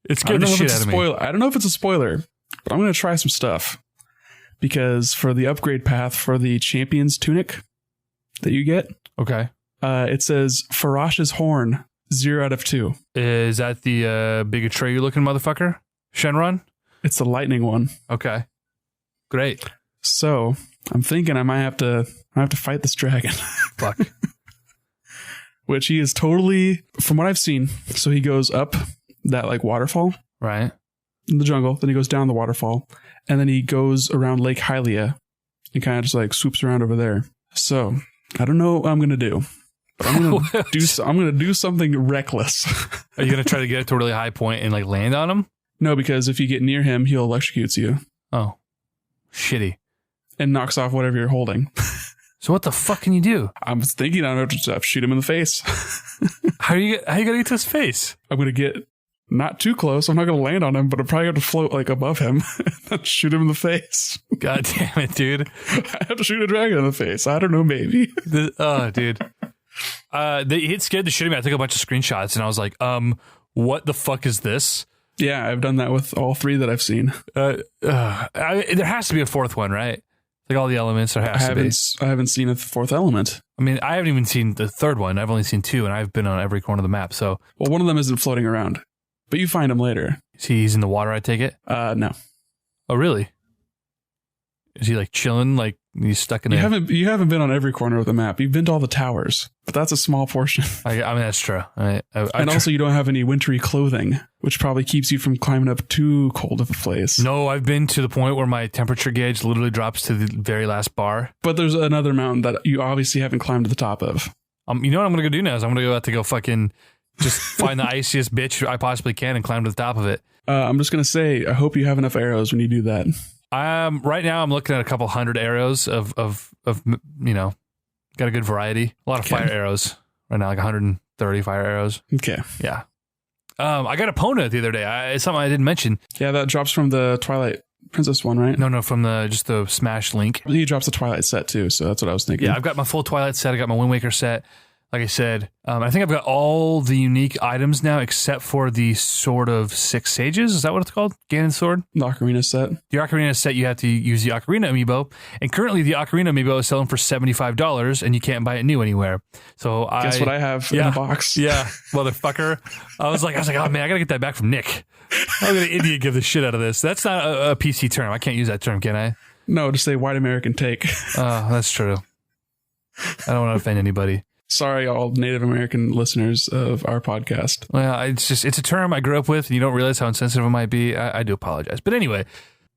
it scared the shit out of me. I don't know if it's a spoiler, but I'm gonna try some stuff. Because for the upgrade path for the champion's tunic that you get, okay, it says Farash's horn, 0 out of 2. Is that the big Atreyu looking motherfucker, Shenron? It's the lightning one. Okay, great. So I'm thinking I might have to fight this dragon. Fuck. Which he is totally, from what I've seen. So he goes up that like waterfall, right, in the jungle. Then he goes down the waterfall. And then he goes around Lake Hylia and kind of just like swoops around over there. So I don't know what I'm going to do, but I'm going to do something reckless. Are you going to try to get it to a really high point and like land on him? No, because if you get near him, he'll electrocute you. Oh, shitty. And knocks off whatever you're holding. So what the fuck can you do? I'm thinking I don't have to shoot him in the face. How are you going to get to his face? I'm going to get not too close. I'm not going to land on him, but I'll probably have to float like above him and shoot him in the face. God damn it, dude. I have to shoot a dragon in the face. I don't know, maybe. Oh, dude. It scared the shit out of me. I took a bunch of screenshots and I was like, what the fuck is this? Yeah, I've done that with all 3 that I've seen. There has to be a 4th one, right? Like all the elements, there has to be. I haven't seen a 4th element. I mean, I haven't even seen the 3rd one. I've only seen 2 and I've been on every corner of the map, so. Well, one of them isn't floating around. But you find him later. He's in the water, I take it? No. Oh, really? Is he like chilling? Like he's stuck in You haven't been on every corner of the map. You've been to all the towers, but that's a small portion. I mean, that's true. And also you don't have any wintry clothing, which probably keeps you from climbing up too cold of a place. No, I've been to the point where my temperature gauge literally drops to the very last bar. But there's another mountain that you obviously haven't climbed to the top of. You know what I'm going to go do now is I'm going to go out to go fucking just find the iciest bitch I possibly can and climb to the top of it. I'm just going to say, I hope you have enough arrows when you do that. Right now I'm looking at a couple hundred arrows of got a good variety. A lot of fire arrows right now, like 130 fire arrows. Okay. Yeah. I got Epona the other day. It's something I didn't mention. Yeah, that drops from the Twilight Princess one, right? No, from the Smash Link. He drops the Twilight set too, so that's what I was thinking. Yeah, I've got my full Twilight set. I got my Wind Waker set. like I said, I think I've got all the unique items now except for the Sword of Six Sages. Is that what it's called? Ganon's Sword? The Ocarina set. The Ocarina set, you have to use the Ocarina amiibo. And currently the Ocarina amiibo is selling for $75 and you can't buy it new anywhere. So Guess what I have in the box? Yeah, motherfucker. I was like, oh man, I gotta get that back from Nick. I'm gonna Indian give the shit out of this. That's not a PC term. I can't use that term, can I? No, to say white American take. Oh, that's true. I don't want to offend anybody. Sorry, all Native American listeners of our podcast. Well, it's a term I grew up with, and you don't realize how insensitive it might be. I do apologize. But anyway,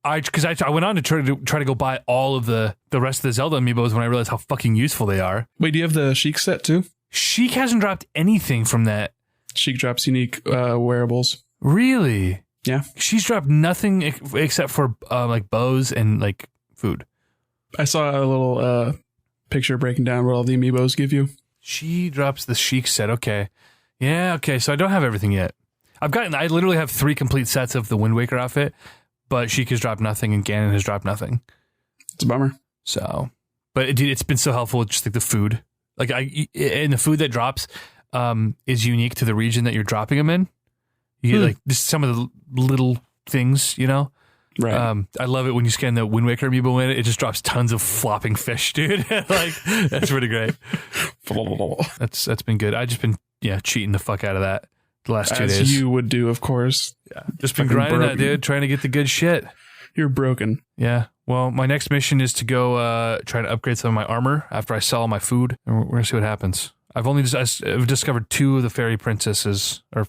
I went on to try to go buy all of the rest of the Zelda amiibos when I realized how fucking useful they are. Wait, do you have the Sheik set too? Sheik hasn't dropped anything from that. Sheik drops unique wearables. Really? Yeah. She's dropped nothing except for like bows and like food. I saw a little picture breaking down what all the amiibos give you. She drops the Sheik set. Okay. Yeah, okay. So I don't have everything yet. I literally have 3 complete sets of the Wind Waker outfit, but Sheik has dropped nothing and Ganon has dropped nothing. It's a bummer. So, but dude, it's been so helpful. Just like the food, and the food that drops is unique to the region that you're dropping them in. You get like just some of the little things, you know? Right. I love it when you scan the Wind Waker amiibo in it. It just drops tons of flopping fish, dude. Like that's really great. That's been good. I just been cheating the fuck out of that the last 2 days. As you would do, of course. Yeah, just been grinding that, dude. Trying to get the good shit. You're broken. Yeah. Well, my next mission is to go try to upgrade some of my armor after I sell all my food, and we're gonna see what happens. I've discovered 2 of the fairy princesses or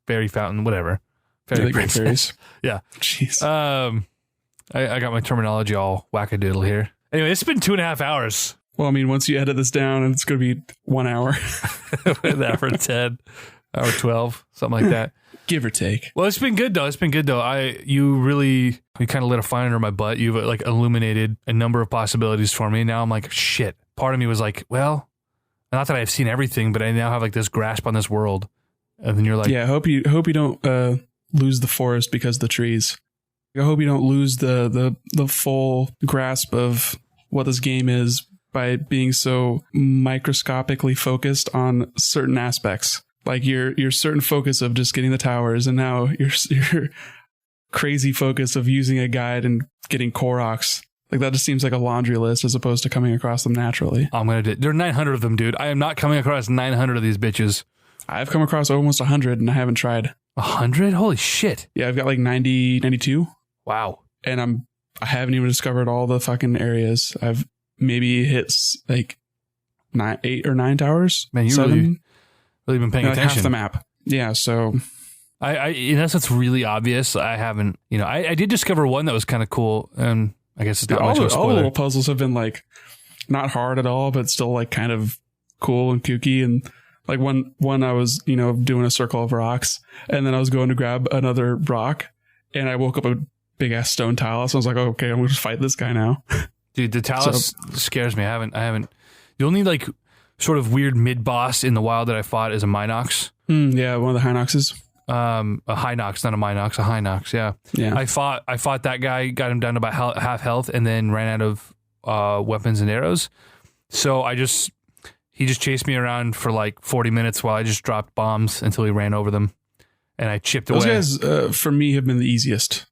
fairy fountain, whatever. Fairy princess. Yeah. Jeez. I got my terminology all wackadoodle here. Anyway, it's been 2.5 hours. Well, I mean, once you edit this down, it's going to be 1 hour. Hour 10, hour 12, something like that. Give or take. Well, it's been good though. You kind of lit a fire under my butt. You've like illuminated a number of possibilities for me. Now I'm like, shit. Part of me was like, well, not that I've seen everything, but I now have like this grasp on this world. And then you're like, yeah, I hope you don't lose the forest because of the trees. I hope you don't lose the full grasp of what this game is by being so microscopically focused on certain aspects. Like your certain focus of just getting the towers, and now your crazy focus of using a guide and getting Koroks. Like that just seems like a laundry list as opposed to coming across them naturally. I'm gonna do. There are 900 of them, dude. I am not coming across 900 of these bitches. I've come across almost 100 and I haven't tried. 100? Holy shit. Yeah, I've got like 90, 92. Wow. And I haven't even discovered all the fucking areas. I've maybe hit like 8 or 9 towers. Man, you 7. really been paying attention. Half the map. Yeah, so that's what's really obvious. I haven't, I did discover one that was kind of cool, and I guess it's not much of a spoiler. All the little puzzles have been like not hard at all, but still like kind of cool and kooky. And like one I was, doing a circle of rocks, and then I was going to grab another rock, and I woke up a big ass stone talus. I was like, oh, okay, I'm going to fight this guy now. Dude, the talus scares me. I haven't. The only like sort of weird mid boss in the wild that I fought is a Minox. Yeah, one of the Hinoxes. A Hinox, not a Minox, a Hinox. Yeah. I fought that guy, got him down to about half health, and then ran out of weapons and arrows. So he just chased me around for like 40 minutes while I just dropped bombs until he ran over them, and I chipped away. Those guys, for me, have been the easiest.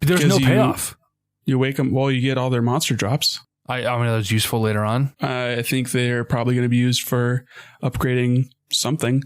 There's no payoff. You wake them, you get all their monster drops. I mean, that's useful later on. I think they're probably going to be used for upgrading something,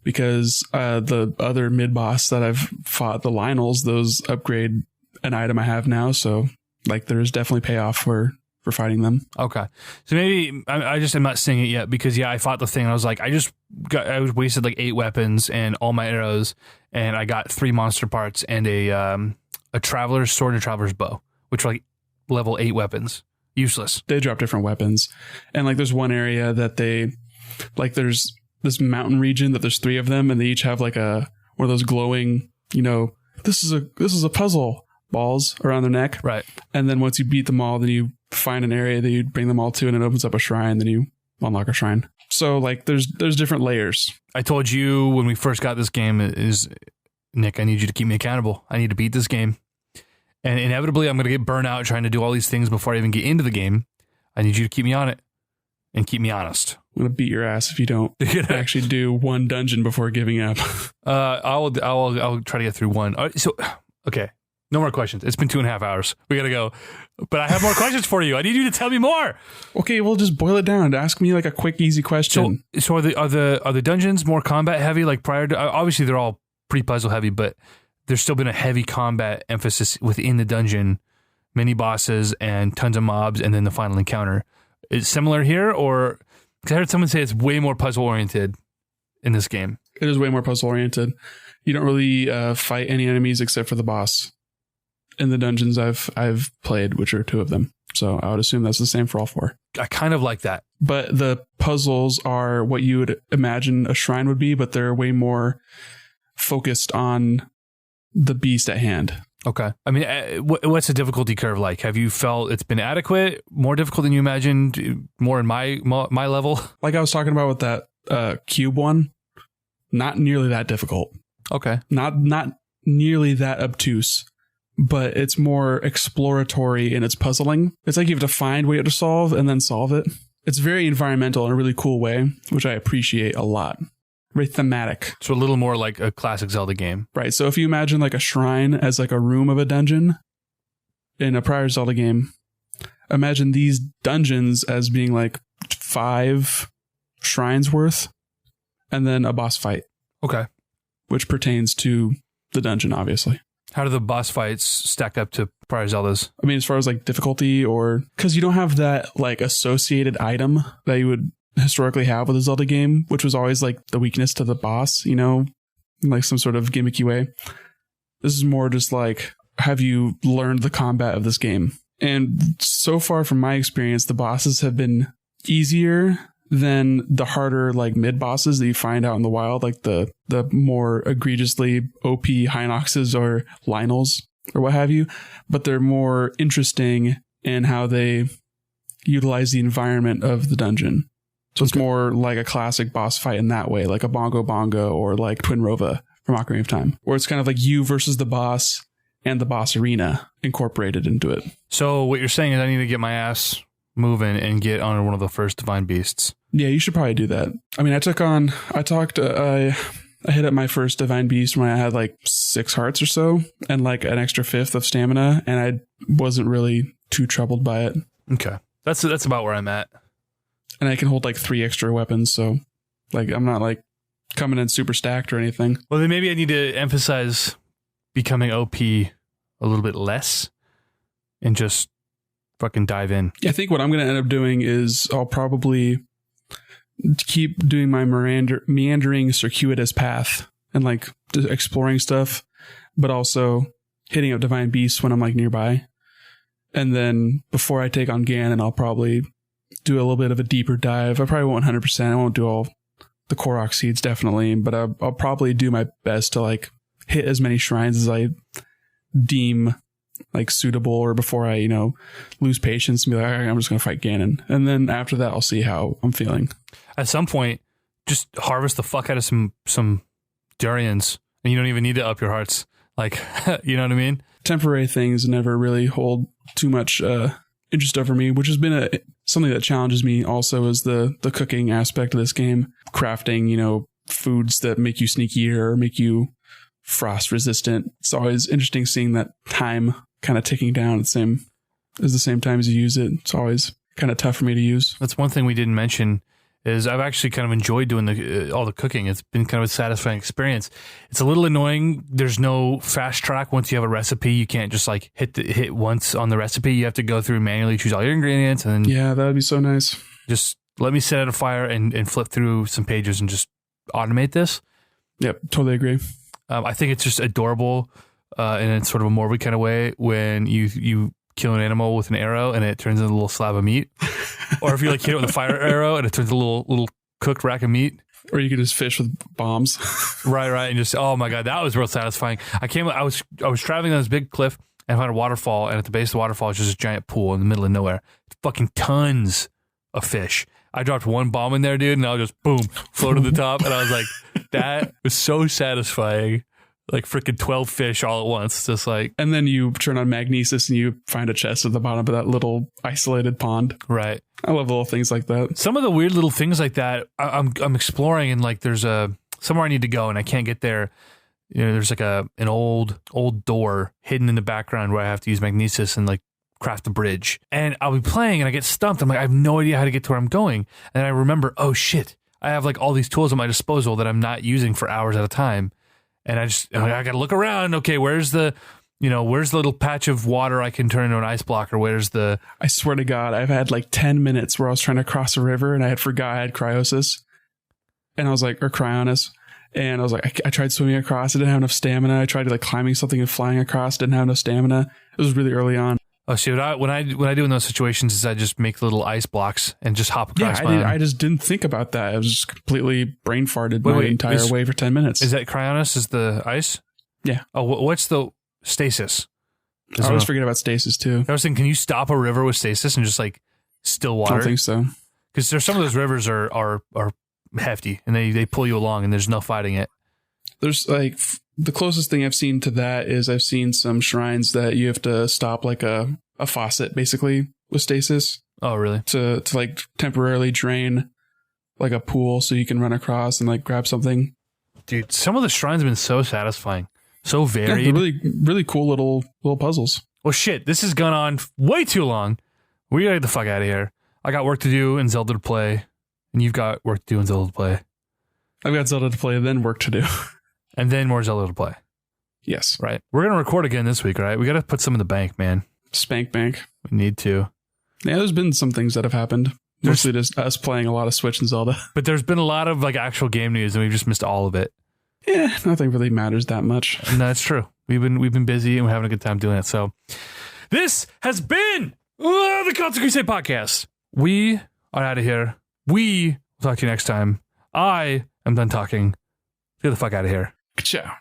because the other mid boss that I've fought, the Lionels, those upgrade an item I have now. So like there's definitely payoff for fighting them. Okay. So maybe I just am not seeing it yet, because I fought the thing and I was like, I wasted like 8 weapons and all my arrows, and I got 3 monster parts and a traveler's sword and a traveler's bow, which are like level 8 weapons. Useless. They drop different weapons. And like there's one area that there's this mountain region that there's 3 of them, and they each have like one of those glowing, this is a puzzle balls around their neck. Right. And then once you beat them all, then you find an area that you bring them all to, and it opens up a shrine, then you unlock a shrine. So like there's different layers. I told you when we first got this game is, Nick, I need you to keep me accountable. I need to beat this game. And inevitably, I'm going to get burnt out trying to do all these things before I even get into the game. I need you to keep me on it. and keep me honest. I'm going to beat your ass if you don't actually do one dungeon before giving up. I'll try to get through one. Okay. No more questions. It's been 2.5 hours. We got to go. But I have more questions for you. I need you to tell me more. Okay, well, just boil it down. Ask me like a quick, easy question. So are the dungeons more combat heavy like prior to, obviously they're all pretty puzzle heavy, but there's still been a heavy combat emphasis within the dungeon, many bosses and tons of mobs, and then the final encounter. Is it similar here, or because I heard someone say it's way more puzzle oriented in this game? It is way more puzzle oriented. You don't really fight any enemies except for the boss in the dungeons I've played, which are 2 of them. So I would assume that's the same for all 4. I kind of like that. But the puzzles are what you would imagine a shrine would be, but they're way more focused on the beast at hand. Okay. I mean, what's the difficulty curve like? Have you felt it's been adequate, more difficult than you imagined, more in my level? Like I was talking about with that cube one, not nearly that difficult. Okay. Not nearly that obtuse, but it's more exploratory in its puzzling. It's like you have to find way to solve and then solve it. It's very environmental in a really cool way, which I appreciate a lot. Very thematic. So a little more like a classic Zelda game. Right. So if you imagine like a shrine as like a room of a dungeon in a prior Zelda game, imagine these dungeons as being like 5 shrines worth and then a boss fight. Okay. Which pertains to the dungeon, obviously. How do the boss fights stack up to prior Zeldas? I mean, as far as like difficulty, or because you don't have that like associated item that you would historically have with a Zelda game, which was always like the weakness to the boss, you know, in like some sort of gimmicky way. This is more just like, have you learned the combat of this game? And so far from my experience, the bosses have been easier than the harder like mid bosses that you find out in the wild, like the more egregiously OP Hinoxes or Lynels or what have you, but they're more interesting in how they utilize the environment of the dungeon. So it's more like a classic boss fight in that way, like a Bongo Bongo or like Twin Rova from Ocarina of Time, where it's kind of like you versus the boss and the boss arena incorporated into it. So what you're saying is I need to get my ass moving and get on one of the first Divine Beasts. Yeah, you should probably do that. I mean, I hit up my first Divine Beast when I had like 6 hearts or so and like an extra 5th of stamina, and I wasn't really too troubled by it. Okay. That's about where I'm at. And I can hold like 3 extra weapons, so like I'm not like coming in super stacked or anything. Well, then maybe I need to emphasize becoming OP a little bit less and just fucking dive in. I think what I'm going to end up doing is I'll probably keep doing my meandering circuitous path and like exploring stuff, but also hitting up Divine Beasts when I'm like nearby. And then before I take on Ganon, I'll probably do a little bit of a deeper dive. I probably won't 100%. I won't do all the Korok seeds, definitely, but I'll probably do my best to like hit as many shrines as I deem like suitable, or before I, lose patience and be like, all right, I'm just going to fight Ganon. And then after that, I'll see how I'm feeling. At some point, just harvest the fuck out of some durians, and you don't even need to up your hearts. Like, you know what I mean? Temporary things never really hold too much interest over me, which has been something that challenges me also, is the cooking aspect of this game. Crafting, foods that make you sneakier or make you frost resistant. It's always interesting seeing that time kind of ticking down at the same time as you use it. It's always kind of tough for me to use. That's one thing we didn't mention, is I've actually kind of enjoyed doing all the cooking. It's been kind of a satisfying experience. It's a little annoying. There's no fast track. Once you have a recipe, you can't just like hit once on the recipe. You have to go through and manually choose all your ingredients. And then yeah, that'd be so nice. Just let me set out a fire and flip through some pages and just automate this. Yep, totally agree. I think it's just adorable in a sort of a morbid kind of way when you kill an animal with an arrow and it turns into a little slab of meat. Or if you like hit it with a fire arrow and it turns into a little cooked rack of meat. Or you can just fish with bombs. Right. And just, oh my God, that was real satisfying. I was traveling on this big cliff and found a waterfall, and at the base of the waterfall is just a giant pool in the middle of nowhere. Fucking tons of fish. I dropped one bomb in there, dude, and I was just boom, floated to the top, and I was like, that was so satisfying. like freaking 12 fish all at once. Just like, And then you turn on magnesis and you find a chest at the bottom of that little isolated pond. right. I love little things like that. Some of the weird little things like that I'm exploring, and like there's somewhere I need to go and I can't get there. You know, there's like an old door hidden in the background where I have to use magnesis and like craft a bridge. And I'll be playing and I get stumped. I'm like, I have no idea how to get to where I'm going. And I remember, oh shit, I have like all these tools at my disposal that I'm not using for hours at a time. And I got to look around. Okay, where's the little patch of water I can turn into an ice block, or I swear to God, I've had like 10 minutes where I was trying to cross a river and I had forgot I had cryosis. And I was like, or cryonis. And I was like, I tried swimming across. I didn't have enough stamina. I tried like climbing something and flying across. Didn't have enough stamina. It was really early on. Oh, see, what I do in those situations is I just make little ice blocks and just hop across. Yeah, I just didn't think about that. I was just completely brain farted my entire way for 10 minutes. Is that cryonis? Is the ice? Yeah. Oh, what's the stasis? I always forget about stasis too. I was thinking, can you stop a river with stasis and just like still water? I don't think so. Because there's some of those rivers are hefty and they pull you along and there's no fighting it. There's like the closest thing I've seen to that is I've seen some shrines that you have to stop like a faucet basically with stasis. Oh, really? To like temporarily drain like a pool so you can run across and like grab something. Dude, some of the shrines have been so satisfying. So varied. Yeah, they're really, really cool little puzzles. Well, shit, this has gone on way too long. We gotta get the fuck out of here. I got work to do and Zelda to play. And you've got work to do and Zelda to play. I've got Zelda to play, then work to do. And then more Zelda to play. Yes. Right. We're going to record again this week, right? We got to put some in the bank, man. Spank bank. We need to. Yeah, there's been some things that have happened. Mostly just us playing a lot of Switch and Zelda. But there's been a lot of like actual game news and we've just missed all of it. Yeah, nothing really matters that much. And that's true. We've been busy and we're having a good time doing it. So this has been the Constant Crusade podcast. We are out of here. We will talk to you next time. I am done talking. Get the fuck out of here. Ciao.